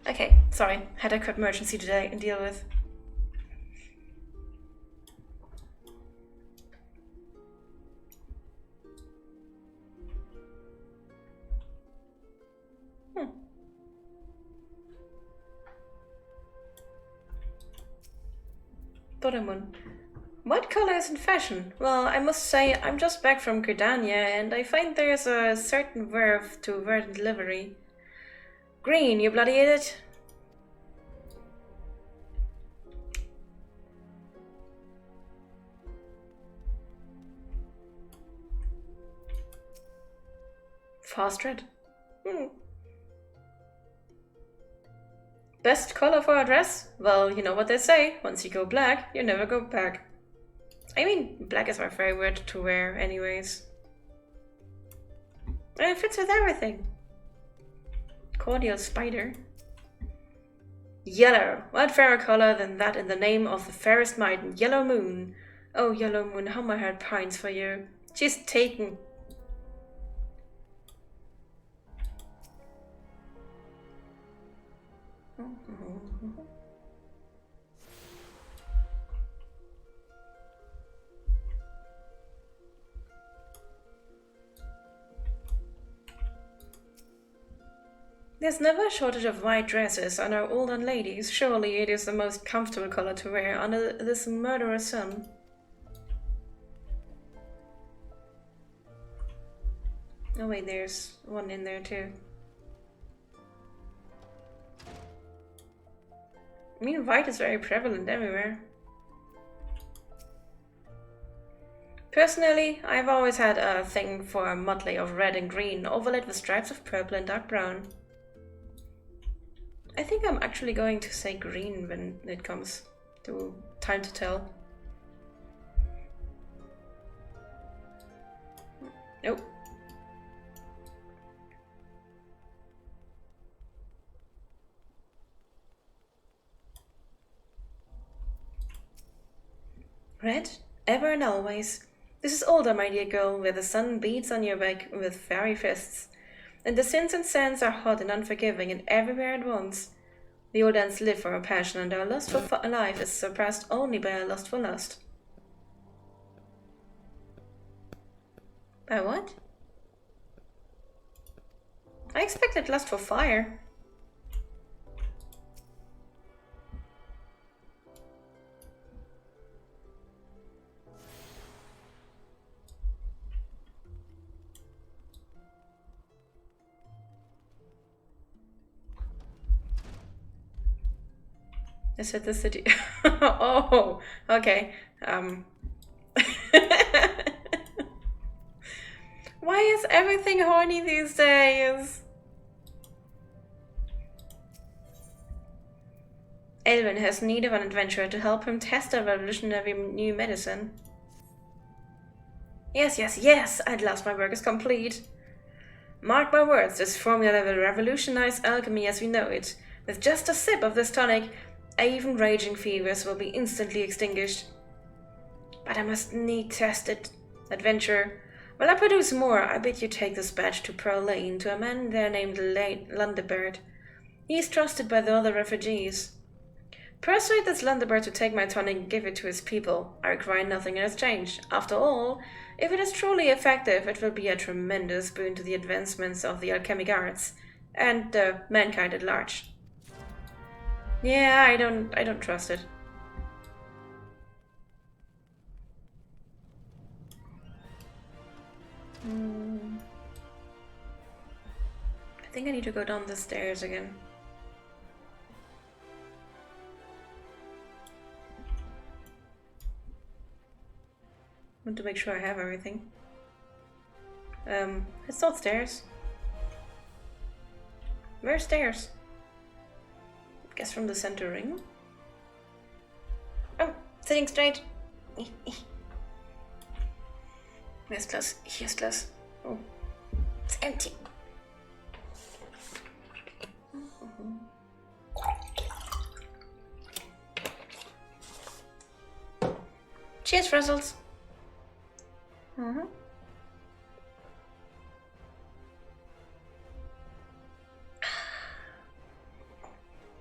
Okay, sorry. Had a quick emergency today and deal with. Doraemon. What color is in fashion? Well, I must say, I'm just back from Gridania, and I find there's a certain verve to word and delivery. Green, you bloody idiot! Fast red. Best color for a dress? Well, you know what they say, once you go black, you never go back. I mean, black is my favorite to wear anyways. And it fits with everything. Cordial spider. Yellow. What fairer color than that in the name of the fairest maiden, Yellow Moon. Oh, Yellow Moon, how my heart pines for you. She's taken. There's never a shortage of white dresses on our older ladies. Surely it is the most comfortable color to wear under this murderous sun. Oh wait, there's one in there too. I mean, white is very prevalent everywhere. Personally, I've always had a thing for a motley of red and green, overlaid with stripes of purple and dark brown. I think I'm actually going to say green when it comes to time to tell. Nope. Red? Ever and always. This is older, my dear girl, where the sun beats on your back with fiery fists. And the sins and sands are hot and unforgiving and everywhere at once. The old ants live for a passion, and our lust for life is surpassed only by our lust for lust. By what? I expected lust for fire. I said the city. Oh, okay. Why is everything horny these days? Elvin has need of an adventurer to help him test a revolutionary new medicine. Yes, yes, yes! At last my work is complete. Mark my words, this formula will revolutionize alchemy as we know it. With just a sip of this tonic, even raging fevers will be instantly extinguished. But I must need test it, adventurer. While I produce more, I bid you take this badge to Pearl Lane to a man there named Lundebird. He is trusted by the other refugees. Persuade this Lundebird to take my tonic and give it to his people. I require nothing in exchange. After all, if it is truly effective, it will be a tremendous boon to the advancements of the alchemic arts and mankind at large. Yeah, I don't trust it. I think I need to go down the stairs again. I want to make sure I have everything. It's not stairs. Where's stairs? Guess from the center ring. Oh, sitting straight. Where's glass? Here's glass. Oh, it's empty. Cheers, Frizzles.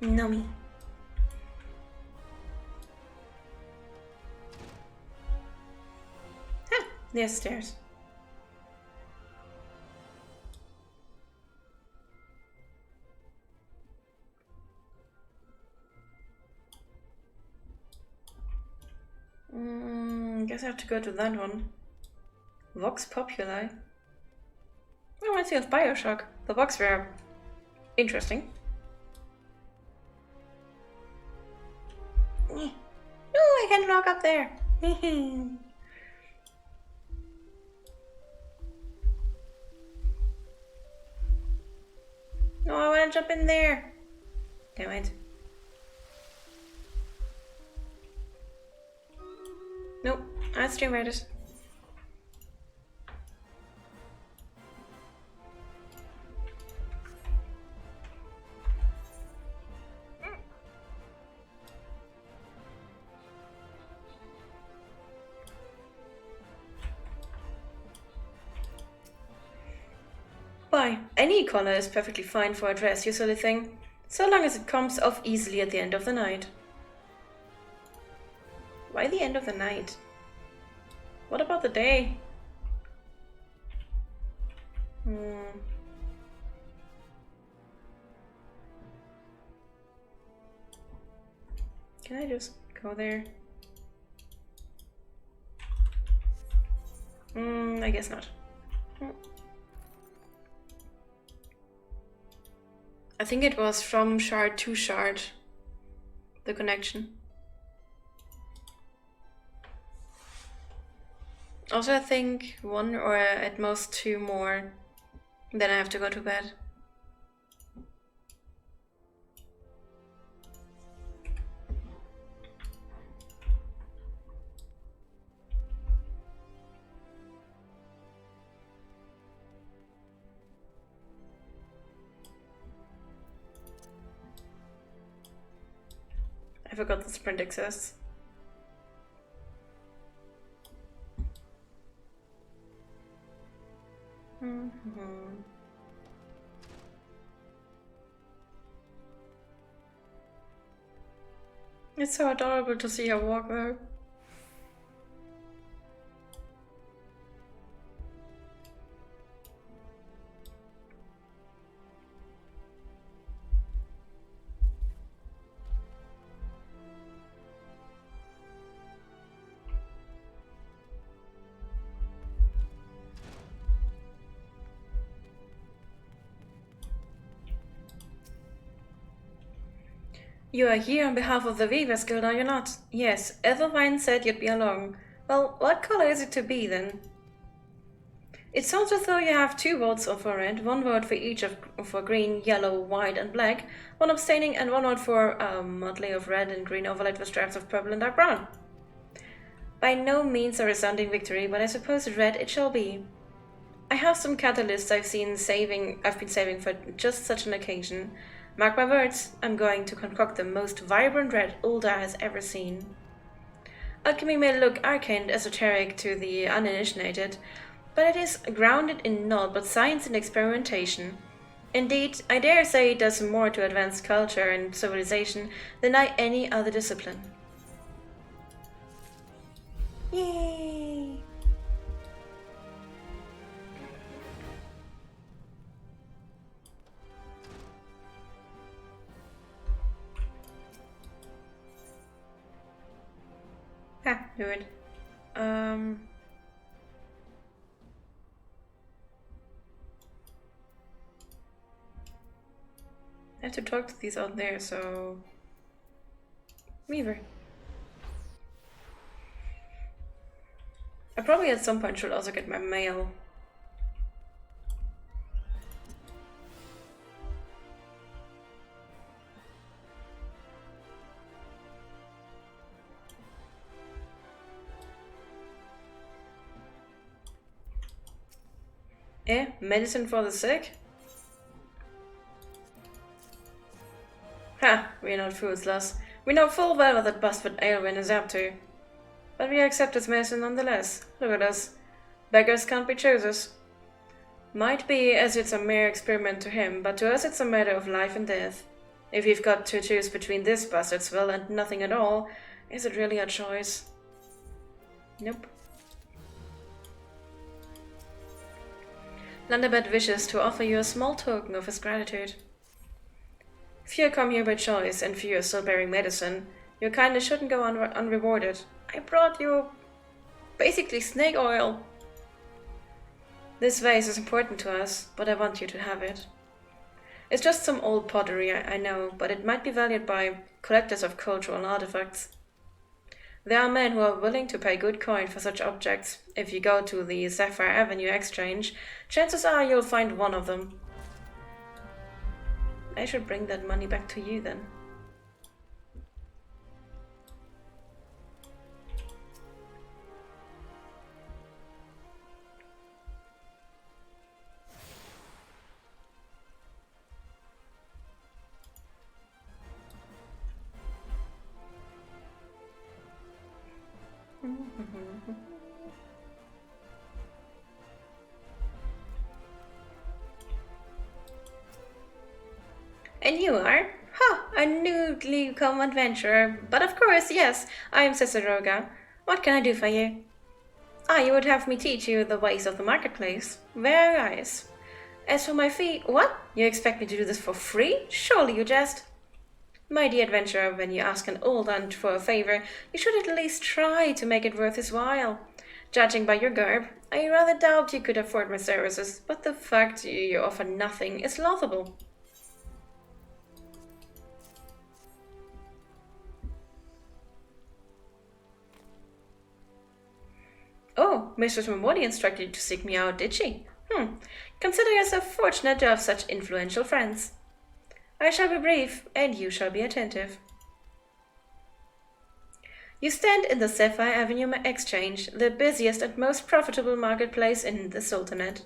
Nummy. Ah, there's stairs. guess I have to go to that one. Vox Populi. Reminds me of Bioshock. The Vox were interesting. No, I can't walk up there. No, I want to jump in there. Damn it. Nope, I stream read it. Why, any color is perfectly fine for a dress, you silly thing, so long as it comes off easily at the end of the night. Why the end of the night? What about the day? Can I just go there? I guess not. I think it was from shard to shard, the connection. Also, I think one or at most two more, then I have to go to bed. I forgot the sprint exists. It's so adorable to see her walk though. You are here on behalf of the Weavers Guild, are you not? Yes, Ethelwine said you'd be along. Well, what color is it to be, then? It sounds as though you have 2 votes for red, 1 vote for each for green, yellow, white, and black, 1 abstaining, and 1 vote for a motley of red and green overlaid with stripes of purple and dark brown. By no means a resounding victory, but I suppose red it shall be. I have some catalysts I've been saving for just such an occasion. Mark my words, I'm going to concoct the most vibrant red Ulda has ever seen. Alchemy may look arcane and esoteric to the uninitiated, but it is grounded in naught but science and experimentation. Indeed, I dare say it does more to advance culture and civilization than any other discipline. Yay! Ah, do it. I have to talk to these out there, so... Weaver. I probably at some point should also get my mail. Medicine for the sick? Ha! We're not fools, lass. We know full well what that bastard Aelwyn is up to. But we accept his medicine nonetheless. Look at us. Beggars can't be choosers. Might be as it's a mere experiment to him, but to us it's a matter of life and death. If we've got to choose between this bastard's will and nothing at all, is it really a choice? Nope. Landabad wishes to offer you a small token of his gratitude. Few come here by choice, and few are still bearing medicine. Your kindness shouldn't go unrewarded. I brought you Basically snake oil. This vase is important to us, but I want you to have it. It's just some old pottery, I know, but it might be valued by collectors of cultural artifacts. There are men who are willing to pay good coin for such objects. If you go to the Sapphire Avenue exchange, chances are you'll find one of them. I should bring that money back to you then. And you are? Ha! A newly come adventurer. But of course, yes, I am Ciceroga. What can I do for you? Ah, you would have me teach you the ways of the marketplace. Very nice. As for my fee, what? You expect me to do this for free? Surely you jest. My dear adventurer, when you ask an old aunt for a favor, you should at least try to make it worth his while. Judging by your garb, I rather doubt you could afford my services, but the fact you offer nothing is laughable. Oh, Mistress Momodi instructed you to seek me out, did she? Consider yourself fortunate to have such influential friends. I shall be brief, and you shall be attentive. You stand in the Sapphire Avenue Exchange, the busiest and most profitable marketplace in the Sultanate.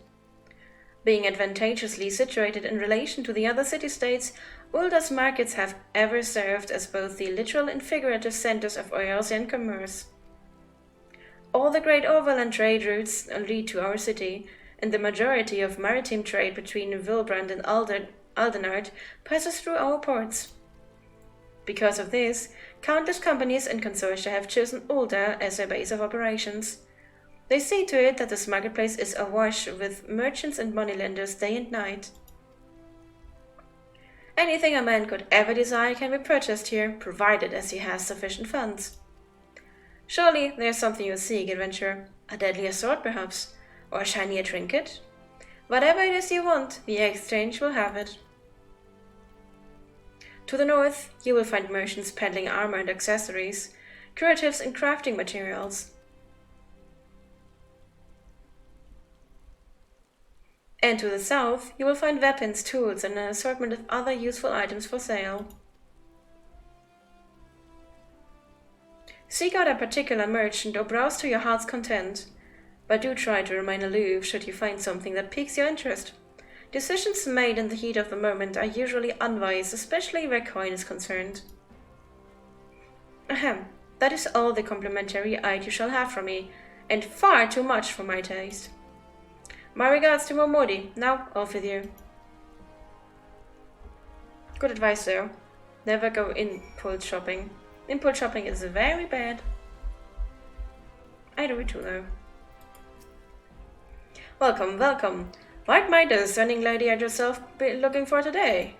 Being advantageously situated in relation to the other city-states, Ulda's markets have ever served as both the literal and figurative centers of Eurasian commerce. All the great overland trade routes lead to our city, and the majority of maritime trade between Wilbrand and Aldenard passes through our ports. Because of this, countless companies and consortia have chosen Ulda as their base of operations. They see to it that this marketplace is awash with merchants and moneylenders day and night. Anything a man could ever desire can be purchased here, provided as he has sufficient funds. Surely there's something you seek, adventurer. A deadlier sword, perhaps? Or a shinier trinket? Whatever it is you want, the exchange will have it. To the north, you will find merchants peddling armor and accessories, curatives and crafting materials. And to the south, you will find weapons, tools, and an assortment of other useful items for sale. Seek out a particular merchant or browse to your heart's content, but do try to remain aloof should you find something that piques your interest. Decisions made in the heat of the moment are usually unwise, especially where coin is concerned. Ahem, that is all the complimentary aid you shall have from me, and far too much for my taste. My regards to Momodi. Now, off with you. Good advice, though. Never go impulse shopping. Impulse shopping is very bad. I do it too, though. Welcome, welcome. What might the discerning lady and yourself be looking for today?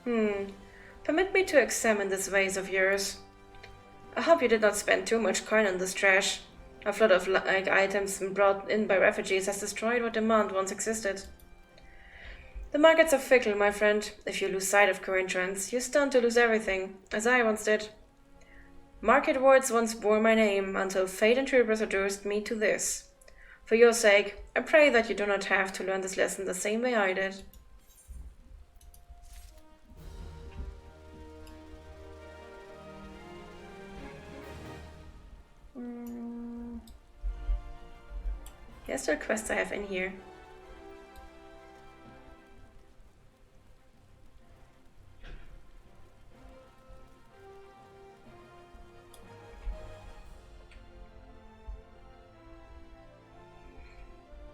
Permit me to examine this vase of yours. I hope you did not spend too much coin on this trash. A flood of items brought in by refugees has destroyed what demand once existed. The markets are fickle, my friend. If you lose sight of current trends, you stand to lose everything, as I once did. Market wards once bore my name, until fate and troopers reduced me to this. For your sake, I pray that you do not have to learn this lesson the same way I did. Here's the quest I have in here.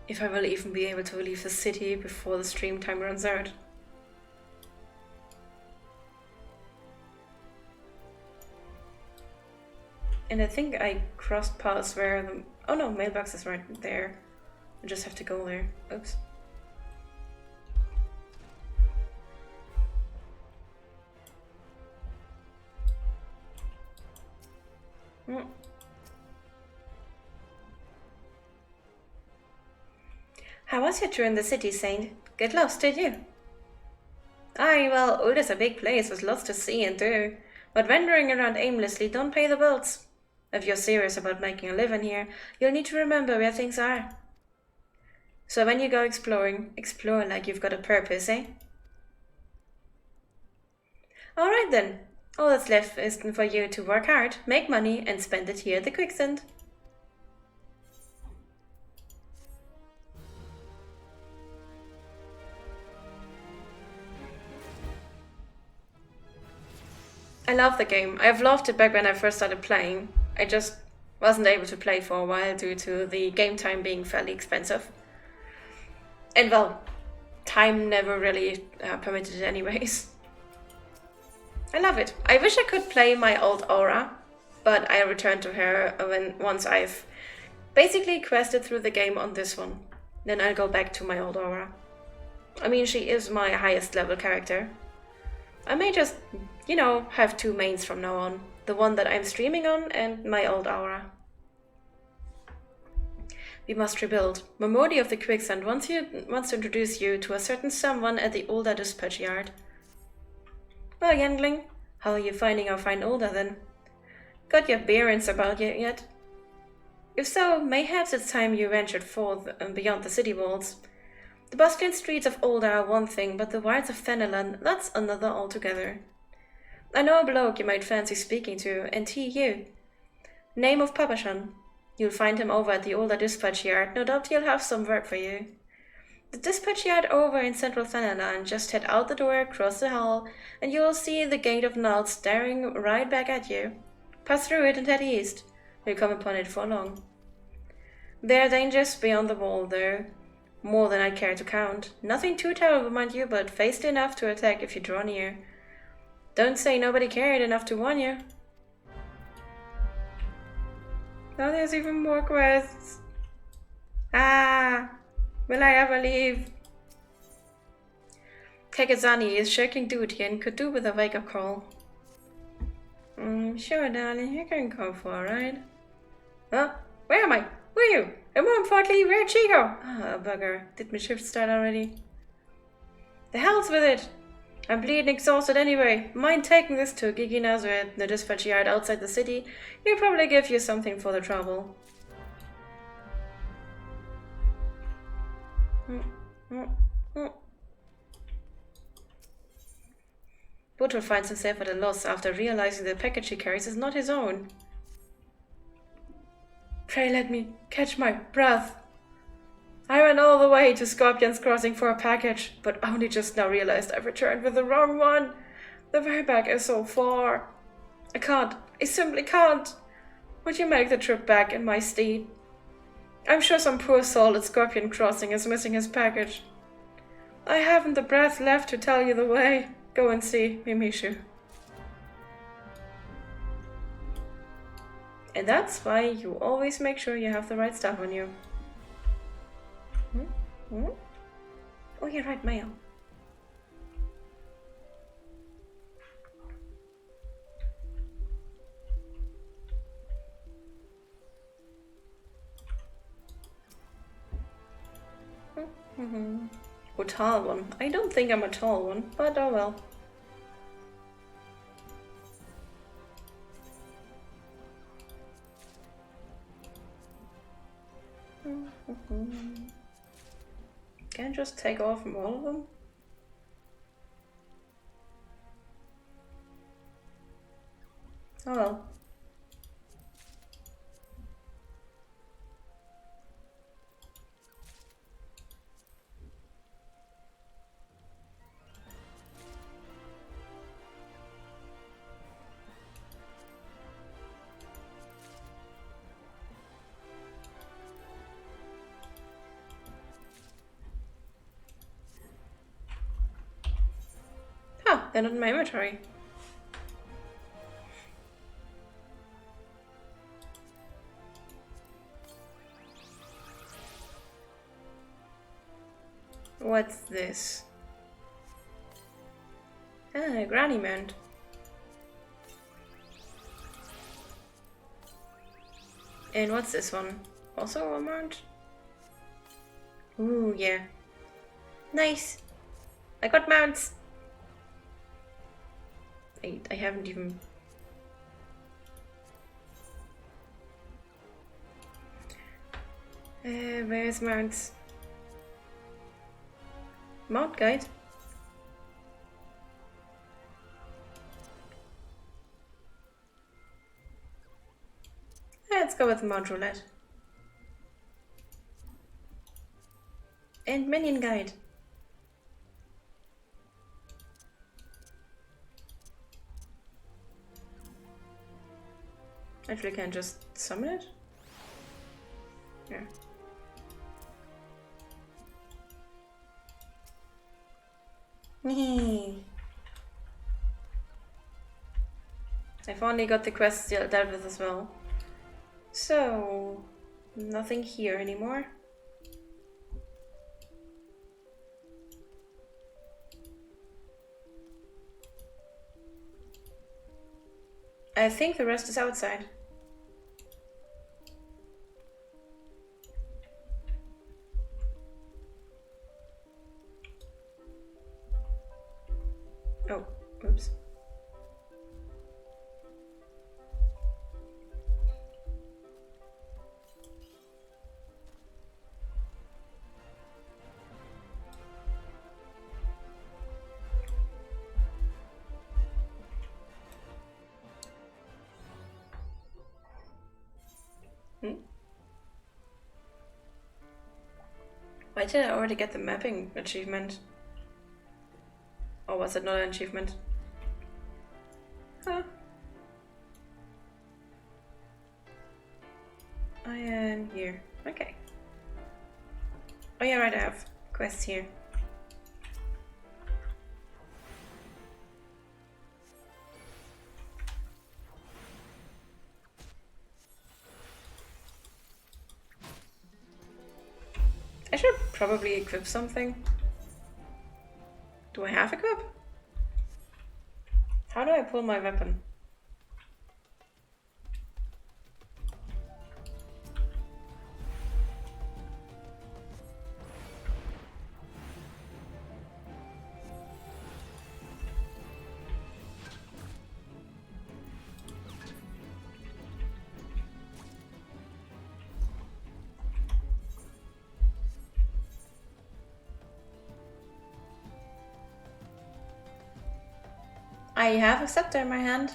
If I will even be able to leave the city before the stream time runs out. And I think I crossed paths where the... Oh no, mailbox is right there. I just have to go there. Oops. Mm. How was your tour in the city, Saint? Get lost, did you? Aye, well, Ulda's a big place with lots to see and do. But wandering around aimlessly don't pay the bills. If you're serious about making a living here, you'll need to remember where things are. So when you go exploring, explore like you've got a purpose, eh? Alright then. All that's left is for you to work hard, make money, and spend it here at the quicksand. I love the game. I've loved it back when I first started playing. I just wasn't able to play for a while due to the game time being fairly expensive. And well, time never really permitted it anyways. I love it. I wish I could play my old Aura, but I returned to her once I've basically quested through the game on this one. Then I'll go back to my old Aura. I mean, she is my highest level character. I may just, have two mains from now on. The one that I'm streaming on and my old Aura. We must rebuild. Momodi of the Quicksand wants to introduce you to a certain someone at the Ulda dispatch yard. Well, youngling, how are you finding our fine Ulda then? Got your bearings about you yet? If so, mayhaps it's time you ventured forth beyond the city walls. The bustling streets of Ulda are one thing, but the wilds of Fenelon, that's another altogether. I know a bloke you might fancy speaking to, and he you. Name of Papashan. You'll find him over at the Ulda dispatch yard. No doubt he'll have some work for you. The dispatch yard over in central Fenelon. Just head out the door, cross the hall, and you'll see the Gate of Nod staring right back at you. Pass through it and head east. You'll come upon it for long. There are dangers beyond the wall, though. More than I care to count. Nothing too terrible, mind you, but faced enough to attack if you draw near. Don't say nobody cared enough to warn you. Oh, there's even more quests. Ah, will I ever leave? Kagazani is shirking duty and could do with a wake-up call. Sure, darling, you can go for a ride. Huh? Where am I? Who are you? And more importantly, where'd she go? Ah, bugger. Did my shift start already? The hell's with it! I'm bleeding exhausted anyway. Mind taking this to Gigi Nazareth, the dispatch yard outside the city? He'll probably give you something for the trouble. Butcher finds himself at a loss after realizing the package he carries is not his own. Pray let me catch my breath. I ran all the way to Scorpion's Crossing for a package, but only just now realized I've returned with the wrong one. The way back is so far. I simply can't. Would you make the trip back in my stead? I'm sure some poor soul at Scorpion Crossing is missing his package. I haven't the breath left to tell you the way. Go and see Mimishu. And that's why you always make sure you have the right stuff on you. Oh, you're right, mail. A tall one. I don't think I'm a tall one, but oh well. Can I just take off from all of them? Oh well. Oh, they're not in my inventory. What's this? Ah, Granny Mount. And what's this one? Also a mount? Ooh, yeah. Nice! I got mounts! I haven't even... where's mounts? Mount guide? Let's go with the mount roulette. And minion guide. Actually, can I just summon it? Yeah. I finally got the quest dealt with as well. So, nothing here anymore. I think the rest is outside. Oh, oops. Why did I already get the mapping achievement? Or was it not an achievement? Huh. I am here. Okay. Oh yeah, right, I have quests here. I should probably equip something. Do I have equip? How do I pull my weapon? I have a scepter in my hand.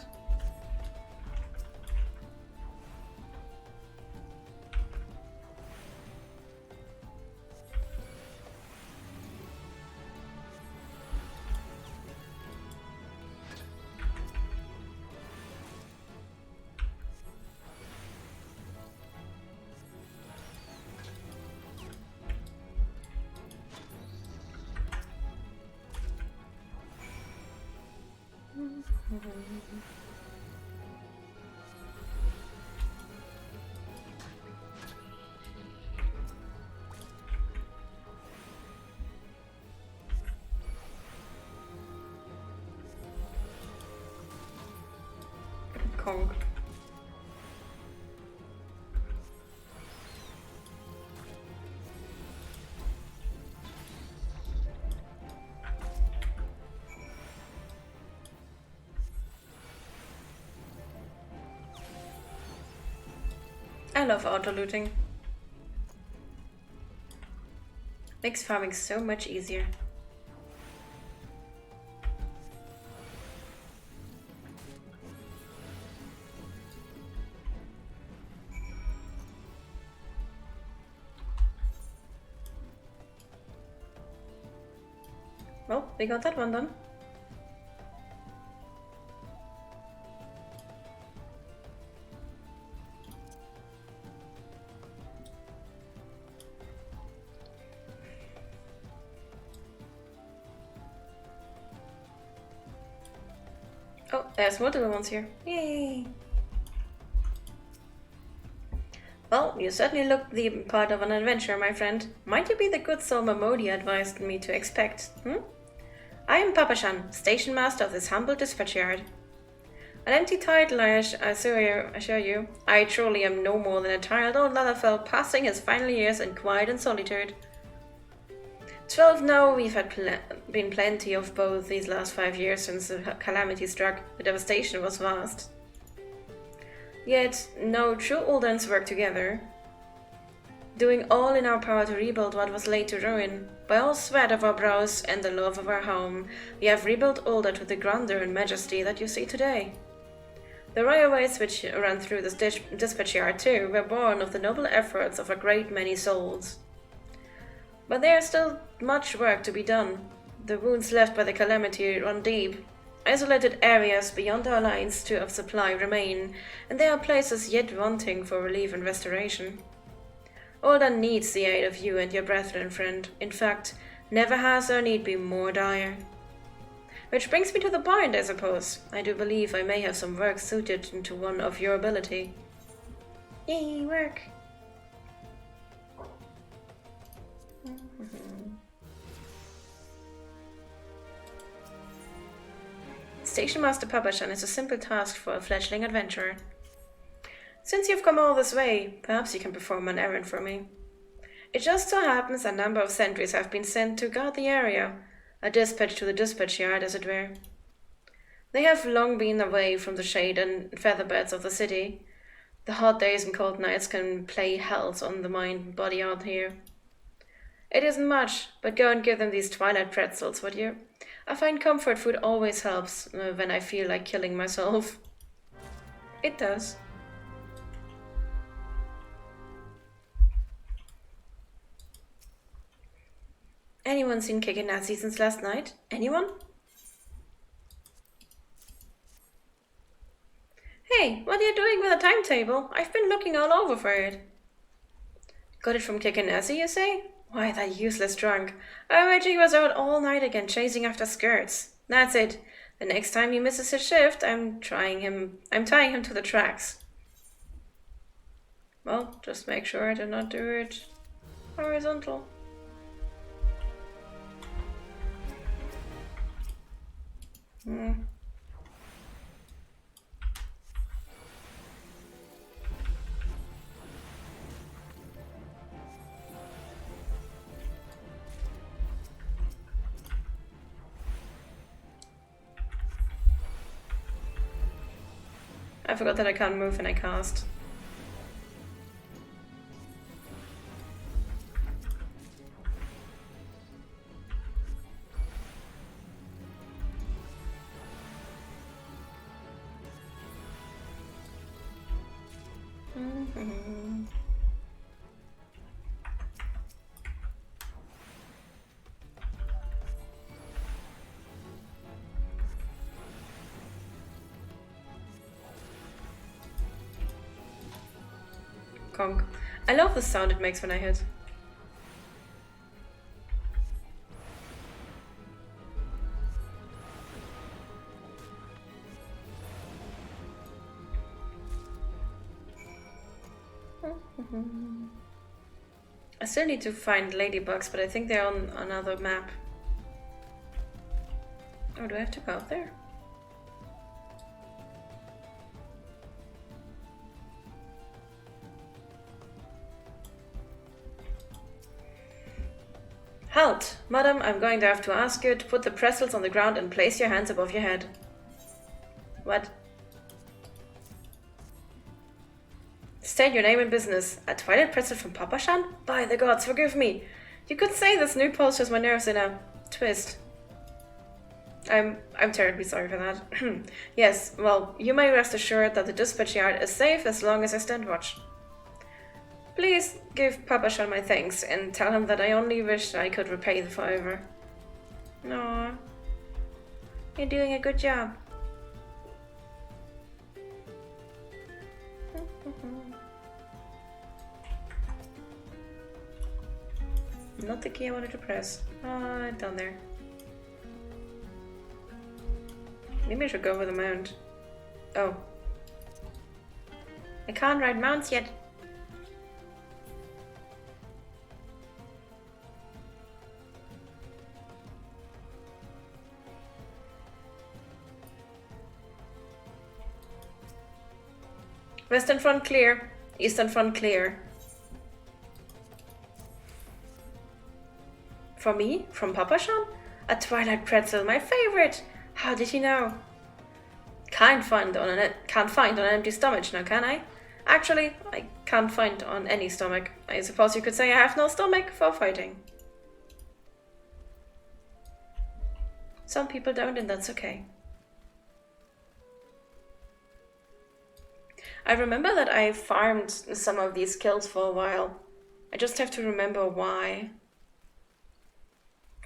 Kong. I love auto-looting. Makes farming so much easier. Well, we got that one done. Oh, there's multiple ones here. Yay! Well, you certainly look the part of an adventurer, my friend. Might you be the good soul Mamodi advised me to expect, I am Papashan, station master of this humble dispatch yard. An empty title, I assure you. I truly am no more than a tired old Latherfell passing his final years in quiet and solitude. 12 now, we've had been plenty of both these last 5 years since the calamity struck. The devastation was vast. Yet, no true Uldens work together, doing all in our power to rebuild what was laid to ruin. By all sweat of our brows and the love of our home, we have rebuilt Ulda to the grandeur and majesty that you see today. The railways which run through this dispatch yard too were born of the noble efforts of a great many souls. But there is still much work to be done. The wounds left by the calamity run deep. Isolated areas beyond our lines of supply remain, and there are places yet wanting for relief and restoration. Ulda needs the aid of you and your brethren, friend. In fact, never has our need been more dire. Which brings me to the point, I suppose. I do believe I may have some work suited to one of your ability. Yay, work! Station Master Papashan is a simple task for a fledgling adventurer. Since you've come all this way, perhaps you can perform an errand for me. It just so happens a number of sentries have been sent to guard the area, a dispatch to the dispatch yard, as it were. They have long been away from the shade and featherbeds of the city. The hot days and cold nights can play hells on the mind and body out here. It isn't much, but go and give them these twilight pretzels, would you? I find comfort food always helps when I feel like killing myself. It does. Anyone seen Kekenasi since last night? Anyone? Hey, what are you doing with a timetable? I've been looking all over for it. Got it from Kekenasi, you say? Why, that useless drunk. I imagine he was out all night again chasing after skirts. That's it. The next time he misses his shift, I'm tying him to the tracks. Well, just make sure I do not do it horizontal. I forgot that I can't move when I cast. Conk. I love the sound it makes when I hit. I still need to find ladybugs, but I think they're on another map. Oh, do I have to go out there? Halt! Madam, I'm going to have to ask you to put the pretzels on the ground and place your hands above your head. What? State your name and business. A twilight pretzel from Papashan? By the gods, forgive me. You could say this new pulse has my nerves in a twist. I'm terribly sorry for that. Yes, well, you may rest assured that the dispatch yard is safe as long as I stand watch. Please give Papashan my thanks and tell him that I only wish I could repay the favor. No, you're doing a good job. Not the key I wanted to press. Down there. Maybe I should go with a mount. Oh. I can't ride mounts yet. Western front clear. Eastern front clear. For me? From Papa Sean? A Twilight pretzel, my favorite! How did you know? Can't find on an empty stomach now, can I? Actually, I can't find on any stomach. I suppose you could say I have no stomach for fighting. Some people don't, and that's okay. I remember that I farmed some of these kills for a while. I just have to remember why.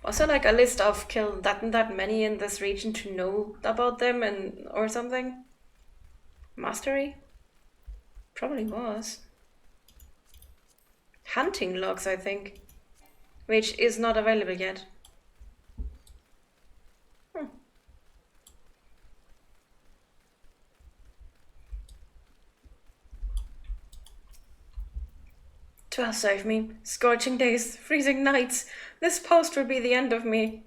Was there like a list of kill that and that many in this region to know about them and or something? Mastery? Probably was. Hunting logs, I think. Which is not available yet. 'Twill save me. Scorching days, freezing nights. This post will be the end of me.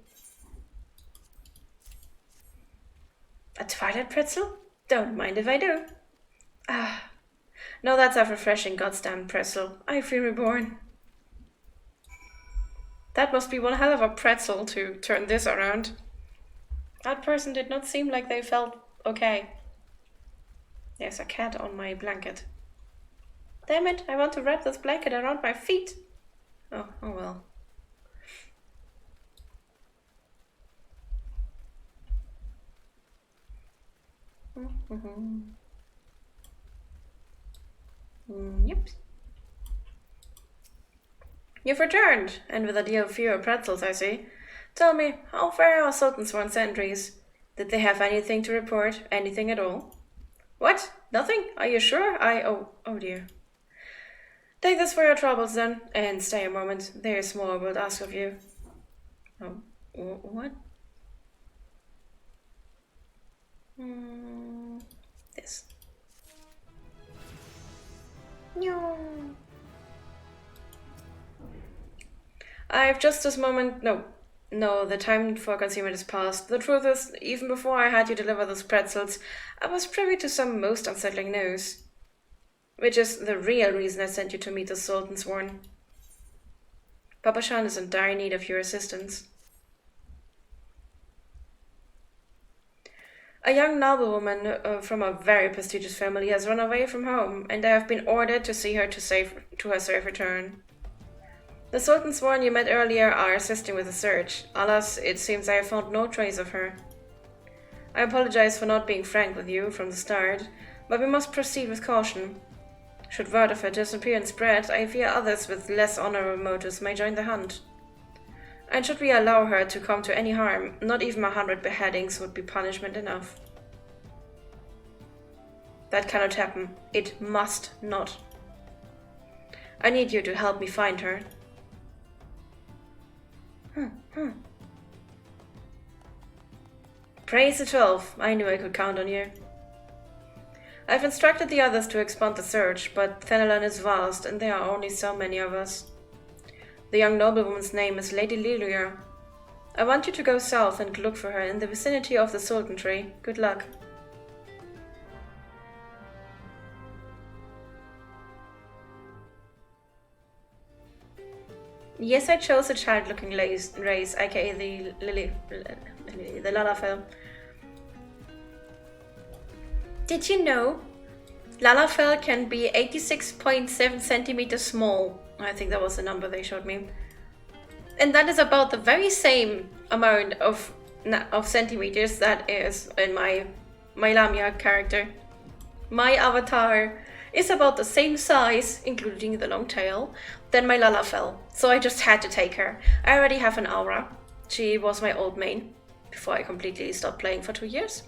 A Twilight pretzel? Don't mind if I do. Ah, no, that's a refreshing goddamn pretzel. I feel reborn. That must be one hell of a pretzel to turn this around. That person did not seem like they felt okay. There's a cat on my blanket. Damn it, I want to wrap this blanket around my feet. Oh well. Yep. You've returned, and with a deal fewer pretzels, I see. Tell me, how far are Sultansworn's sentries? Did they have anything to report? Anything at all? What? Nothing? Are you sure? Oh dear. Take this for your troubles then, and stay a moment. There is more I will ask of you. Oh, what? This. No. I've just this moment. No, the time for concealment is past. The truth is, even before I had you deliver those pretzels, I was privy to some most unsettling news. Which is the real reason I sent you to meet the Sultansworn. Papa Shan is in dire need of your assistance. A young noblewoman from a very prestigious family has run away from home, and I have been ordered to see her to her safe return. The Sultansworn you met earlier are assisting with the search. Alas, it seems I have found no trace of her. I apologize for not being frank with you from the start, but we must proceed with caution. Should word of her disappearance spread, I fear others with less honorable motives may join the hunt. And should we allow her to come to any harm, not even 100 beheadings would be punishment enough. That cannot happen. It must not. I need you to help me find her. Praise the 12. I knew I could count on you. I've instructed the others to expand the search, but Fenelon is vast and there are only so many of us. The young noblewoman's name is Lady Lilia. I want you to go south and look for her in the vicinity of the Sultanry. Good luck. Yes, I chose a child-looking race, aka the Lalafell. Did you know Lalafell can be 86.7 centimeters small? I think that was the number they showed me. And that is about the very same amount of centimeters that is in my Lamia character. My avatar is about the same size, including the long tail, than my Lalafell. So I just had to take her. I already have an aura. She was my old main before I completely stopped playing for 2 years.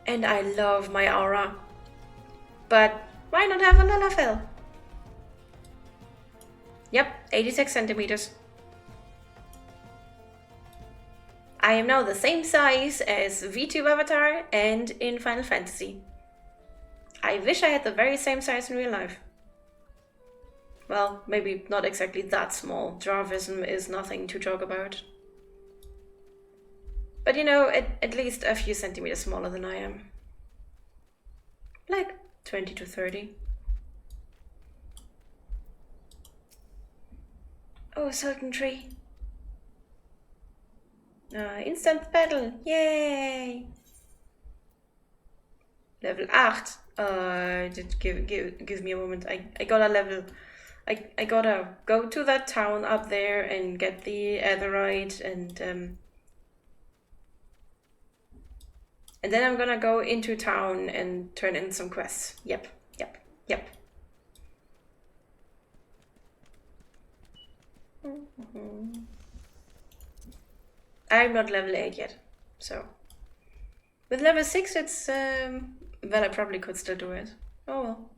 And I love my aura. But why not have a Lalafell? Yep, 86 centimeters. I am now the same size as VTube Avatar and in Final Fantasy. I wish I had the very same size in real life. Well, maybe not exactly that small. Dwarvism is nothing to joke about. But you know, at least a few centimeters smaller than I am. Like 20 to 30. Oh, Sultan Tree. Instant battle. Yay! Level 8. Give me a moment. I gotta level. I gotta go to that town up there and get the Etherite and then I'm gonna go into town and turn in some quests. Yep. I'm not level 8 yet, so with level 6 it's well, I probably could still do it. Oh well.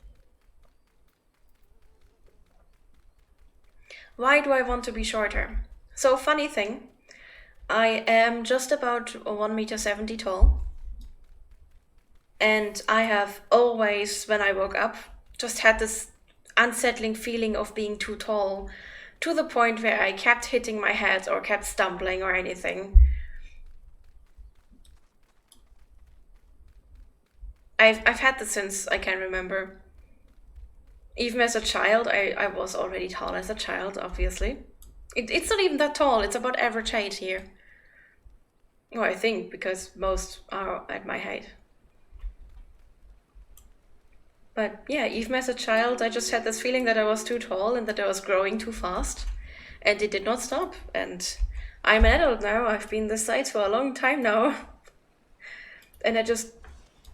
Why do I want to be shorter? So funny thing, I am just about 1.70 meters tall. And I have always, when I woke up, just had this unsettling feeling of being too tall, to the point where I kept hitting my head or kept stumbling or anything. I've had this since I can remember. Even as a child, I was already tall as a child, obviously. It's not even that tall, it's about average height here. Well, I think, because most are at my height. But yeah, even as a child, I just had this feeling that I was too tall and that I was growing too fast. And it did not stop. And I'm an adult now, I've been this size for a long time now. And I just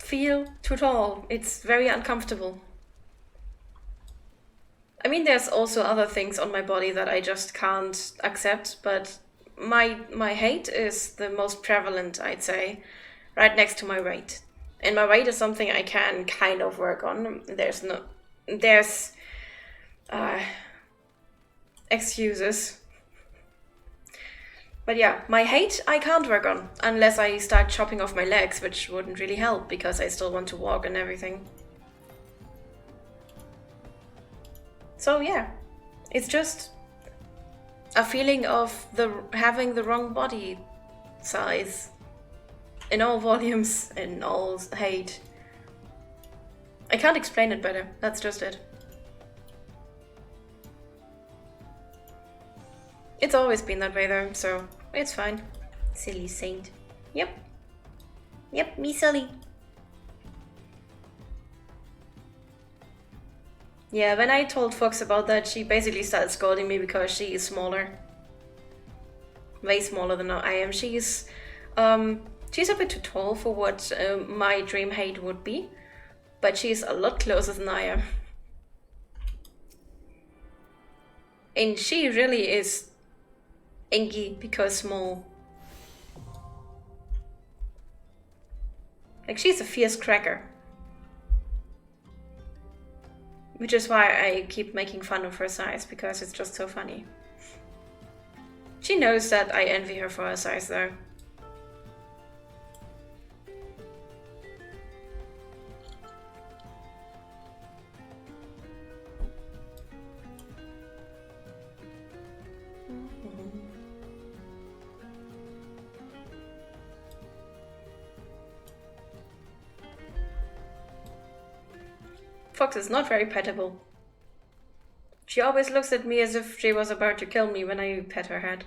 feel too tall. It's very uncomfortable. I mean, there's also other things on my body that I just can't accept, but my height is the most prevalent, I'd say, right next to my weight. And my weight is something I can kind of work on. There's excuses. But yeah, my height I can't work on unless I start chopping off my legs, which wouldn't really help because I still want to walk and everything. So yeah, it's just a feeling of having the wrong body size in all volumes, in all height. I can't explain it better, that's just it. It's always been that way though, so it's fine. Silly saint. Yep, me silly. Yeah, when I told Fox about that, she basically started scolding me because she is smaller. Way smaller than I am. She's a bit too tall for what my dream height would be, but she's a lot closer than I am. And she really is inky because small. Like, she's a fierce cracker. Which is why I keep making fun of her size, because it's just so funny. She knows that I envy her for her size though. Fox is not very pettable. She always looks at me as if she was about to kill me when I pet her head.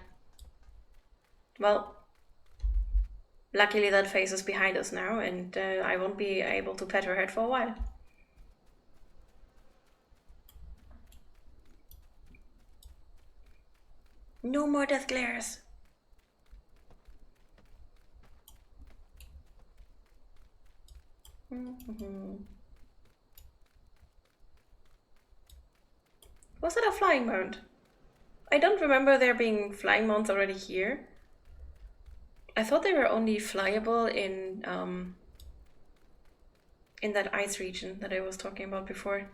Well, luckily that face is behind us now, and I won't be able to pet her head for a while. No more death glares. Was it a flying mount? I don't remember there being flying mounts already here. I thought they were only flyable in that ice region that I was talking about before.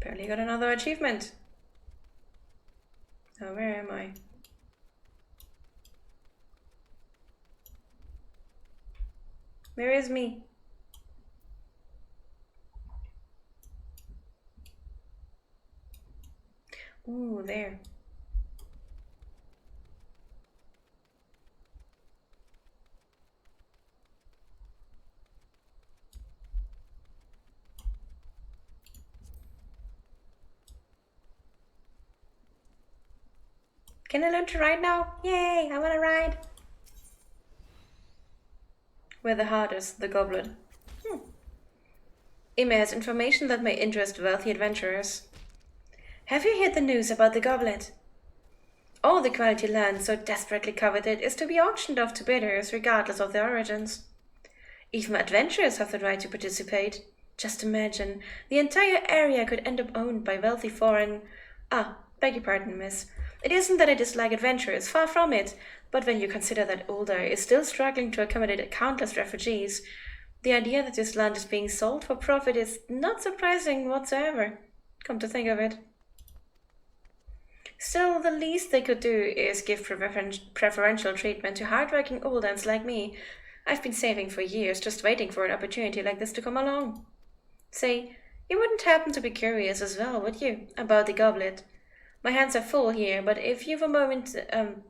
Barely got another achievement. Oh, where am I? Where is me? Ooh, there. Can I learn to ride now? Yay, I wanna ride. Where the heart is, the goblet. Ime has information that may interest wealthy adventurers. Have you heard the news about the goblet? All the quality land so desperately coveted is to be auctioned off to bidders regardless of their origins. Even adventurers have the right to participate. Just imagine, the entire area could end up owned by wealthy foreign... beg your pardon, miss. It isn't that I dislike adventurers, far from it, but when you consider that Uldar is still struggling to accommodate countless refugees, the idea that this land is being sold for profit is not surprising whatsoever, come to think of it. Still, the least they could do is give preferential treatment to hardworking Uldans like me. I've been saving for years, just waiting for an opportunity like this to come along. Say, you wouldn't happen to be curious as well, would you, about the goblet? My hands are full here, but if you've a moment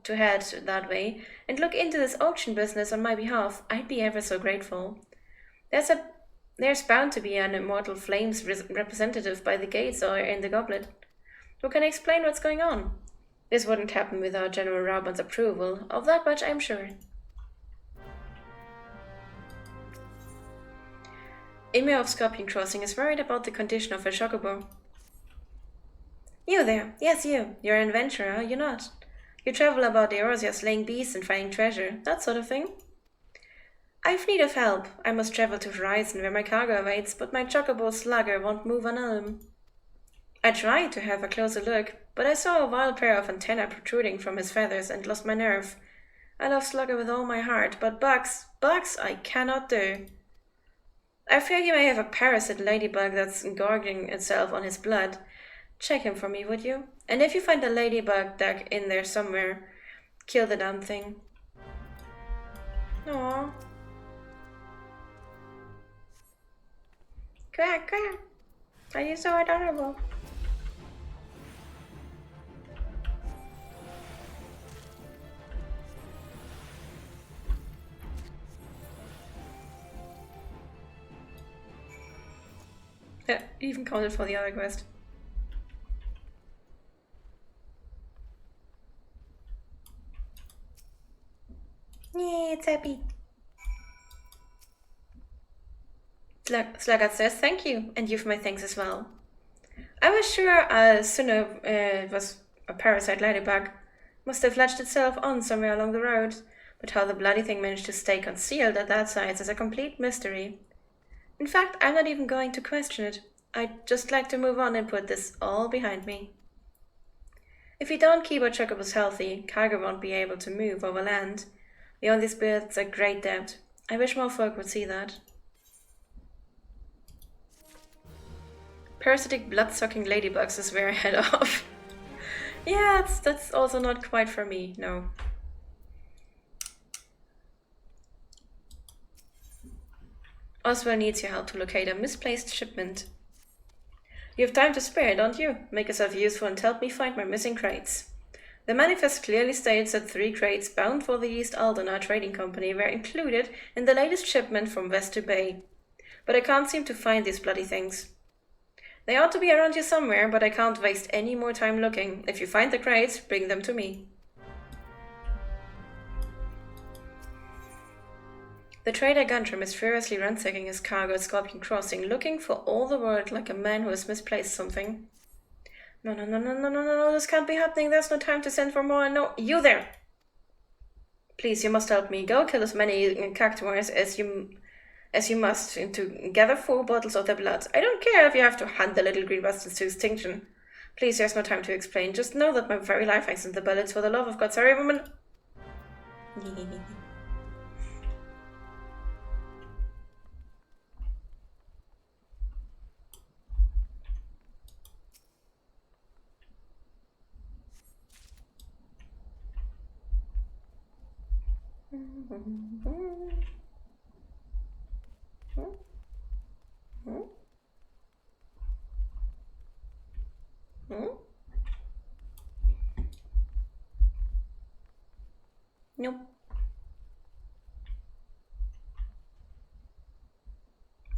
to head that way and look into this auction business on my behalf, I'd be ever so grateful. There's bound to be an Immortal Flames representative by the gates or in the goblet, who can explain what's going on. This wouldn't happen without General Rauburn's approval, of that much I'm sure. Emir of Scorpion Crossing is worried about the condition of her chocobo. You there, yes you. You're an adventurer, are you not? You travel about Eorzea slaying beasts and finding treasure, that sort of thing? I've need of help. I must travel to Horizon where my cargo awaits, but my chocobo slugger won't move an elm. I tried to have a closer look, but I saw a wild pair of antennae protruding from his feathers and lost my nerve. I love Slugger with all my heart, but bugs I cannot do. I fear you may have a parasite ladybug that's gorging itself on his blood. Check him for me, would you? And if you find a ladybug duck in there somewhere, kill the damn thing. Aww. Quack, quack. Are you so adorable? Yeah, even counted for the other quest. Yeah, it's happy. Sluggard says thank you, and you've my thanks as well. I was sure sooner it was a parasite ladybug. Must have latched itself on somewhere along the road, but how the bloody thing managed to stay concealed at that size is a complete mystery. In fact, I'm not even going to question it. I'd just like to move on and put this all behind me. If we don't keep our chocobos healthy, cargo won't be able to move over land. We own these birds a great debt. I wish more folk would see that. Parasitic blood-sucking ladybugs is where I head off. Yeah, that's also not quite for me, no. Oswald needs your help to locate a misplaced shipment. You have time to spare, don't you? Make yourself useful and help me find my missing crates. The manifest clearly states that 3 crates bound for the East Aldona Trading Company were included in the latest shipment from West to Bay. But I can't seem to find these bloody things. They ought to be around here somewhere, but I can't waste any more time looking. If you find the crates, bring them to me. The trader Guntram is furiously ransacking his cargo at Scorpion Crossing, looking for all the world like a man who has misplaced something. No, this can't be happening. There's no time to send for more. No, you there! Please, you must help me. Go kill as many cactuars as you must to gather 4 bottles of their blood. I don't care if you have to hunt the little green bastards to extinction. Please, there's no time to explain. Just know that my very life hangs in the balance. For the love of God, sorry, woman. Nope.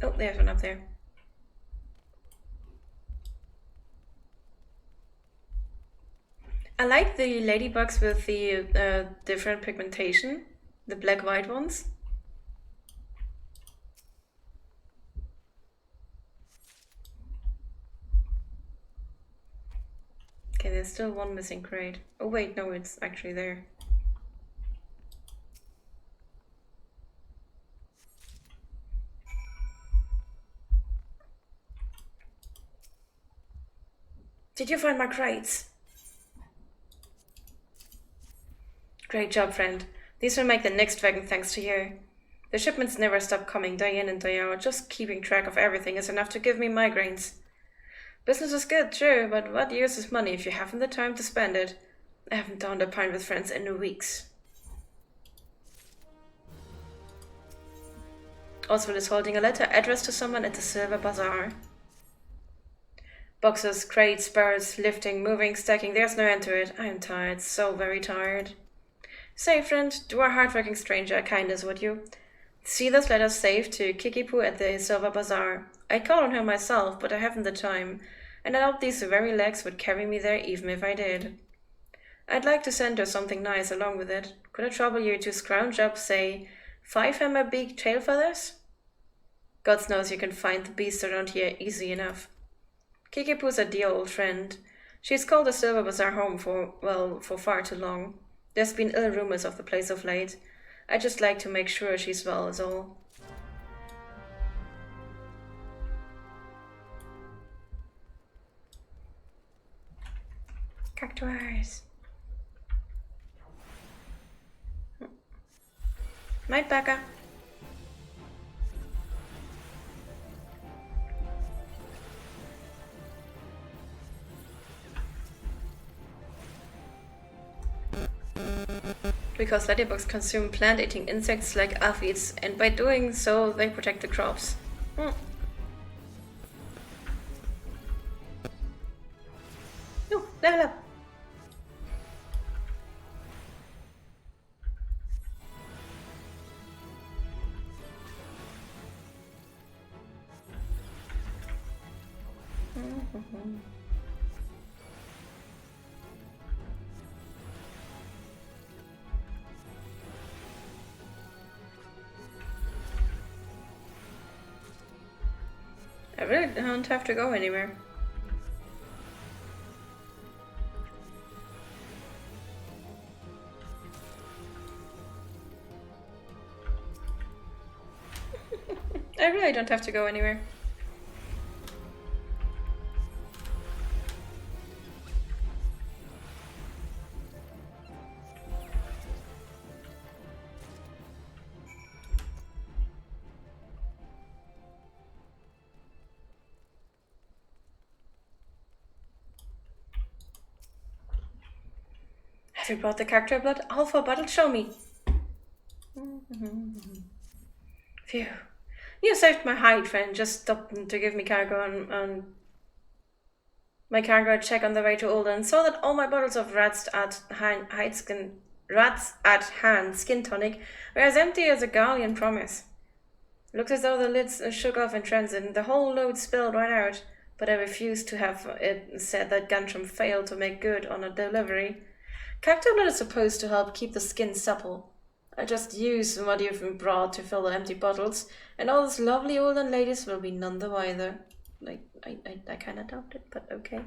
Oh, there's one up there. I like the ladybugs with the different pigmentation, the black-white ones. Okay, there's still one missing crate. Oh wait, no, it's actually there. Did you find my crates? Great job, friend. These will make the next wagon thanks to you. The shipments never stop coming day in and day out. Just keeping track of everything is enough to give me migraines. Business is good, true, but what use is money if you haven't the time to spend it? I haven't downed a pint with friends in weeks. Oswald is holding a letter addressed to someone at the Silver Bazaar. Boxes, crates, barrels, lifting, moving, stacking, there's no end to it. I am tired, so very tired. Say, friend, do a hard-working stranger a kindness, would you? See this letter saved to Kikipu at the Silver Bazaar. I'd call on her myself, but I haven't the time, and I doubt these very legs would carry me there even if I did. I'd like to send her something nice along with it. Could I trouble you to scrounge up, say, 5 hammer-beak tail feathers? God knows you can find the beast around here easy enough. Kikipu's a dear old friend. She's called the Silver Bazaar home for far too long. There's been ill rumors of the place of late. I'd just like to make sure she's well is all. Cactuars. Night, Becca. Because ladybugs consume plant-eating insects like aphids, and by doing so, they protect the crops. No, level up! I really don't have to go anywhere. I really don't have to go anywhere. Have you brought the character blood? Alpha bottle, show me. Phew. You saved my hide, friend. Just stopped to give me cargo on my cargo check on the way to Olden and saw that all my bottles of rats at hand skin tonic were as empty as a galleon promise. Looked as though the lids shook off in transit and the whole load spilled right out, but I refused to have it said that Guntram failed to make good on a delivery. Cactus blood is supposed to help keep the skin supple. I just use what you've brought to fill the empty bottles, and all those lovely olden ladies will be none the wiser. I kinda doubt it, but okay.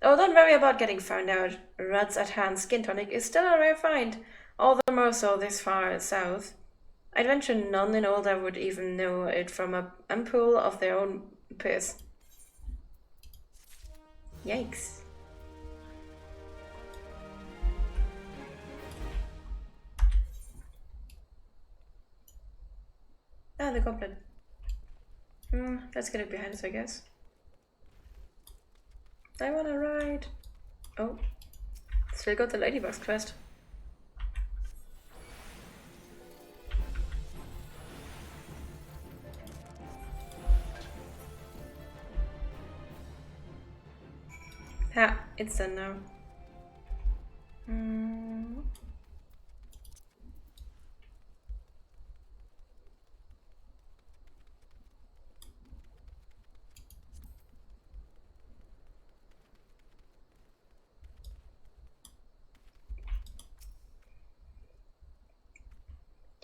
Oh, don't worry about getting found out. Rats at hand skin tonic is still a rare find, all the more so this far south. I'd venture none in Olda would even know it from a ampoule of their own piss. Yikes. Ah, the goblin. Let's get it behind us, I guess. I wanna ride. Oh, still got the ladybugs quest. Ha, it's done now.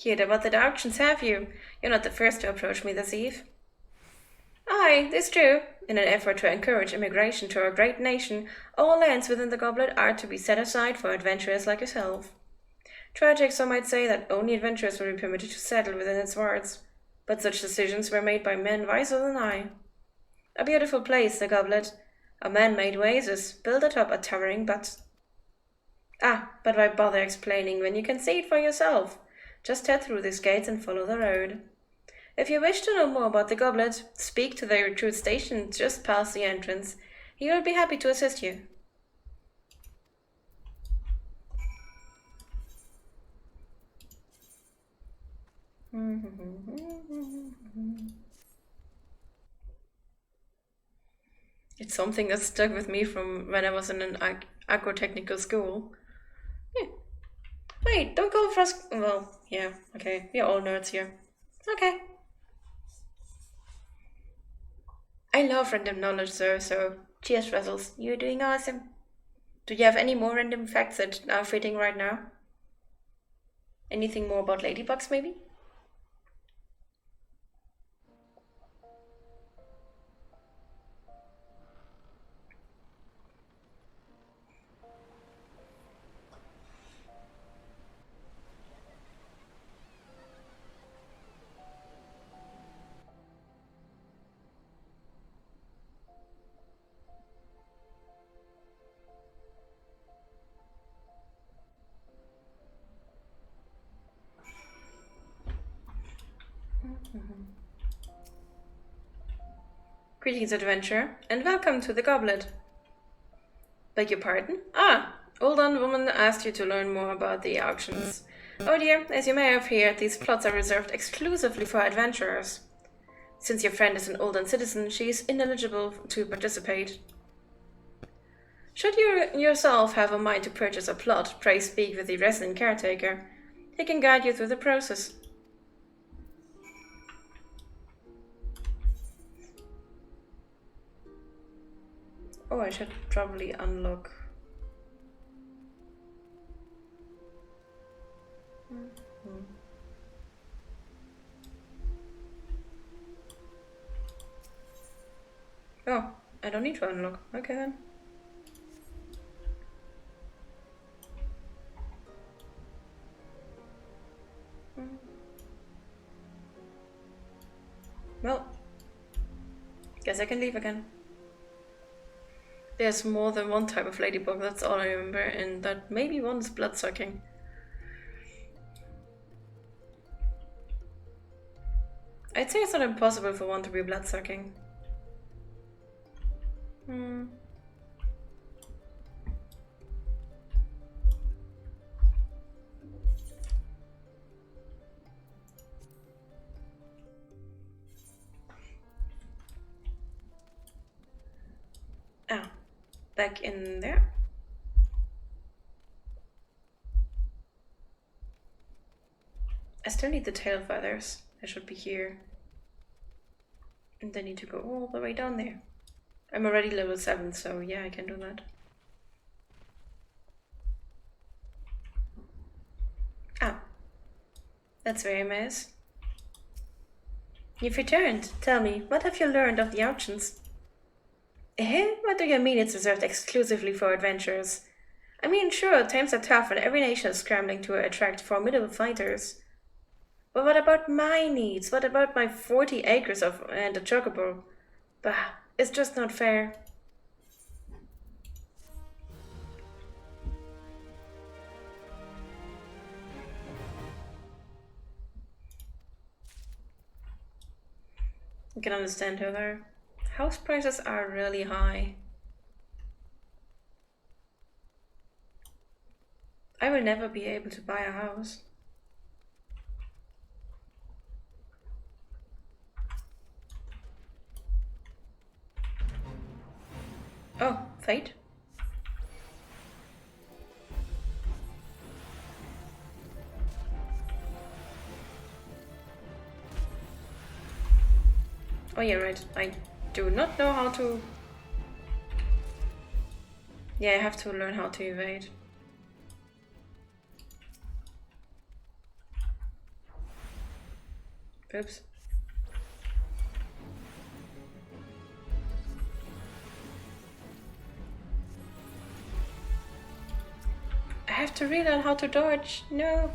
Heard about the auctions, have you? You're not the first to approach me this eve. Aye, this true. In an effort to encourage immigration to our great nation, all lands within the goblet are to be set aside for adventurers like yourself. Tragic, some might say, that only adventurers will be permitted to settle within its wards, but such decisions were made by men wiser than I. A beautiful place, the goblet. A man-made oasis, built atop a towering butte. Ah, but why bother explaining when you can see it for yourself? Just head through these gates and follow the road. If you wish to know more about the goblet, speak to the recruit station just past the entrance. He will be happy to assist you. It's something that stuck with me from when I was in an agro-technical school. Yeah. Wait, don't go for us. Well, yeah, okay. We're all nerds here. Okay. I love random knowledge, so cheers, Ruzzles. You're doing awesome. Do you have any more random facts that are fitting right now? Anything more about ladybugs, maybe? Greetings, adventurer, and welcome to the goblet. Beg your pardon? Ah, Olden woman asked you to learn more about the auctions. Oh dear, as you may have heard, these plots are reserved exclusively for adventurers. Since your friend is an Olden citizen, she is ineligible to participate. Should you yourself have a mind to purchase a plot, pray speak with the resident caretaker. He can guide you through the process. Oh, I should probably unlock. Oh, I don't need to unlock. Okay then. Well, guess I can leave again. There's more than one type of ladybug, that's all I remember, and that maybe one is blood-sucking. I'd say it's not impossible for one to be blood-sucking. Ah, back in there. I still need the tail feathers. I should be here. And I need to go all the way down there. I'm already level 7, so yeah, I can do that. Ah, that's very nice. You've returned. Tell me, what have you learned of the auctions? Eh? What do you mean it's reserved exclusively for adventurers? I mean, sure, times are tough and every nation is scrambling to attract formidable fighters. But what about my needs? What about my 40 acres and a chocobo? Bah, it's just not fair. I can understand her there. House prices are really high. I will never be able to buy a house. Oh, fate? Oh yeah, right. I do not know how to... Yeah, I have to learn how to evade. Oops. I have to relearn how to dodge. No.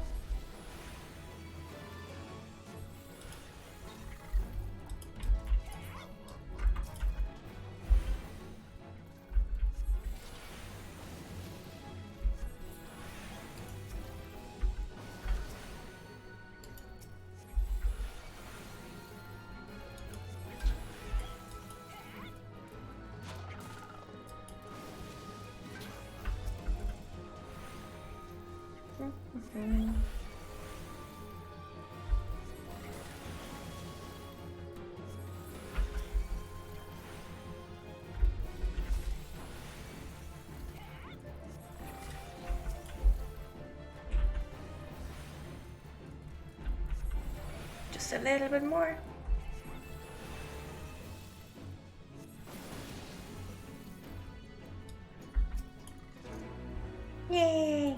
Just a little bit more. Yay!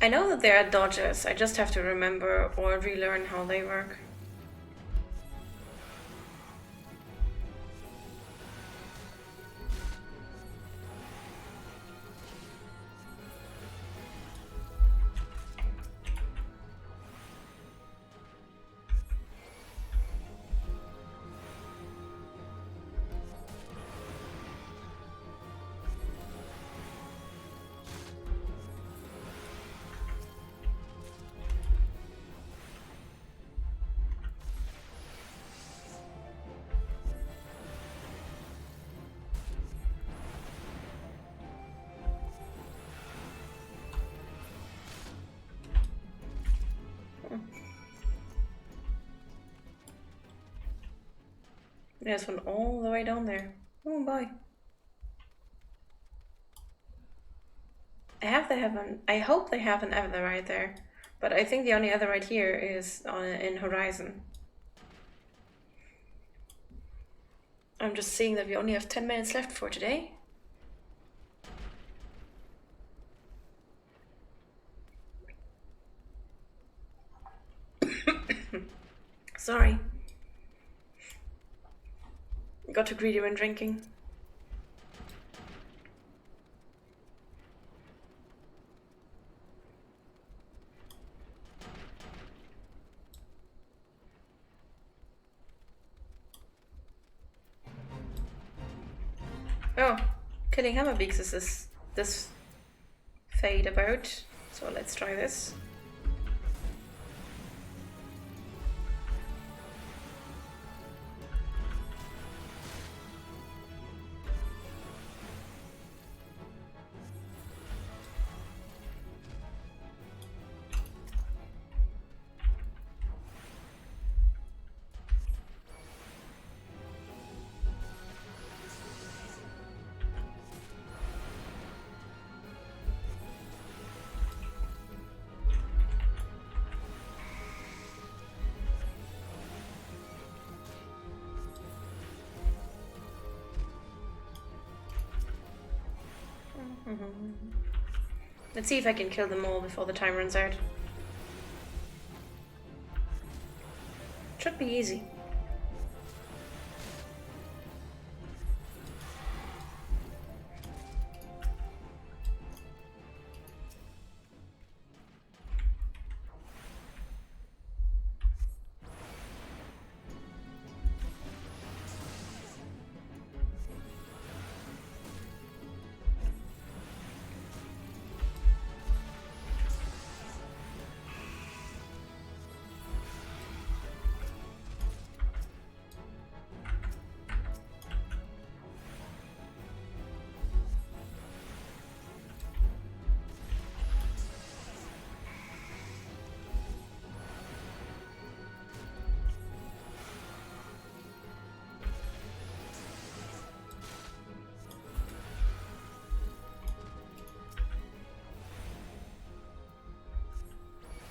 I know that there are dodges, I just have to remember or relearn how they work. There's one all the way down there. Oh boy. I hope they have an Ether right there. But I think the only Ether right here is in Horizon. I'm just seeing that we only have 10 minutes left for today. Sorry. Got too greedy when drinking. Oh, killing hammerbeaks is this fade about. So let's try this. Let's see if I can kill them all before the time runs out. Should be easy.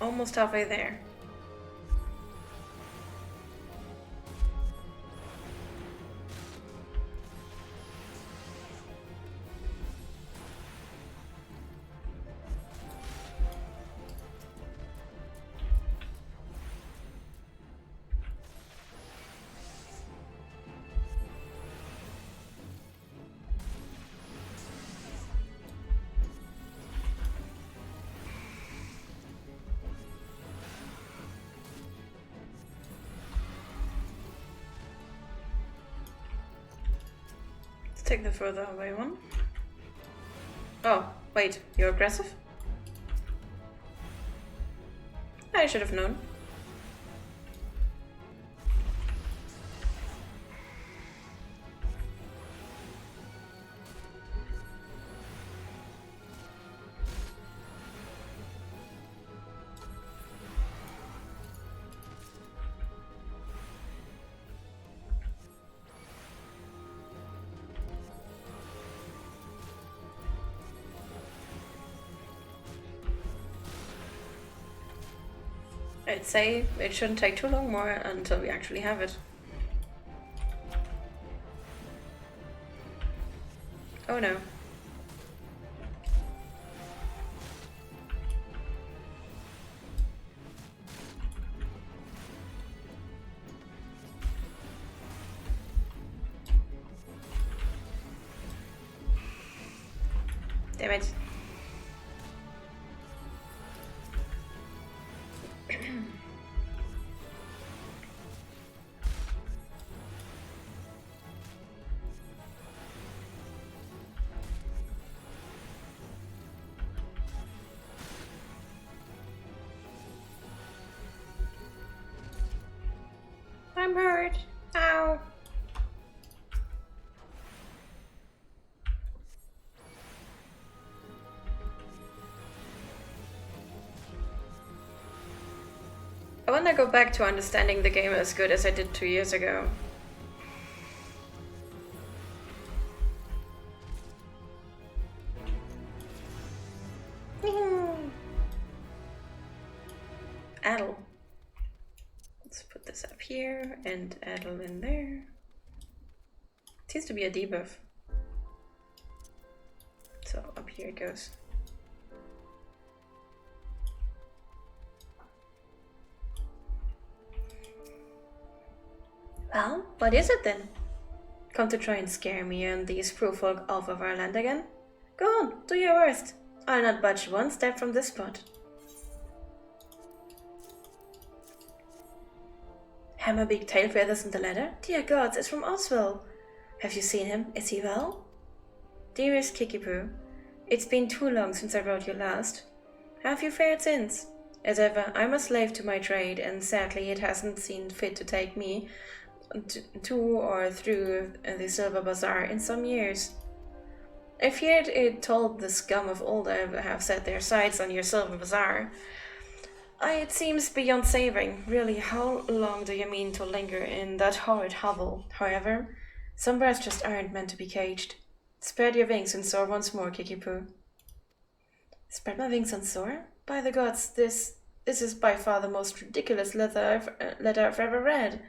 Almost halfway there. Take the further away one. Oh, wait, you're aggressive? I should have known. I'd say it shouldn't take too long more until we actually have it. Oh no. Damn it. I'm hurt. Ow. I want to go back to understanding the game as good as I did 2 years ago. Addle. Let's put this up here and addle in there. It seems to be a debuff. So up here it goes. Well, what is it then? Come to try and scare me and these pro folk off of our land again? Go on, do your worst. I'll not budge one step from this spot. Hammerbeak tail feathers in the letter? Dear gods, it's from Oswald. Have you seen him? Is he well? Dearest Kikipoo, it's been too long since I wrote you last. Have you fared since? As ever, I'm a slave to my trade, and sadly it hasn't seen fit to take me to or through the Silver Bazaar in some years. I feared it told the scum of old have set their sights on your Silver Bazaar. It seems beyond saving. Really, how long do you mean to linger in that horrid hovel? However, some birds just aren't meant to be caged. Spread your wings and soar once more, Kikipoo. Spread my wings and soar? By the gods, this is by far the most ridiculous letter I've ever read.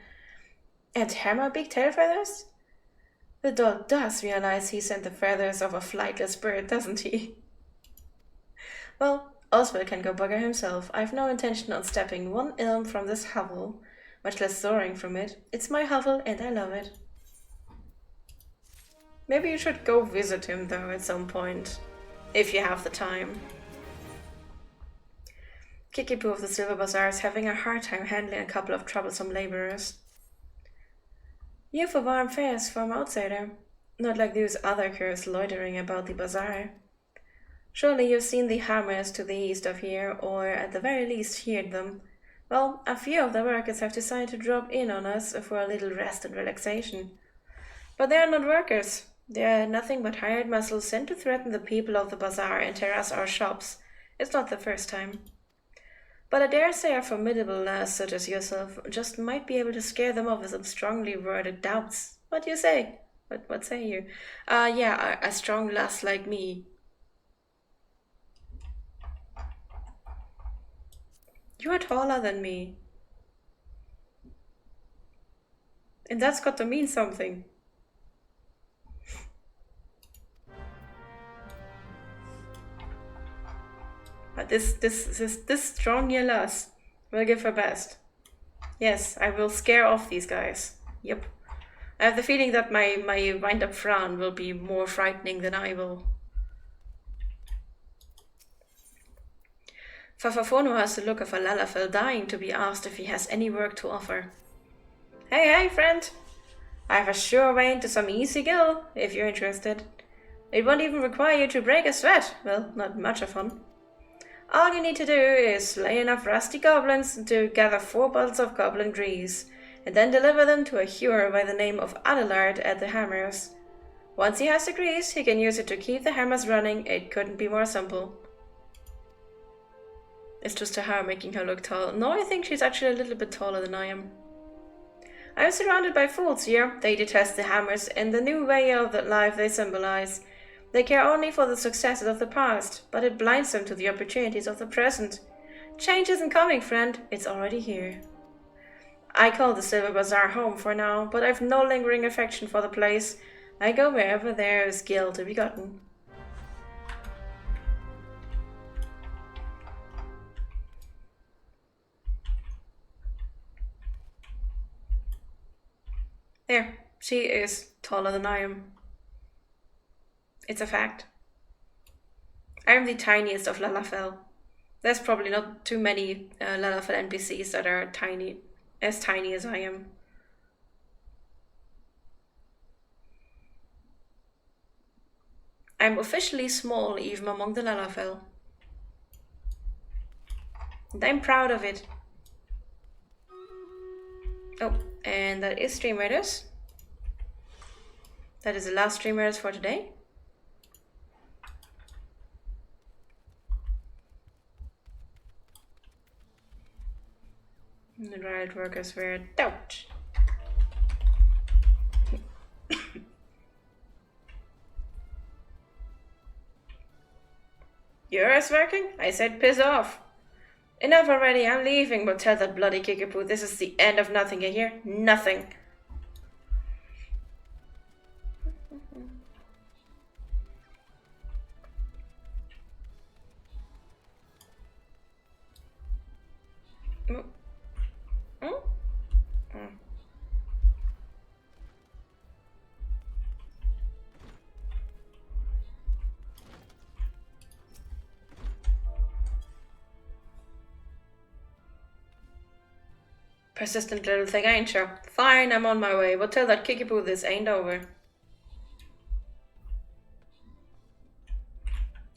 And Hammerbeak tail feathers? The dog does realize he sent the feathers of a flightless bird, doesn't he? Well, Oswald can go bugger himself. I've no intention on stepping one ilm from this hovel, much less soaring from it. It's my hovel and I love it. Maybe you should go visit him though at some point, if you have the time. Kikipoo of the Silver Bazaar is having a hard time handling a couple of troublesome laborers. You for warm fares from outsider, not like those other curs loitering about the bazaar. Surely you've seen the hammers to the east of here, or at the very least heard them. Well, a few of the workers have decided to drop in on us for a little rest and relaxation. But they are not workers. They are nothing but hired muscles sent to threaten the people of the bazaar and harass our shops. It's not the first time. But I dare say a formidable lass such as yourself just might be able to scare them off with some strongly worded doubts. What do you say? What say you? Yeah, a strong lass like me. You are taller than me. And that's got to mean something. But this strong Yelas will give her best. Yes, I will scare off these guys. Yep. I have the feeling that my wind-up Fran will be more frightening than I will. Fafafono has the look of a Lalafell dying to be asked if he has any work to offer. Hey, friend! I have a sure way into some easy gill, if you're interested. It won't even require you to break a sweat. Well, not much of fun. All you need to do is slay enough rusty goblins to gather 4 bottles of goblin grease, and then deliver them to a hewer by the name of Adelard at the Hammers. Once he has the grease, he can use it to keep the hammers running. It couldn't be more simple. It's just her making her look tall. No, I think she's actually a little bit taller than I am. I'm surrounded by fools here. They detest the hammers and the new way of the life they symbolize. They care only for the successes of the past, but it blinds them to the opportunities of the present. Change isn't coming, friend. It's already here. I call the Silver Bazaar home for now, but I've no lingering affection for the place. I go wherever there is gil to be gotten. There, she is taller than I am. It's a fact. I am the tiniest of Lalafell. There's probably not too many Lalafell NPCs that are as tiny as I am. I'm officially small even among the Lalafell. And I'm proud of it. Oh, and that is Stream Raiders. That is the last Stream Raiders for today. The riot workers were out. Yours working? I said piss off. Enough already, I'm leaving, but tell that bloody kickapoo this is the end of nothing, you hear? Nothing. Persistent little thing, ain't you? Fine, I'm on my way, but tell that kickapoo this ain't over.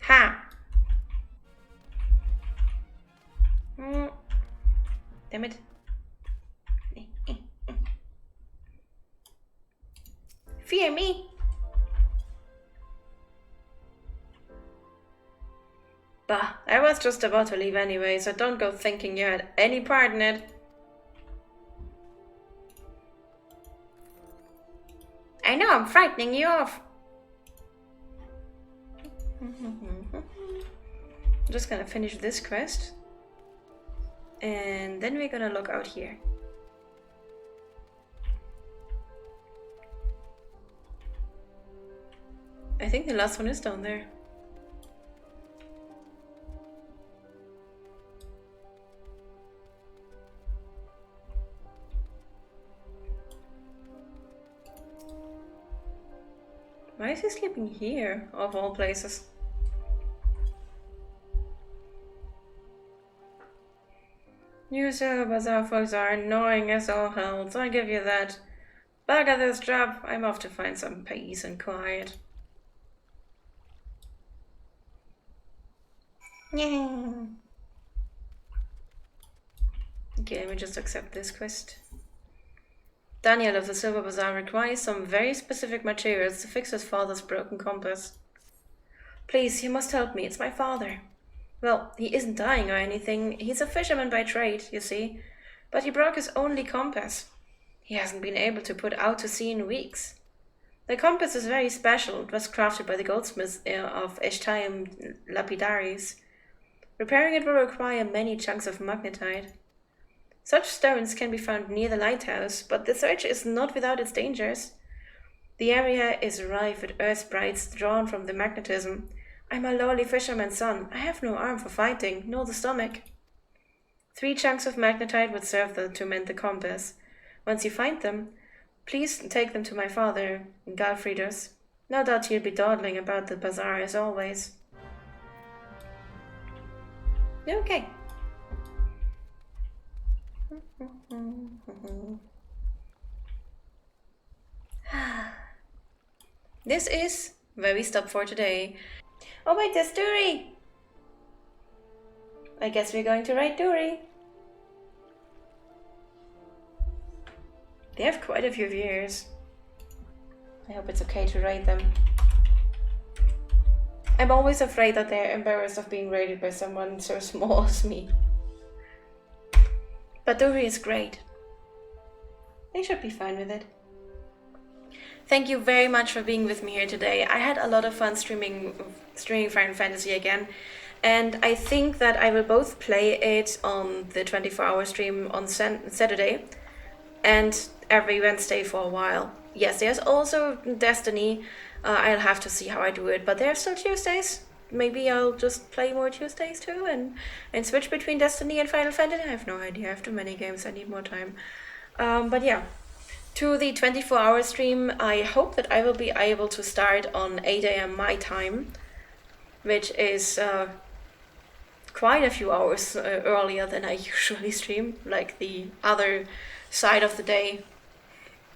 Ha! Damn it. Fear me! Bah, I was just about to leave anyway, so don't go thinking you had any part in it. I know I'm frightening you off. I'm just gonna finish this quest. And then we're gonna look out here. I think the last one is down there. Why is he sleeping here, of all places? You Silver Bazaar folks are annoying as all hell, I give you that. Bugger this job, I'm off to find some peace and quiet. Yeah. Okay, let me just accept this quest. Daniel of the Silver Bazaar requires some very specific materials to fix his father's broken compass. Please, you must help me, it's my father. Well, he isn't dying or anything, he's a fisherman by trade, you see, but he broke his only compass. He hasn't been able to put out to sea in weeks. The compass is very special, it was crafted by the goldsmiths of Eshtayim Lapidaries. Repairing it will require many chunks of magnetite. Such stones can be found near the lighthouse, but the search is not without its dangers. The area is rife with earth sprites drawn from the magnetism. I'm a lowly fisherman's son. I have no arm for fighting, nor the stomach. 3 chunks of magnetite would serve to mend the compass. Once you find them, please take them to my father, Galfridus. No doubt he'll be dawdling about the bazaar as always. Okay. This is where we stop for today. Oh wait, there's Duri! I guess we're going to ride Duri. They have quite a few viewers. I hope it's okay to rate them. I'm always afraid that they're embarrassed of being rated by someone so small as me. But Dori is great. They should be fine with it. Thank you very much for being with me here today. I had a lot of fun streaming Final Fantasy again. And I think that I will both play it on the 24-hour stream on Saturday and every Wednesday for a while. Yes, there's also Destiny. I'll have to see how I do it, but there are still Tuesdays. Maybe I'll just play more Tuesdays too and switch between Destiny and Final Fantasy. I have no idea. I have too many games. I need more time. But yeah, to the 24-hour stream, I hope that I will be able to start on 8 a.m. my time, which is quite a few hours earlier than I usually stream, like the other side of the day.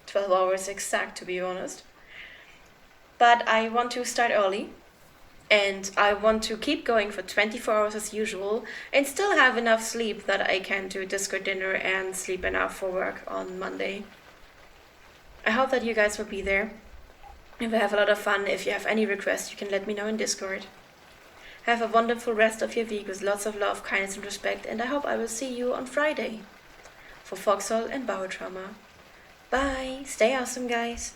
12 hours exact, to be honest. But I want to start early, and I want to keep going for 24 hours as usual and still have enough sleep that I can do Discord dinner and sleep enough for work on Monday. I hope that you guys will be there and we'll have a lot of fun. If you have any requests, you can let me know in Discord. Have a wonderful rest of your week with lots of love, kindness and respect, and I hope I will see you on Friday for Foxhole and Bauer Trauma. Bye! Stay awesome, guys!